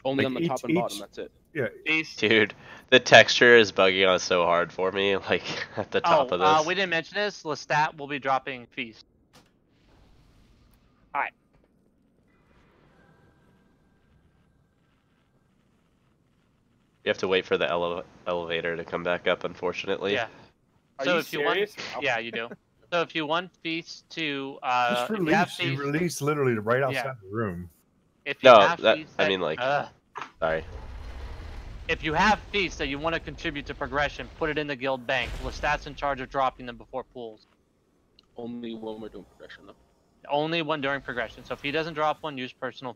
Only Like on the top each- and bottom, each- that's it. Yeah, These- Dude, the texture is bugging on so hard for me, like, at the top of this. we didn't mention this. Lestat will be dropping Feast. Alright. You have to wait for the elevator to come back up, unfortunately. Yeah. Are So you if you want, serious? yeah, you do. So if you want Feast to, just if you have release. You Feast, release literally right outside Yeah. the room. if you No, have that- Feast I mean, like- Sorry. if you have Feast that you want to contribute to progression, put it in the guild bank. Lestat's in charge of dropping them before pools. Only when we're doing progression, though. Only one during progression. So if he doesn't drop one, use personal.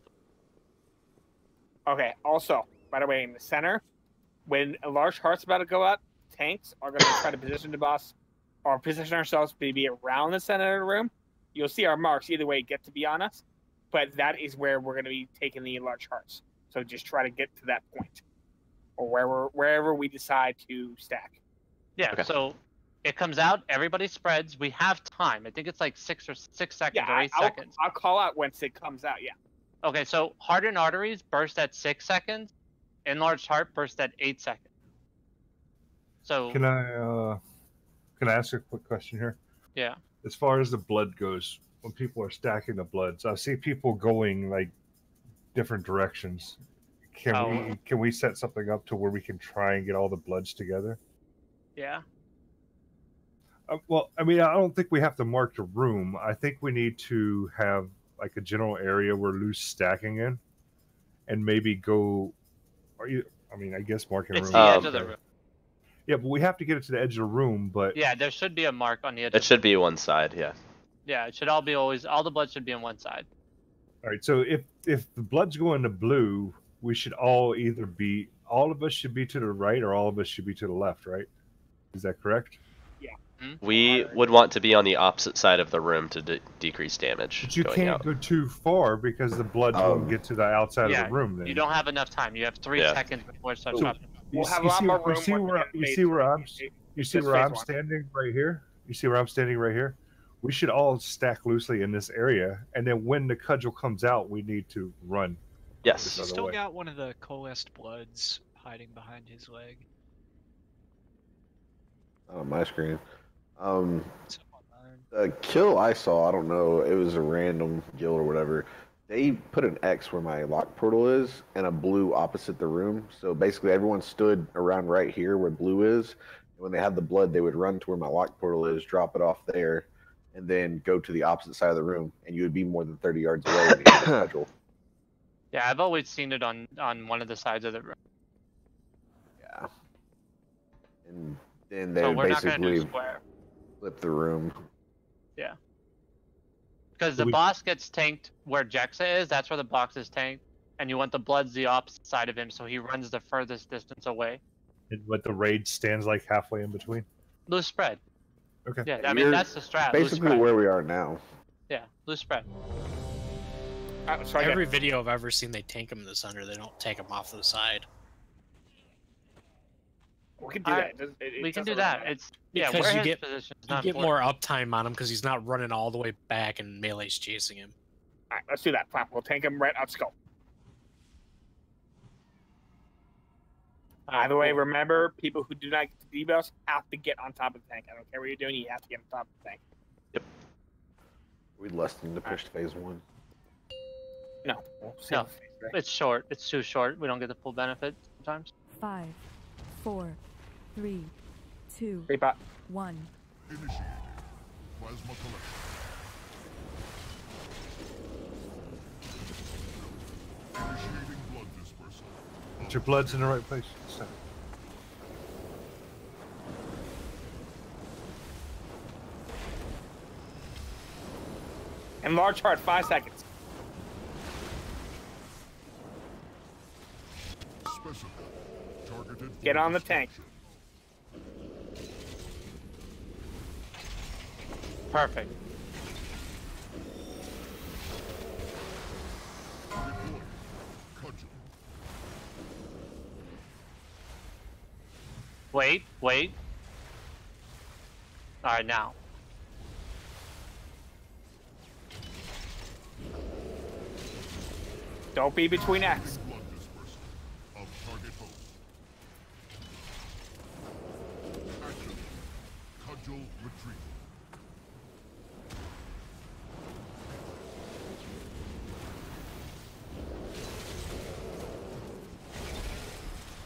Okay, also, by the way, in the center, when a large heart's about to go out, tanks are going to try to position the boss or position ourselves to be around the center of the room. You'll see our marks either way get to be on us, but that is where we're going to be taking the large hearts. So just try to get to that point or wherever we decide to stack. Yeah. Okay. So it comes out. Everybody spreads. We have time. I think it's like 6 seconds Yeah, or 8 seconds. I'll call out once it comes out, yeah. Okay. So hardened arteries burst at 6 seconds. Enlarged heart burst at 8 seconds. So Can I ask a quick question here? yeah. As far as the blood goes, when people are stacking the bloods, I see people going like different directions. Can we set something up to where we can try and get all the bloods together? Yeah. Well, I mean, I don't think we have to mark the room. I think we need to have like a general area where loose stacking in, and maybe go. I guess marking It's room. the edge of the room. Yeah, but we have to get it to the edge of the room. But Yeah, there should be a mark on the edge. It should be one side, yeah. Yeah, it should all be all the blood should be on one side. all right, so if the blood's going to blue, we should all either be all of us should be to the right or all of us should be to the left, right? Is that correct? Yeah. We would want to be on the opposite side of the room to decrease damage. But you going can't out. go too far because the blood won't get to the outside of the room. Then You don't have enough time. You have 3 seconds before it starts happening. You see where I'm standing right here? You see where I'm standing right here? We should all stack loosely in this area, and then when the cudgel comes out, we need to run. Yes. He's still got one of the coalesced bloods hiding behind his leg. On my screen. The kill I saw, I don't know, it was a random guild or whatever. They put an X where my lock portal is and a blue opposite the room. So basically everyone stood around right here where blue is. When they had the blood, they would run to where my lock portal is, drop it off there, and then go to the opposite side of the room. And you would be more than 30 yards away when you hit the schedule. Yeah, I've always seen it on one of the sides of the room. Yeah. And then they So would we're not gonna basically do square. flip the room. Yeah. Because the boss gets tanked where Jexa is, that's where the box is tanked, and you want the bloods the opposite side of him, so he runs the furthest distance away. But the raid stands like halfway in between. Loose spread. Okay. Yeah, I mean that's the strat. Basically loose spread. where we are now. Yeah, loose spread. Every video I've ever seen, they tank him in the center. They don't take him off to the side. We can do that. We can do that. It's Because where you his get position is you not get important. more uptime on him because he's not running all the way back and melee's chasing him. All right, let's do that. Fine. We'll tank him right up skull. By the way, remember, people who do not get the debuffs have to get on top of the tank. I don't care what you're doing, you have to get on top of the tank. We'd less than to push phase 1. No. No, it's short. It's too short. We don't get the full benefit sometimes. 5, 4, 3, 2, 1. Initiate. Plasma collection. Initiating blood dispersal. Get your blood's in the right place. So. And large heart, 5 seconds. Specimen. Targeted. Get on the tank. Perfect. Wait. Alright, now. Don't be between X. Of target host. Action. Cudgel retreat.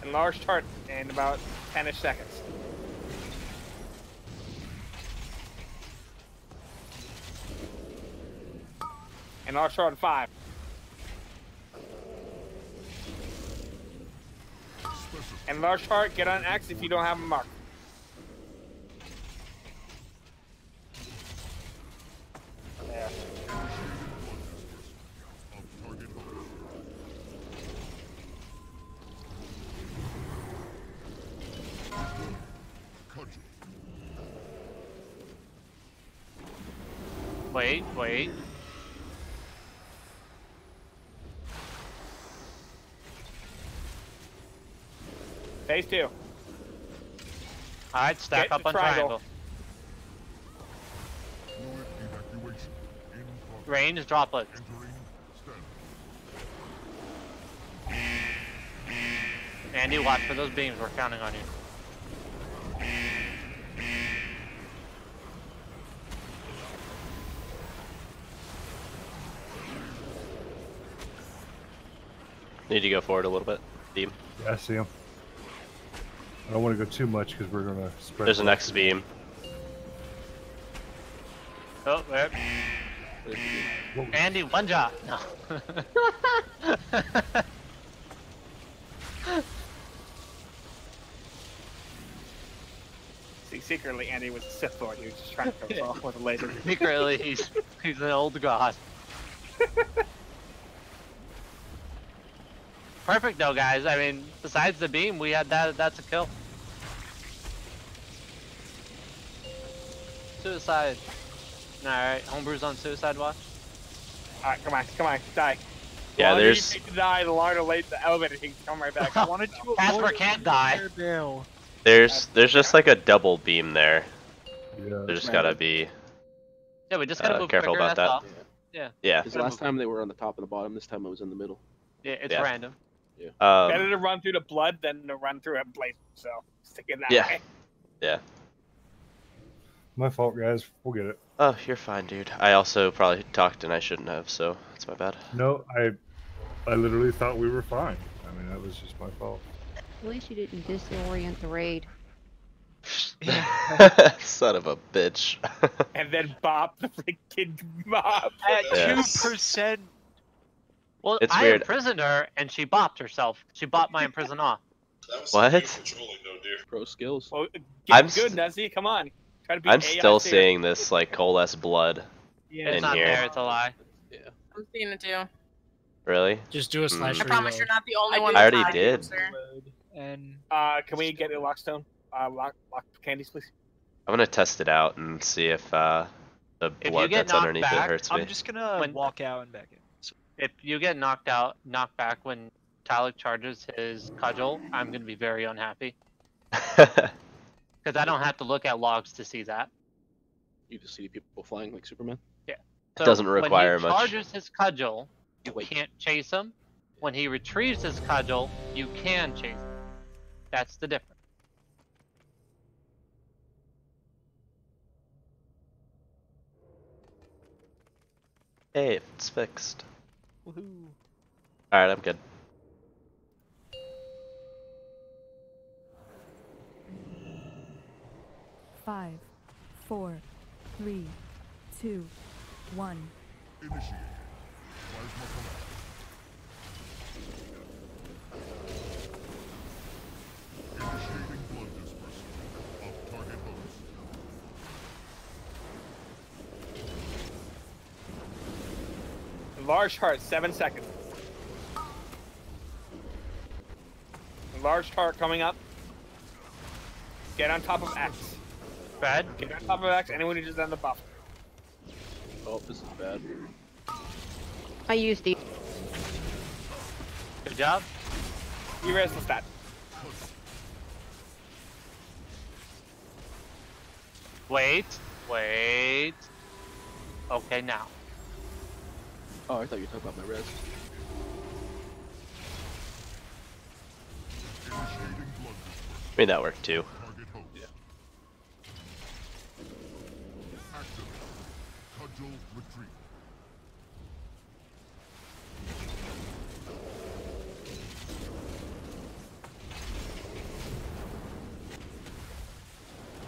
Enlarged heart in about 10-ish seconds. Enlarged heart in 5. Enlarged heart, get on X if you don't have a mark. There. Wait. Phase 2. Alright, stack Get up the on triangle. Range droplet. Andy, watch for those beams. We're counting on you. Need to go forward a little bit. Beam. Yeah, I see him. I don't want to go too much because we're gonna spread. There's an X beam. Oh, there. Andy, one job. No. secretly Andy was a Sith Lord. He was just trying to kill us all with a laser. Secretly, he's an old god. Perfect though, guys. I mean, besides the beam, we had that. That's a kill. Suicide. Alright, homebrew's on suicide watch. Alright, come on, die. Yeah, the there's. you take to die, the longer late the elevator can come right back. I wanted to Casper can't die. There's just like a double beam there. Yeah. There's gotta be. Yeah, we just gotta move careful quicker, about that's that. all. Yeah. Yeah. Because last time they were on the top and the bottom. This time I was in the middle. Yeah, it's Yeah. random. Yeah. Better to run through the blood than to run through a blaze. So stick it that Yeah. way. Yeah. My fault, guys. We'll get it. Oh, you're fine, dude. I also probably talked and I shouldn't have, so it's my bad. No, I literally thought we were fine. I mean, that was just my fault. At least you didn't disorient the raid. Son of a bitch. And then bop the freaking mob at Yes. 2%. Well, It's I weird. imprisoned her and she bopped herself. She bopped my imprison off. That was What? some controlling, though, dear. Pro skills. Well, get I'm good, Nezzy. Come on. Try to be I'm AI still safe. seeing this like coalesce blood Yeah, It's in not here. there, it's a lie. I'm seeing it too. Really? Just do a slash I promise you're not the only one. I already that's did. sir. And Can we get a lockstone? Lock candies, please. I'm gonna test it out and see if the If blood you get that's knocked underneath back, it hurts me. I'm just gonna walk out and back in. So, If you get knocked back when Talik charges his cudgel, I'm gonna be very unhappy. Because I don't have to look at logs to see that. You just see people flying like Superman. Yeah. It doesn't require when he much. charges his cudgel, you can't chase him. When he retrieves his cudgel, you can chase him. That's the difference. Hey, it's fixed. woohoo. Alright, I'm good. Five, 4, 3, 2, 1. Initiate. Plasma collapse. Initiating blood dispersal of target host. Large heart, 7 seconds. Large heart coming up. Get on top of X. Bad. Get on top of X. Anyone who just on the buff. Oh, this is bad. I used the. Good job. You raised the stat. Wait. Okay, now. Oh, I thought you were talking about my res. Made that work too. Yeah. Activate. Cudgel retrieval.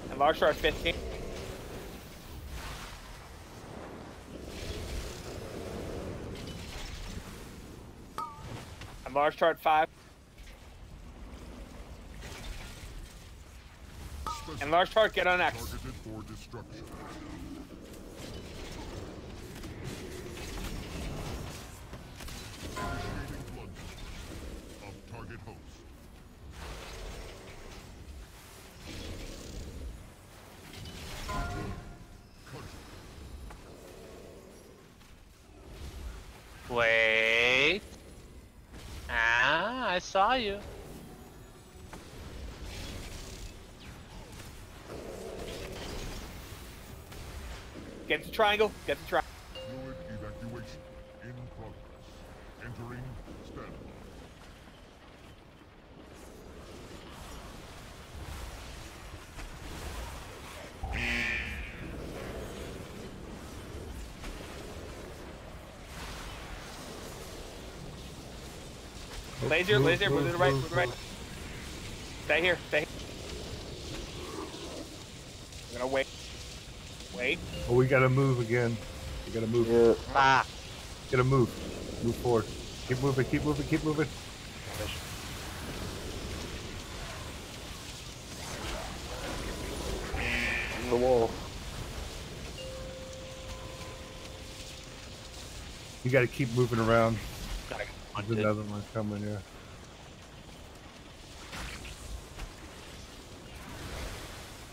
And large heart, 15. And large heart, 5. And large heart, get on X. Targeted for destruction. Initiating blood dispersal of target host. Wait. I saw you. Get the triangle. Get the triangle. Fluid evacuation in progress. Entering standby. Laser, move to the right, move to the right. Stay here, stay here. I'm gonna wait. Wait. Oh, we gotta move again. We gotta move. Ah. Gotta move. Move forward. Keep moving, keep moving, keep moving. the wall. You got to keep moving around. Gotta get There's hunted. another one coming, yeah.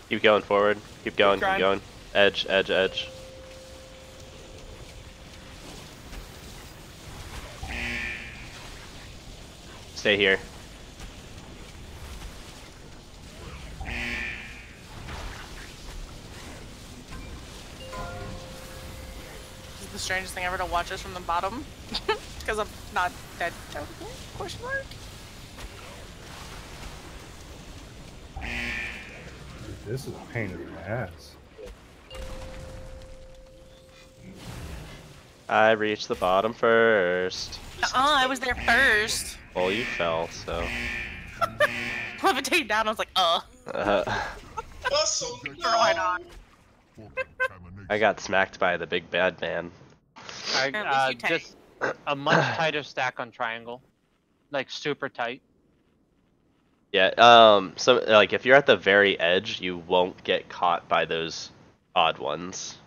Keep going forward. Keep going. Keep trying. going. Edge, edge, edge. Stay here. This is the strangest thing ever to watch us from the bottom. Because I'm not dead. Question mark? This is a pain in the ass. I reached the bottom first. I was there first. Well, you fell, so. Levitate down, I was like, Right on. I got smacked by the big bad man. Just a much tighter stack on triangle. Like, super tight. Yeah, so, like, if you're at the very edge, you won't get caught by those odd ones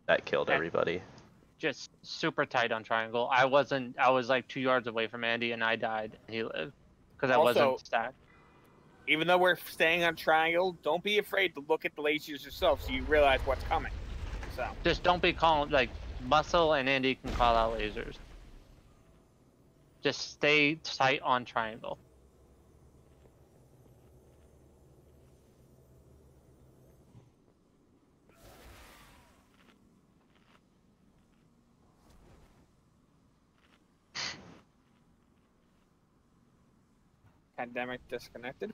that killed everybody. Just super tight on triangle. I was like 2 yards away from Andy and I died and he lived. Because I wasn't stacked. Even though we're staying on triangle, don't be afraid to look at the lasers yourself so you realize what's coming. So just don't be calling, like, Muscle and Andy can call out lasers. Just stay tight on triangle. Pandemic disconnected.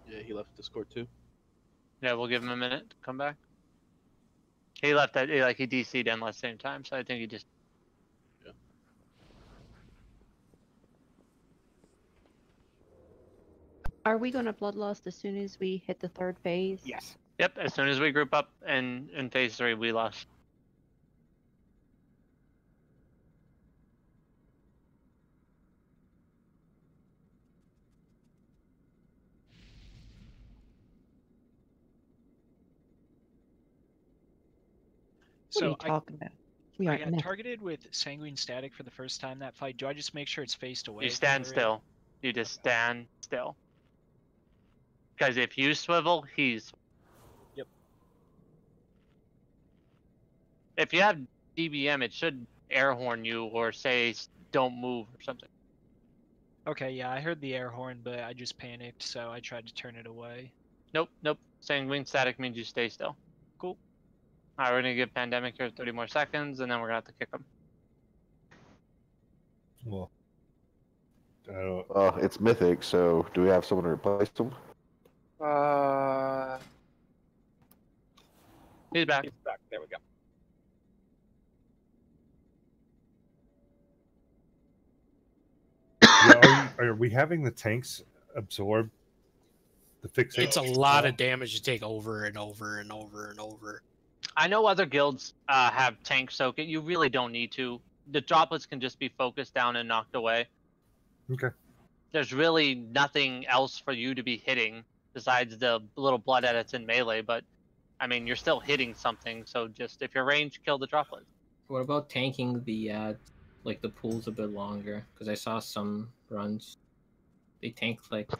Yeah, he left Discord too. Yeah, we'll give him a minute to come back. He left that, like, he DC'd in the same time, so I think he just... Yeah. Are we going to bloodlust as soon as we hit the third phase? Yes. Yep, as soon as we group up in phase 3, we lost. What are you So talking about? We I aren't got mythic. targeted with Sanguine Static for the first time that fight. Do I just make sure it's faced away? You from stand the ring? still. You just stand still. Because if you swivel, he's... Yep. If you have DBM, it should air horn you or say, don't move or something. Okay, yeah, I heard the air horn, but I just panicked, so I tried to turn it away. Nope, nope. Sanguine Static means you stay still. Cool. Alright, we're gonna give Pandemic here 30 more seconds, and then we're gonna have to kick him. Well, it's Mythic, so do we have someone to replace him? He's back. He's back. There we go. Yeah, are we having the tanks absorb the fixate? It's a lot of damage to take over and over and over and over. I know other guilds have tank soak it. You really don't need to. The droplets can just be focused down and knocked away. Okay. There's really nothing else for you to be hitting besides the little blood edits in melee, but I mean, you're still hitting something, so just if you're ranged, kill the droplet. What about tanking the like the pools a bit longer? Because I saw some runs, they tank like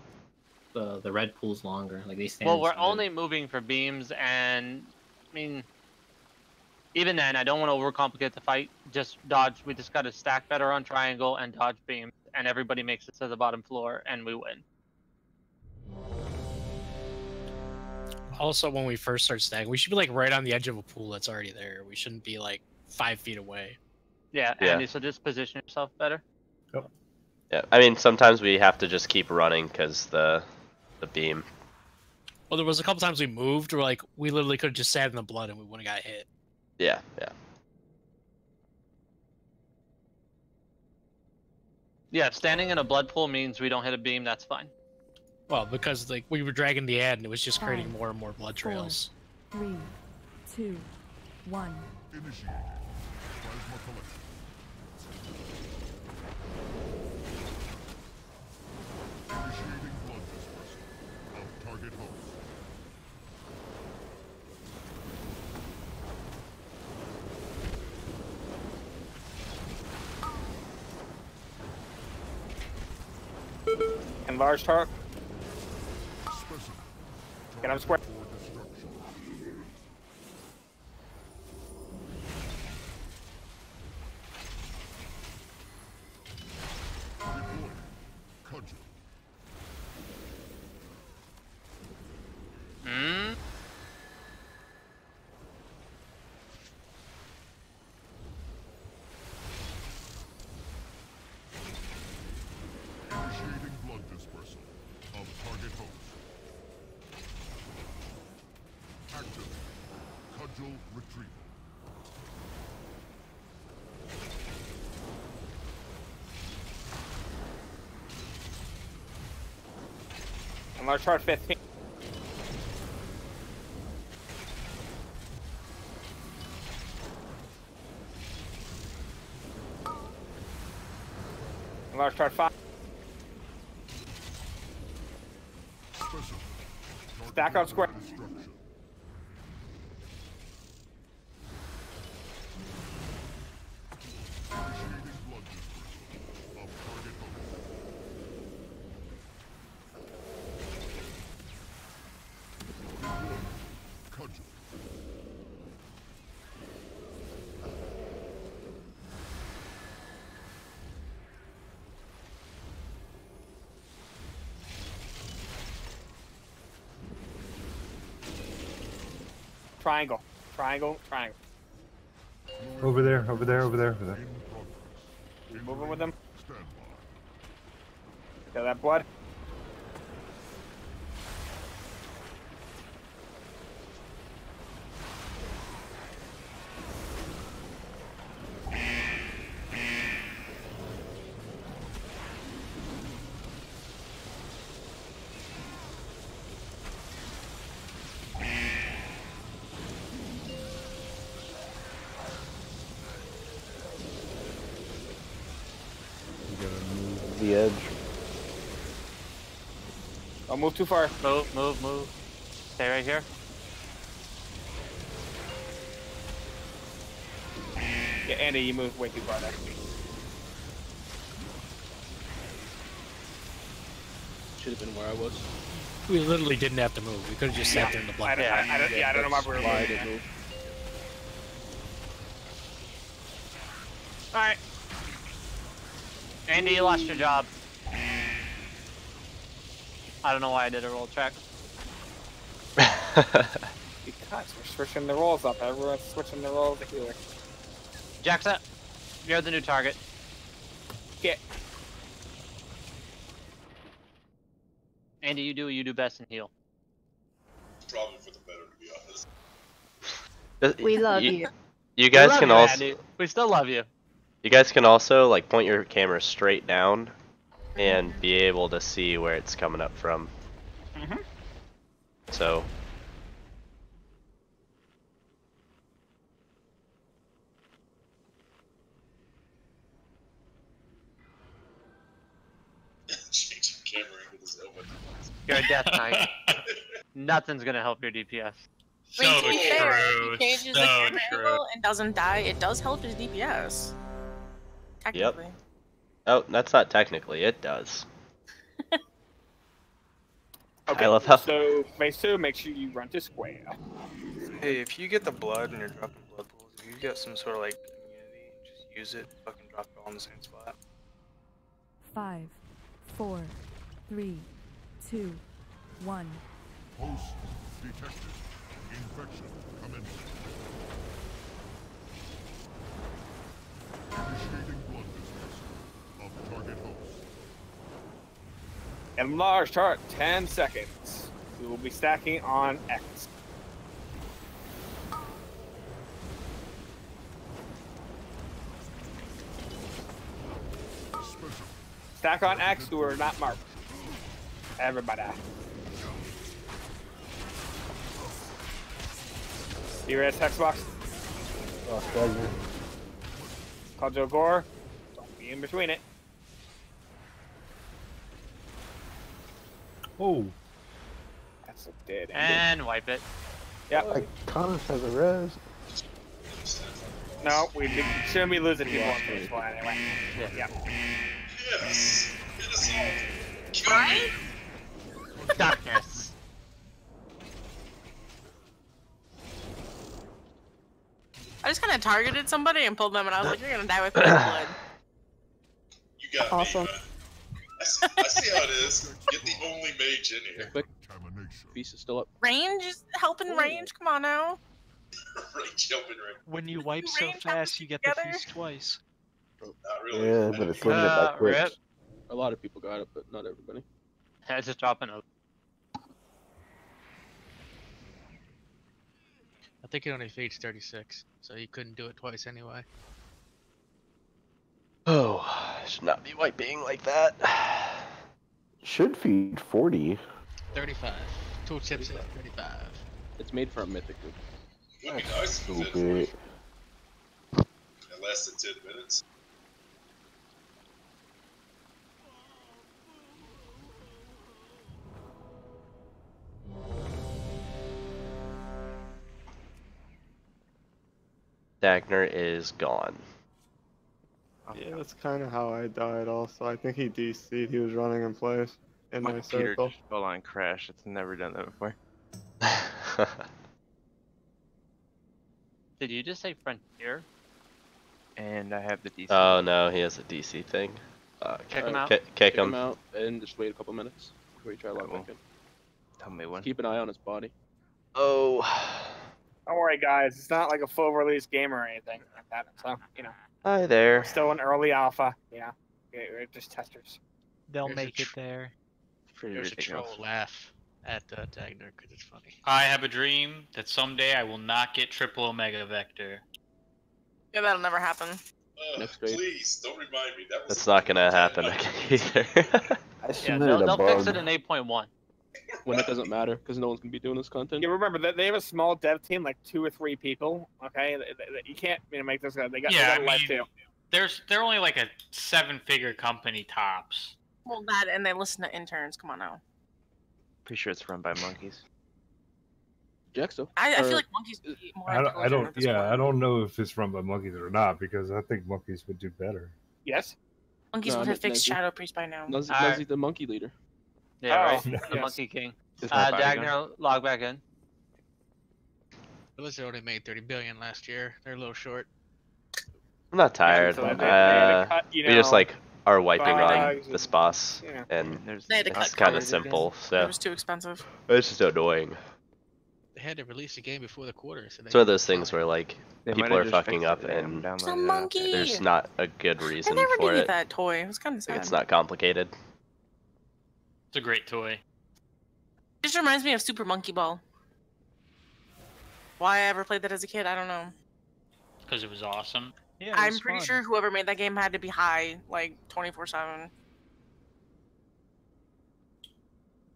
the red pools longer, like they stand. Well, we're inside. only moving for beams, and I mean, even then, I don't want to overcomplicate the fight. Just dodge. We just got to stack better on triangle and dodge beams, and everybody makes it to the bottom floor, and we win. Also, when we first start stacking, we should be like right on the edge of a pool that's already there. We shouldn't be like 5 feet away. Yeah, Yeah. Andy, so just position yourself better. Yeah, I mean, sometimes we have to just keep running because the beam. Well, there was a couple times we moved where like we literally could have just sat in the blood and we wouldn't have got hit. Yeah, yeah. Yeah, if standing in a blood pool means we don't hit a beam, that's fine. Well, because like we were dragging the ad and it was just creating 5, more and more blood trails. 4, 3, 2, 1. Initiate. Plasma collection. Initiating blood dispersal. Out target host. Enlarge target. Get him square. Hmm? Initiating blood dispersal of target host. Active. Cudgel retrieval. Enlarge target 15. Enlarge target 5. Stack up square. Triangle. Triangle. Triangle. Over there, over there, over there, over there. Moving with them. Feel that blood? The edge. Don't move too far. Move, move, move. Stay right here. Yeah, Andy, you moved way too far there. Should have been where I was. We literally didn't have to move. We could have just sat there in the blood. I don't know why we were moving. I didn't move. Alright. Andy, you lost your job. I don't know why I did a roll track. Because we're switching the rolls up. Everyone's switching the rolls to healer. Jackson, you're the new target. Get. Andy, you do what you do best and heal. Probably for the better, to be honest. We love you. You guys can also. Andy. We still love you. You guys can also like point your camera straight down, and be able to see where it's coming up from. Mm-hmm. So. Change your camera into this helmet. You're a death knight. Nothing's gonna help your DPS. So to be fair, if he changes the camera angle and doesn't die, it does help his DPS. Technically. Yep. Oh, that's not technically. It does. Okay, I love how. So, phase 2, make sure you run to square. Hey, if you get the blood and you're dropping blood pools, if you get some sort of like immunity, just use it. Fucking drop it all in the same spot. 5, 4, 3, 2, 1. Host detected. Infection commencing. Initiating blood dispersal of target host. Enlarge chart, 10 seconds. We will be stacking on X. Stack on X who are not marked. Everybody. D-Res hex box. Call Gore. Don't be in between it. Oh. That's a dead end. And wipe it. Yep. Connors has a res. No, we shouldn't be losing people on this one anyway. Yeah. Yep. Yes! Get us all! Right? Darkness. I just kind of targeted somebody and pulled them, and I was like, "You're gonna die with my blood." You got Awesome. me, man. I see how it is. Get the only mage in here. Quick. Feast is still up. Range is helping range. Come on now. Range jumping right. When you wipe so fast, you get the feast twice. Not really. Yeah, but it's limited by clicks. Rip. A lot of people got it, but not everybody. I was just dropping a. I think it only feeds 36, so you couldn't do it twice anyway. Oh, I should not be wiping like that. Should feed 40. 35. 2 chips at 35. It's made from Mythic. Would be nice if it Stupid. that lasted 10 minutes. Dagner is gone. Yeah, that's kind of how I died also. I think he DC'd, he was running in place in my computer circle. just full on crash. It's never done that before. Did you just say frontier? And I have the DC. Oh no, he has a DC thing. Check him out. Kick him. out and just wait a couple minutes before you try to log back in. Tell me when. Keep an eye on his body. Oh. Don't worry, guys. It's not like a full release game or anything like that. So, you know. Hi there. We're still in early alpha. Yeah. We're just testers. They'll make it there. There's a troll laugh at Dagner because it's funny. I have a dream that someday I will not get triple Omega Vector. Yeah, that'll never happen. Please, don't remind me. That was That's not gonna happen either. Yeah, they'll fix it in 8.1. When it doesn't matter, because no one's gonna be doing this content. Yeah, remember that they have a small dev team, like 2 or 3 people. Okay, you can't make this. They got Yeah, a life too. They're only like a 7-figure company tops. Well, that and they listen to interns. Come on now. Pretty sure it's run by monkeys. Jaxo. I feel like monkeys would be more. I don't. Yeah, I don't know if it's run by monkeys or not because I think monkeys would do better. Yes. Monkeys would have fixed Shadow Priest by now. Nuzzy's the monkey leader. Yeah, right. yes. The Monkey King. Is my body Dagner, log back in. Blizzard only made 30 billion last year. They're a little short. I'm not tired. so they had to cut, We just like are wiping on bugs this boss, yeah. and They had to it's cut kind of covers. simple. It So was too expensive. it's just annoying. They had to release the game before the quarter. So It's one of those things where like They people might have are just fucking fixed up it and and It's a downloaded it monkey. there's not a good I reason never for needed it. that toy. It was kind of sad. It's not complicated. It's a great toy. It just reminds me of Super Monkey Ball. Why I ever played that as a kid, I don't know. Because it was awesome. Yeah, I'm pretty sure whoever made that game had to be high, like 24/7.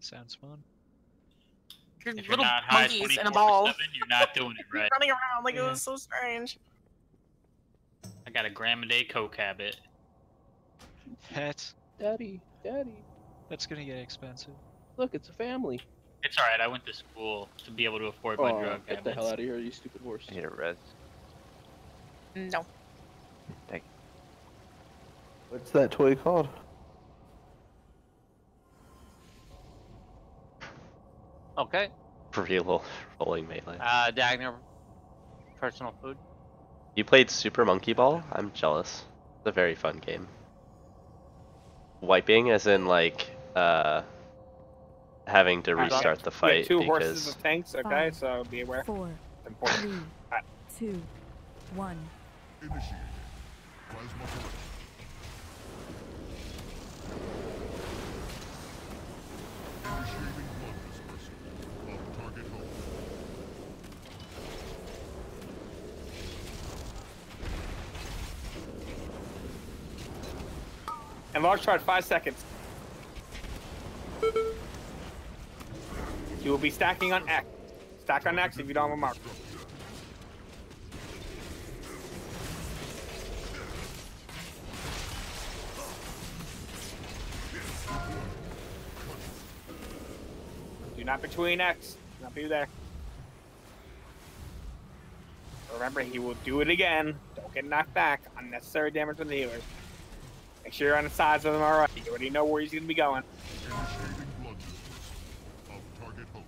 Sounds fun. You're If you're little not high monkeys in a ball 24/7, you're not doing it right. running around like it was so strange. I got a gram a day coke habit. That's Daddy. that's gonna get expensive. Look, it's a family. It's alright, I went to school to be able to afford my Oh, drug get the habits. hell out of here, you stupid horse. I need a res. No. Thank What's that toy called? Okay. Real rolling melee. Dagner, personal food. You played Super Monkey Ball? I'm jealous. It's a very fun game. Wiping, as in like having to restart the We have fight 2 because horses as tanks. Okay, so be aware. 4, It's important. 3, 2, 1. Initiated. Plasma collection. Initiating blood dispersal of target home. And large charge 5 seconds. You will be stacking on X. Stack on X if you don't have a mark. Do not between X. Do not be there. Remember, he will do it again. Don't get knocked back. Unnecessary damage from the healers. Make sure you're on the sides of them already. You already know where he's going to be going. Initiating blood dispersal of target host.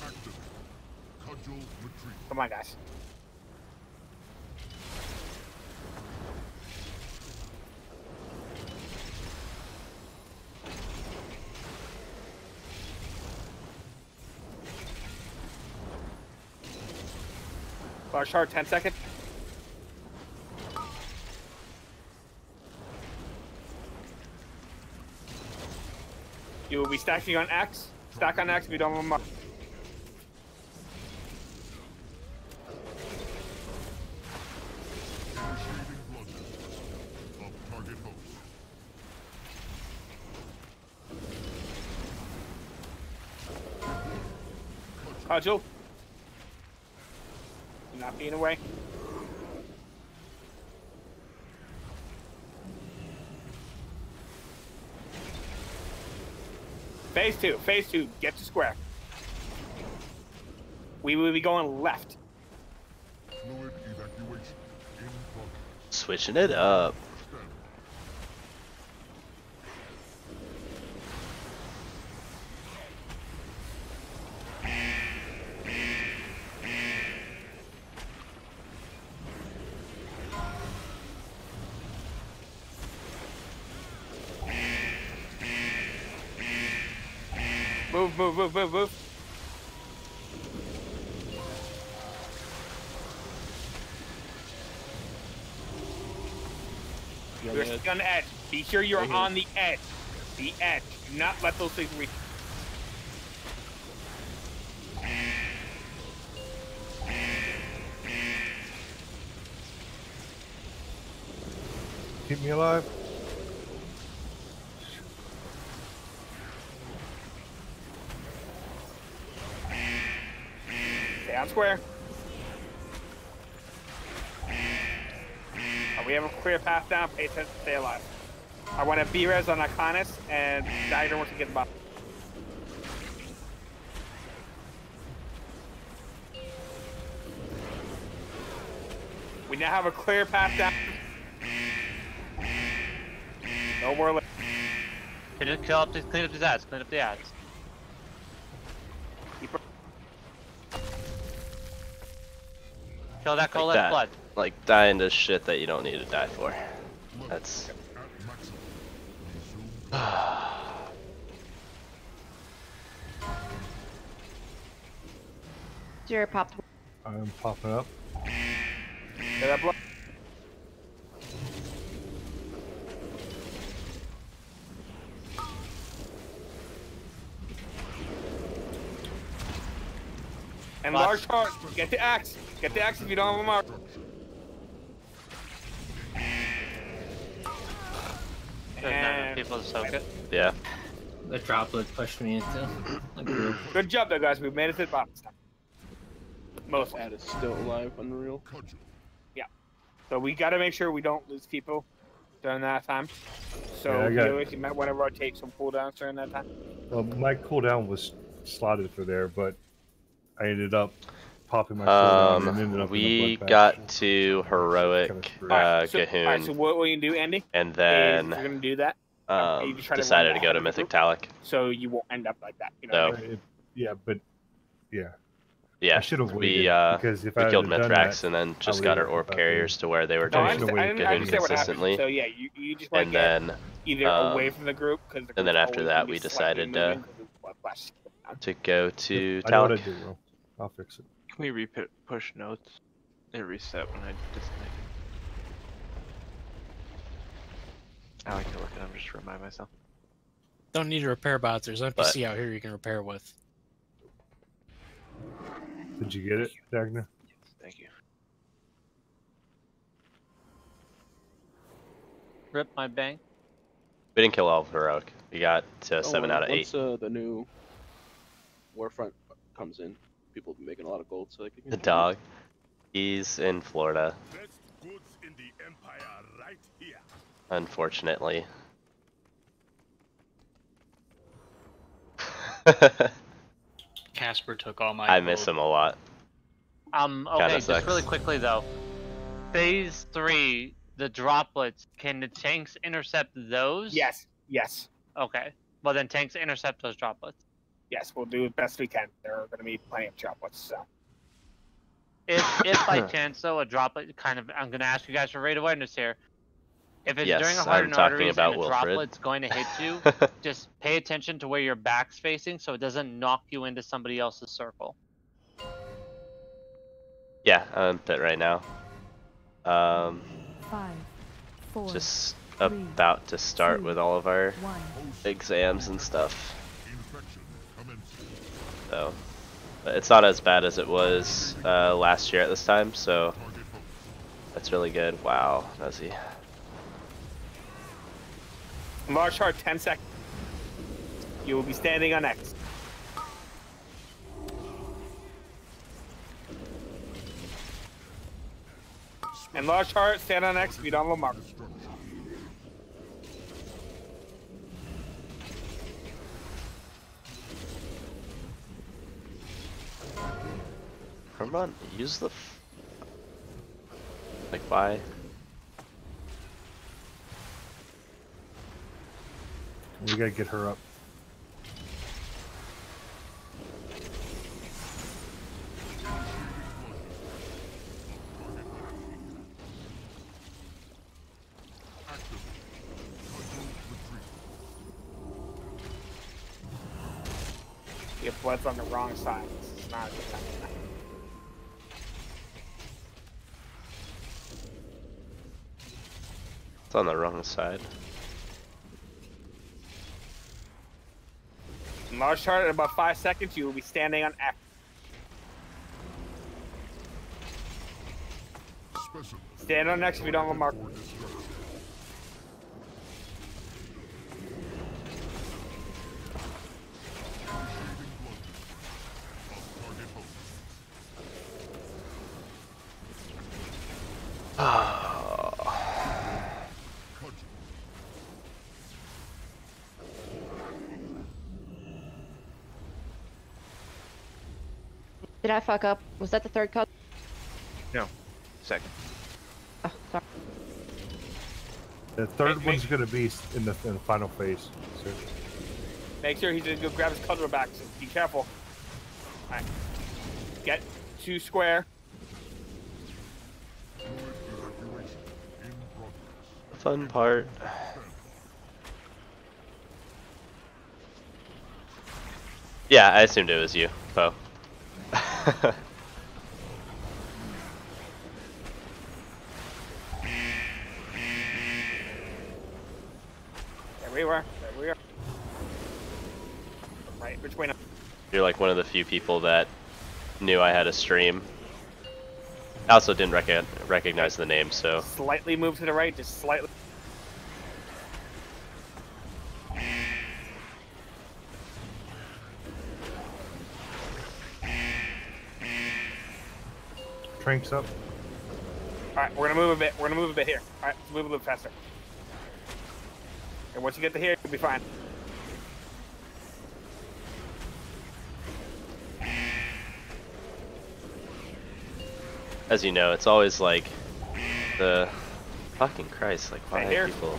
Activate. Cudgel retreat. Come on, guys. Flash hard, 10 seconds. You will be stacking on X. Stack on X if you don't have a mark. Initiating blood dispersal of target host. Cudgel. Do not be in the way. Phase two, get to square. We will be going left. Fluid evacuation in progress. Switching it up. Move. You're still on the edge. Be sure you're Right here. on the edge. The edge. Do not let those things reach. Keep me alive. Stay on square. We have a clear path down. Pay attention. Stay alive. I want to B-res on Iconis, and Dagger wants to get the bottom. We now have a clear path down. No more. Clean up these ads. Clean up the ads. Kill that Colette's blood. Like dying to shit that you don't need to die for. That's. Zero popped. I'm popping up. Get that blood. And large heart. Get the axe. Get the axe if you don't have a mark. There's not enough people to soak it. Yeah. The droplet pushed me into a group. Good job, though, guys. We've made it to the bottom this time. Most ad is still alive, unreal. Yeah. So we got to make sure we don't lose people during that time. So Yeah, I we got- always might want to rotate some cooldowns during that time. Well, my cooldown was slotted for there, but I ended up popping my cooldown and ended up We in the blood got patch. to heroic Alright, so Gahoon, what will you do, Andy? and is then you're gonna do that. You just try to decided run to go ahead to of the Mythic group, Talic. so you won't end up like that. You know. what I So mean? Yeah, but yeah. yeah, I should have we waited because if I killed had done Mithrax that, and then I just would've got our been orb about carriers to where they were No, I doing understand Gahoon what happened. consistently. So yeah, you just want And to get then either away from the group because and then after that we decided to go to I know what I Talic. do, Will. I'll fix it. Can we push notes? It reset when I disconnect. I like to look at them just to remind myself. Don't need to repair bots. There's NPC out here you can repair with. Did you get it, Dagner? Thank you. Rip my bank. We didn't kill all of heroic. We got to 7 out of 8. Once the new Warfront comes in, people will be making a lot of gold, so they can. The dog. He's in Florida. Best goods in the Empire right here. Unfortunately. Casper took all my. I miss him a lot. Okay, Kinda just sucks. really quickly though. Phase 3 the droplets, can the tanks intercept those? Yes. Yes. Okay. Well, then tanks intercept those droplets. Yes, we'll do the best we can. There are going to be plenty of droplets, so. If by chance though a droplet kind of, I'm gonna ask you guys for raid awareness here. If it's during a Yes, heart I'm and talking arteries about and a Wilfred. droplet's going to hit you, just pay attention to where your back's facing so it doesn't knock you into somebody else's circle. Yeah, I'm fit right now. 5, 4, Just 3, about to start 2, with all of our 1. exams and stuff. So, but it's not as bad as it was last year at this time, so that's really good. Wow, Nuzzy. Large heart, 10 seconds. You will be standing on X. And large heart, stand on X if you don't have a mark. Come on, use the like why? We gotta get her up. Your blood's on the wrong side. This is not a good time. It's on the wrong side. In large chart, in about 5 seconds, you will be standing on X. Stand on X if you don't have a mark. Did I fuck up? Was that the third cut? No, second. Oh, sorry. The third one's gonna be in the final phase. So. Make sure he just go grab his color back, so be careful. Alright. Get 2 square. The fun part. Yeah, I assumed it was you, Poe. There we were. There we are. Right between us. You're like one of the few people that knew I had a stream. I also didn't recognize the name, so. Slightly move to the right, just slightly. Tranks up. Alright, we're gonna move a bit. We're gonna move a bit here. Alright, let's move a little faster. And once you get to here, you'll be fine. As you know, it's always like the fucking Christ, like why Right here. people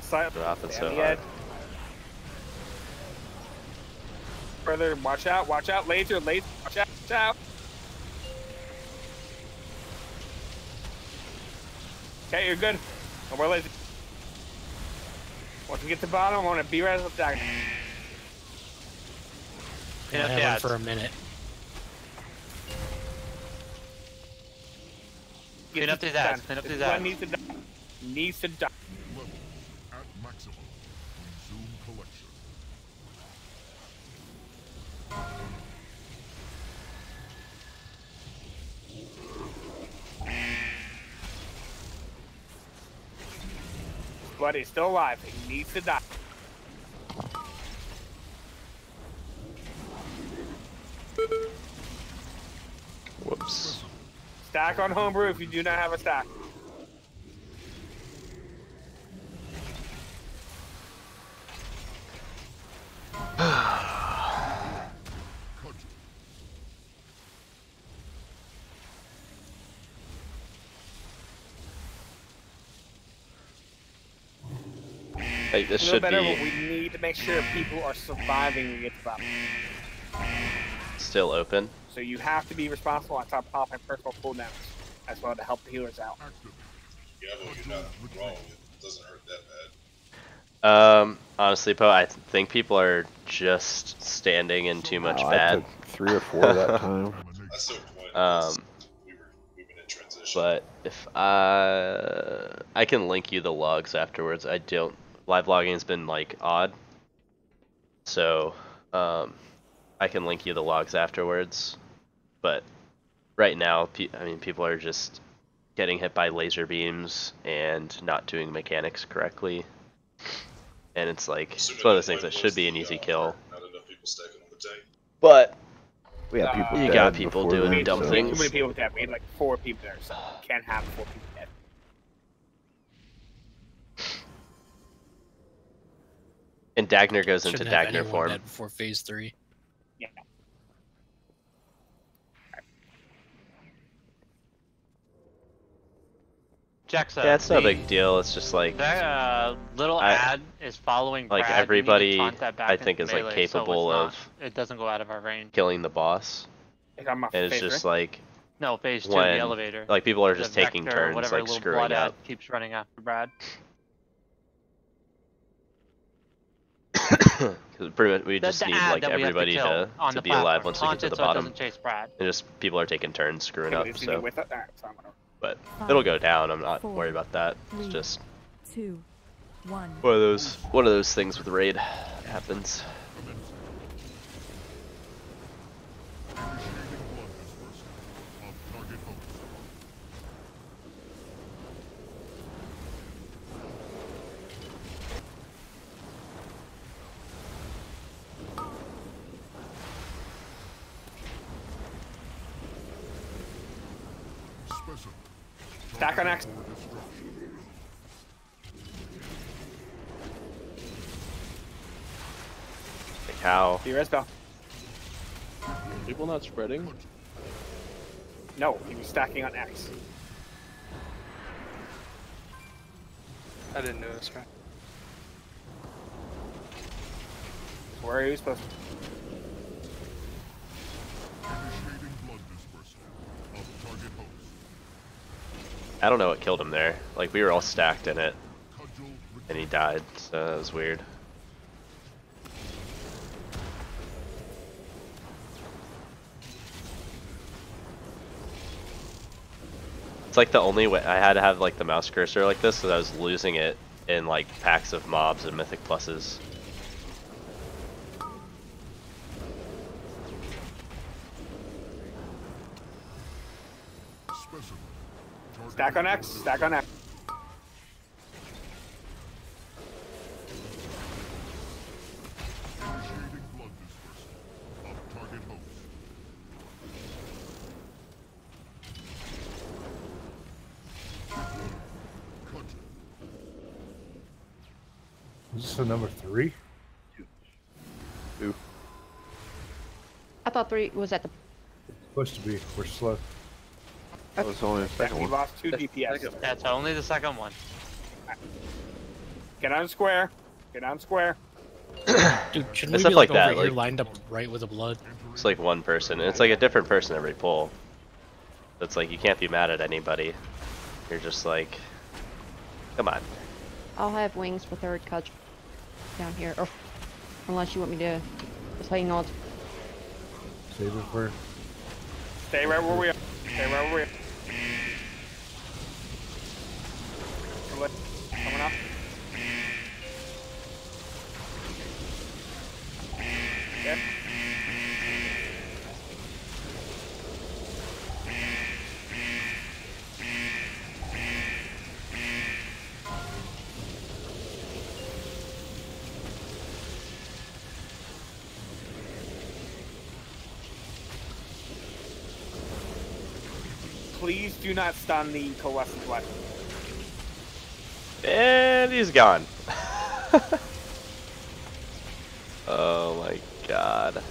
Side, dropping so the hard. edge. Further, watch out, laser, watch out. Okay, you're good. No more laser. Once we get to the bottom, I want to be right up there. Yeah, I have one for a minute. Clean up these ads. Clean up these ads. Needs to die. Needs to die. At maximum. Resume collection. But he's still alive. He needs to die. Whoops. Stack on homebrew if you do not have a stack. Like this a little should better, be but we need to make sure people are surviving to get to bottom. still open. So you have to be responsible on top of popping personal cooldowns as well to help the healers out. Yeah, well, you're not wrong. It doesn't hurt that bad. Honestly, Poe, I think people are just standing in too much bad. I took 3 or 4 that time. That's so point. We've been in transition. But if I can link you the logs afterwards. I don't. Live logging has been like odd, so I can link you the logs afterwards. But right now, I mean, people are just getting hit by laser beams and not doing mechanics correctly. And it's like, it's one of those things that should be an easy kill. Not enough people stacking on the tank. But we have people you dead got people before doing then, dumb so- things. Too many people dead. We had like 4 people there, so can't have 4 people dead. And Dagner goes into Shouldn't have Dagner anyone form. dead before phase 3. Yeah. Jackson. Yeah, it's no big deal. It's just like That little ad is following like Brad. everybody, You need to taunt that back I think, into is like melee, capable so of it's not, it doesn't go out of our range. killing the boss. I'm off And it's phase just 3. like No, phase 2, when the elevator. like people are The just taking vector, turns whatever like little screwing blood ad up. keeps running after Brad. Because pretty much we just The need ad like that we have everybody kill to on the be alive platform. once we get Taunt to it the so it bottom. doesn't chase Brad. And just people are taking turns screwing Okay, up. is he So, with it? Alright, so I'm gonna... but 5, it'll go down. I'm not 4, worried about that. It's 3, just 2, 1. one of those things with raid happens. Stack on X. Like how? See your Resto. People not spreading? No, he was stacking on X. I didn't notice, man. Where are you supposed to? I don't know what killed him there. Like we were all stacked in it, and he died. So that was weird. It's like the only way I had to have like the mouse cursor like this, because I was losing it in like packs of mobs and mythic pluses. Stack on X. Stack on X. Is this the number 3? 2. I thought 3 was at the. Supposed to be. We're slow. That was only the second We one. lost 2 DPS. That's only the second one. Get on square. Get on square. Dude, shouldn't It's we be stuff like like that, over here like- lined up right with the blood? It's like one person, and it's like a different person every pull. It's like you can't be mad at anybody. You're just like, come on. I'll have wings for 3rd cut down here, or unless you want me to just hang on. Save it for. Stay right where we are. Stay right where we are. Coming up. Okay. Please do not stun the coalescent weapon. And he's gone. Oh my god.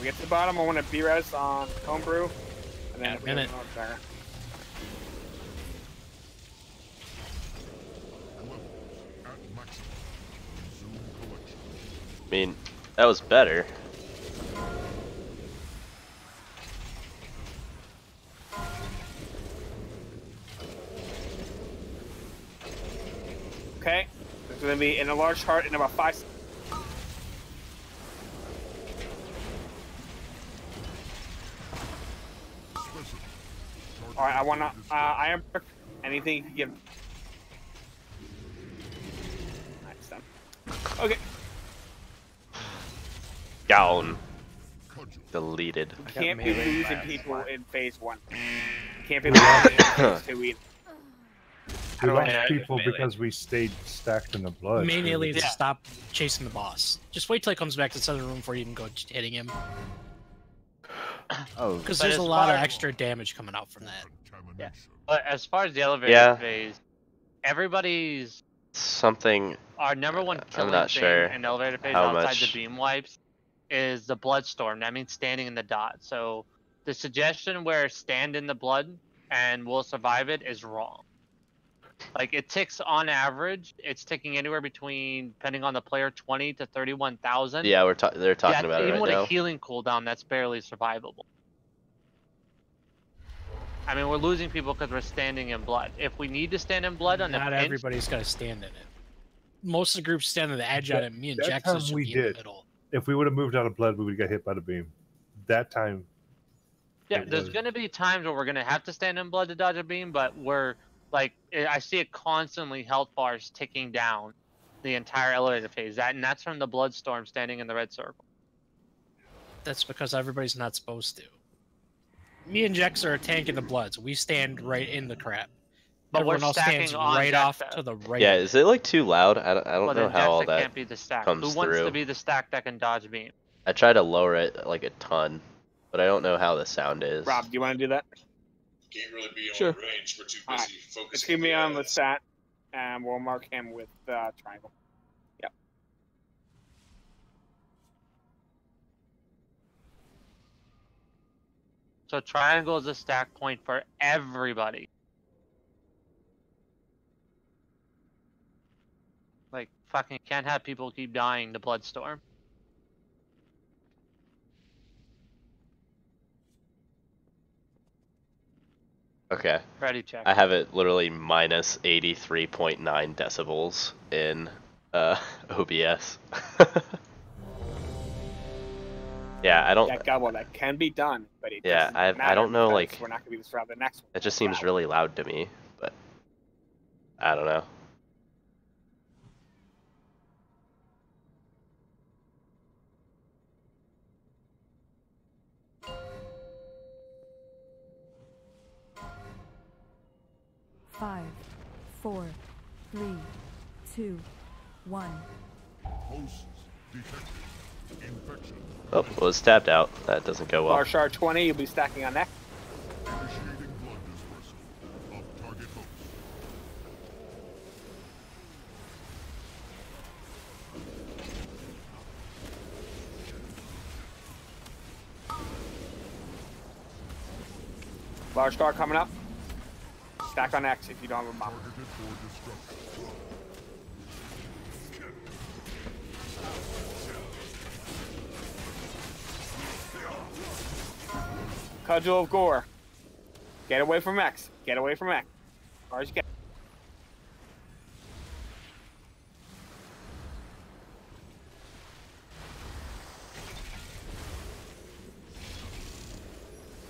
get to the bottom, I want to B-res on Homebrew. And then a minute. I mean, that was better. Okay, there's going to be in a large heart in about 5 seconds. Alright, I want to, Iron Brick, anything you can give. Nice, done. Okay. Down. Deleted. You can't be losing people in phase 1. You can't be losing in phase 2 either. We lost people because we stayed stacked in the blood. Main aliens stop chasing the boss. Just wait till he comes back to the center room before you even go hitting him. Oh, because there's a lot of extra damage coming out from that. Yeah. But as far as the elevator phase, everybody's something. Our number one killing I'm not thing sure in the elevator phase how outside much. the beam wipes is the bloodstorm. That means standing in the dot. So the suggestion where stand in the blood and we'll survive it is wrong. Like it ticks on average, it's ticking anywhere between, depending on the player, 20 to 31,000. Yeah, they're talking about it right now. Even with now. a healing cooldown, that's barely survivable. I mean, we're losing people because we're standing in blood. If we need to stand in blood on Not the pinch, everybody's got to stand in it. Most of the groups stand in the edge on it. Me and Jackson should be in the middle. If we would have moved out of blood, we would get hit by the beam. That time. Yeah, there's going to be times where we're going to have to stand in blood to dodge a beam, but we're like, I see it constantly health bars ticking down the entire elevator phase. And that's from the bloodstorm standing in the red circle. That's because everybody's not supposed to. Me and Jex are a tank in the bloods. We stand right in the crap. But everyone we're else stands right off to the right. Yeah, is it like too loud? I don't know how all that can't be the stack. comes Who wants through. to be the stack that can dodge beam? I try to lower it like a ton, but I don't know how the sound is. Rob, do you want to do that? Can't really be on Sure. range. We're too busy focusing. It's gonna be on the stat, and we'll mark him with triangle. Yep. So triangle is a stack point for everybody. Like, fucking can't have people keep dying to bloodstorm. Okay. Ready, check. I have it literally minus 83.9 decibels in OBS. Yeah, I don't. That gobble that can be done, but it Yeah, doesn't I don't know, because like. we're not gonna be this round. The next one. It just seems really loud to me, but I don't know. Five, 4, 3, 2, 1. Hosts detected. Infection. Oh, was tapped out. That doesn't go well. Marshar 20, you'll be stacking on that. Initiating blood dispersal of target host. Large star coming up. Stack on X if you don't have a bomb. Targeted for destruction. Cudgel of Gore. Get away from X. Get away from X. As far as you can.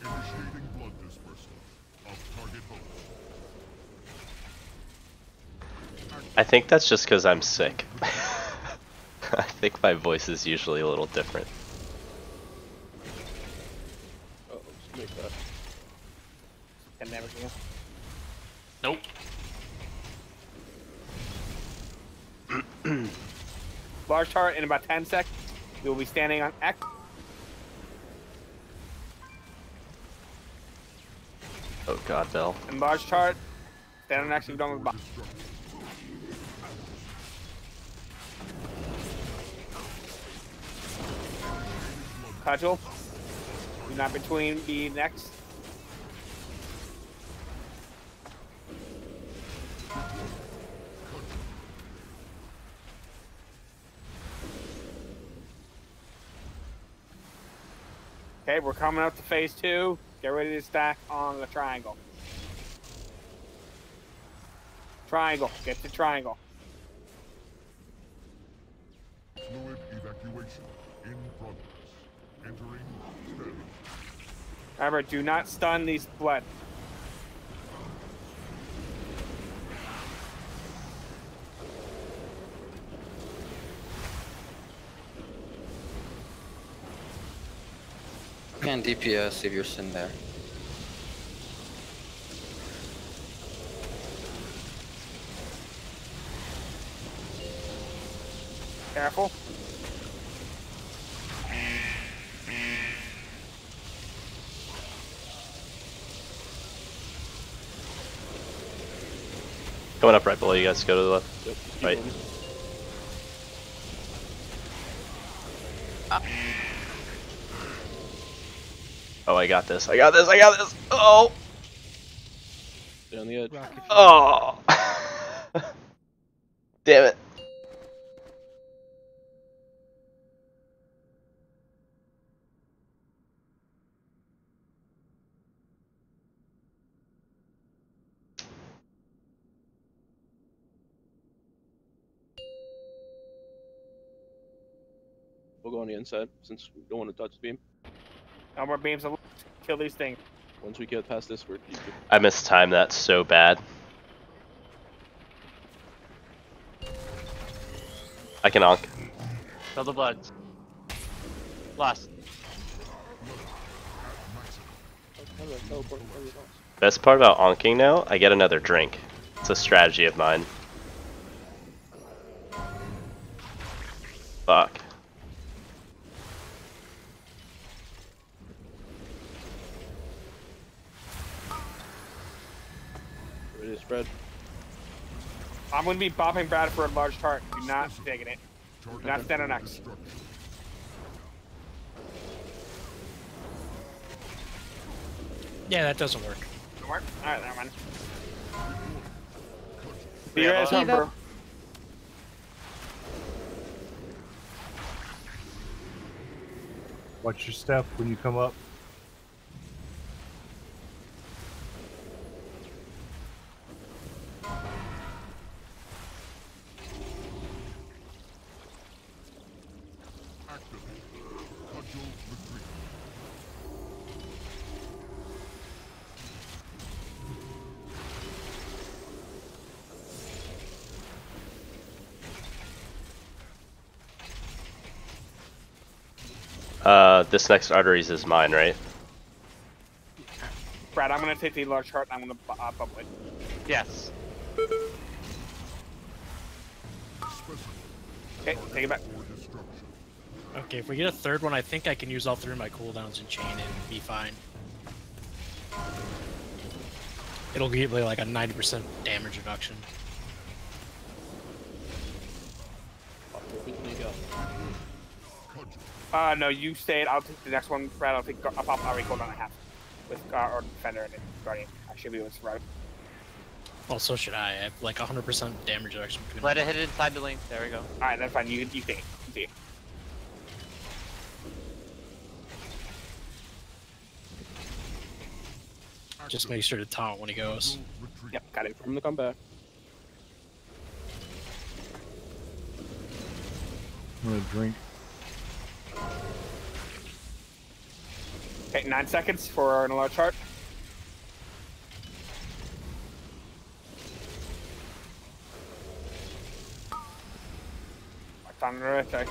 Initiating blood dispersal of target host. I think that's just because I'm sick. I think my voice is usually a little different. Oh, just make that. And everything else. Nope. Large chart in about 10 seconds. We will be standing on X. Oh god, Bell. And large chart. Stand on X if you don't have a bomb. Cudgel. not between the next. Okay, we're coming up to phase 2. Get ready to stack on the triangle. Triangle. Get the triangle. Fluid evacuation in progress. Entering steady. Remember, do not stun these blood. Can DPS if you're sitting there. Careful. Coming up right below you guys. Go to the left. Yep, Right. Oh, I got this. I got this. I got this. Oh. Stay on the edge. Oh. Damn it. We'll go on the inside since we don't want to touch the beam. No more beams. Kill these things. Once we get past this, we're. I mistimed that so bad. I can onk. Kill the bloods. Lost. Best part about onking now, I get another drink. It's a strategy of mine. Fuck. Ready to spread. I'm going to be bopping Brad for a large tart. Do not taking it. Do not stand on X. Yeah, that doesn't work. Doesn't work? Alright, never mind. We have a- number. Watch your step when you come up. This next arteries is mine, right? Brad, I'm going to take the large tart and I'm going to bubble it. Yes. Okay, take it back. Okay, if we get a third one, I think I can use all 3 of my cooldowns and chain it and be fine. It'll give me like a 90% damage reduction. No, you stay it. I'll take the next one, Brad. I'll pop already go down a half with or Defender and Guardian. I should be able to survive. Well, so should I. I have like 100% damage reduction between Let them. it hit it inside the link. There we go. Alright, that's fine. You take it. You see it. Just make sure to taunt when he goes. Yep, got it. From the comeback. I'm gonna drink. Okay, 9 seconds for an large chart. Thunder attack.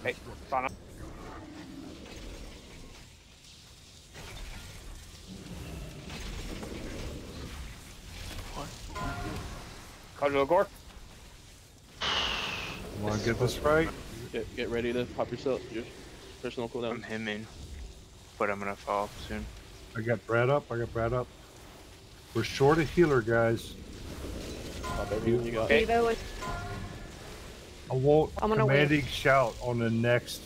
Hey, Sana. Cardinal Gore. Want to get this right? Get ready to pop your personal cooldown. I'm hemming, but I'm gonna fall soon. I got Brad up. I got Brad up. We're short a healer, guys. Pop everything you got. Evo is I want I'm gonna wait. commanding shout on the next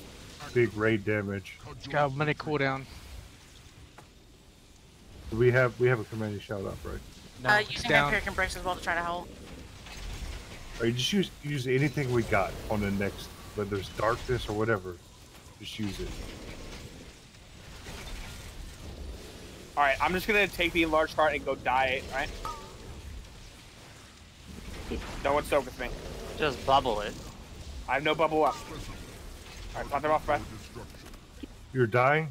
big raid damage. It's got a minute cooldown. We have a commanding shout up, right? No, Using Vampiric Embrace as well to try to help. Or you just use anything we got on the next, whether there's darkness or whatever. Just use it. Alright, I'm just gonna take the enlarged heart and go die, right? No one soak with me. Just bubble it. I have no bubble up. Alright, pop them off, Brett. You're dying?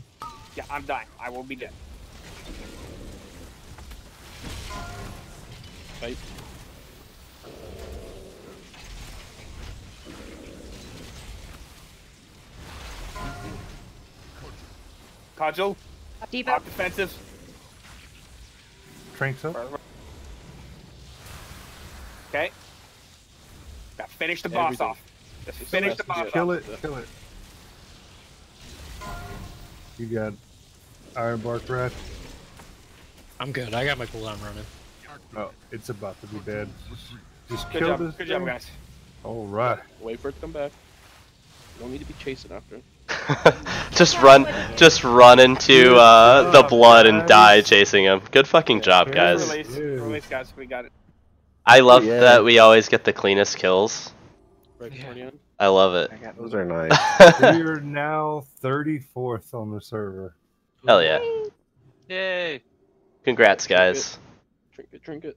Yeah, I'm dying. I will be dead. Fight. Cudgel. Deep Pop defensive. Tranks up. Okay. Now finish the boss off. Just finish the boss Kill off. it, kill it. You got Iron Bark Rat. I'm good. I got my cooldown running. Oh, it's about to be dead. Just Good kill job. this Good job, thing. guys. All right. Wait for it to come back. You don't need to be chasing after it. Just run into the blood and die chasing him. Good fucking job, guys. Release, guys. We got it. I love that we always get the cleanest kills. I love it. Those are nice. We are now 34th on the server. Hell yeah. Yay. Congrats, guys. Drink it.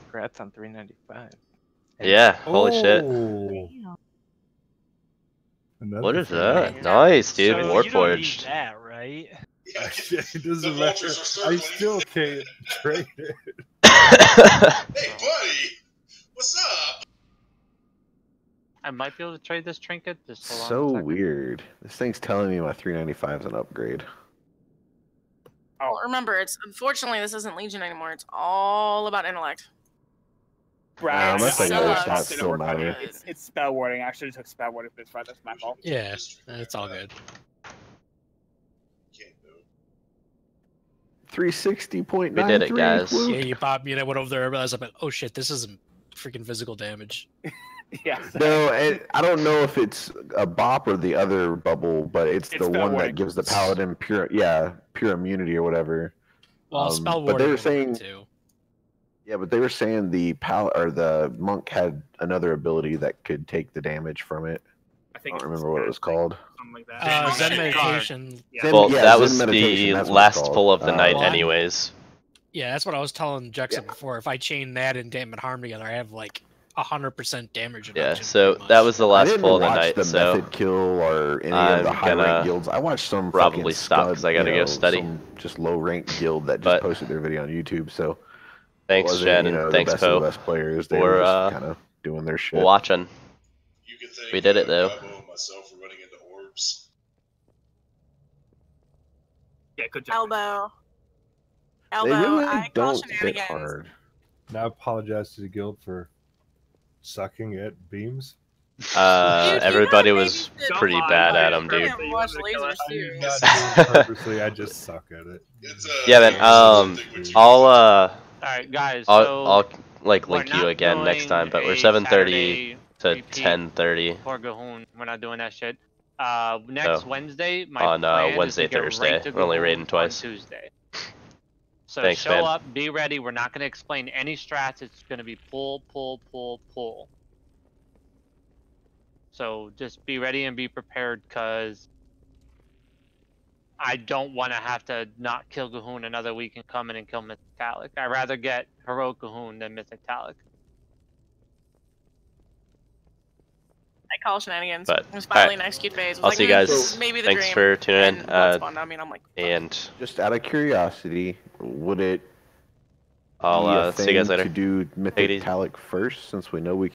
Congrats on 395. Yeah, holy shit. What is that? Nice, dude. So Warforged. you don't need that, right? It doesn't matter. I still can't trade it. Hey, buddy! What's up? I might be able to trade this trinket. Just hold on a So second. weird. This thing's telling me my 395 is an upgrade. Well, remember, it's unfortunately this isn't Legion anymore. It's all about intellect. Nah, my thing always not still matter. It's spell warding. I should have took spell warding for this fight. That's my fault. Yeah, it's all good. 360.93. We did it, guys. Yeah, you popped me and I went over there and realized, I'm like, oh shit, this isn't freaking physical damage. Yeah. No, and I don't know if it's a bop or the other bubble, but it's the one that gives the paladin pure immunity or whatever. Well, spell but they warding were saying too. Yeah, but they were saying the the monk had another ability that could take the damage from it. I don't remember what it was called. Something like that. Zen meditation. Well, yeah, that Zen was meditation, the that's what it's last called. pull of the night Well, anyways. Yeah, that's what I was telling Jackson before. If I chain that and Damn Harm together, I have like 100% damage reduction. Yeah, so that was the I last didn't pull of the watch night, the so Method Kill or any I'm of the high rank gonna guilds. I watched some probably fucking stop because I gotta you go know, study. some just low rank guild that just But- posted their video on YouTube. So Thanks, wasn't, Shannon. you know, Thanks, the best of Poe, the best players. They for were just kind of doing their shit. watching. We did it though. Myself for running into orbs. Yeah, good job. Elbow. They Elbow. really I call don't hit shenanigans. hard. Now I apologize to the guild for sucking at beams. Everybody was pretty bad at him, dude. Watch lasers too. Not doing it purposely, I just suck at it. Yeah, man. I'll Alright, guys. I'll like we're link you not again next doing time, but we're a 7:30 to repeat 10:30 for Gahoon. We're not doing that shit. Next So, Wednesday, my on plan Wednesday, is to get Thursday. right to We're only Gahoon raiding on twice. Tuesday. So Thanks, show man. up, be ready. We're not going to explain any strats. It's going to be pull, pull, pull, pull. So just be ready and be prepared, because I don't want to have to not kill Gahoon another week and come in and kill Mythic Talic. I'd rather get Heroic Gahoon than Mythic Talic. I call shenanigans. But, It was finally alright. an execute phase. It was I'll like, see you this guys. is maybe the Thanks dream. for tuning in. And Bloodspawner, I mean, I'm like, And Just out of curiosity, would it I'll be a see you guys thing later. to do Take it Mythic easy. Talic first, since we know we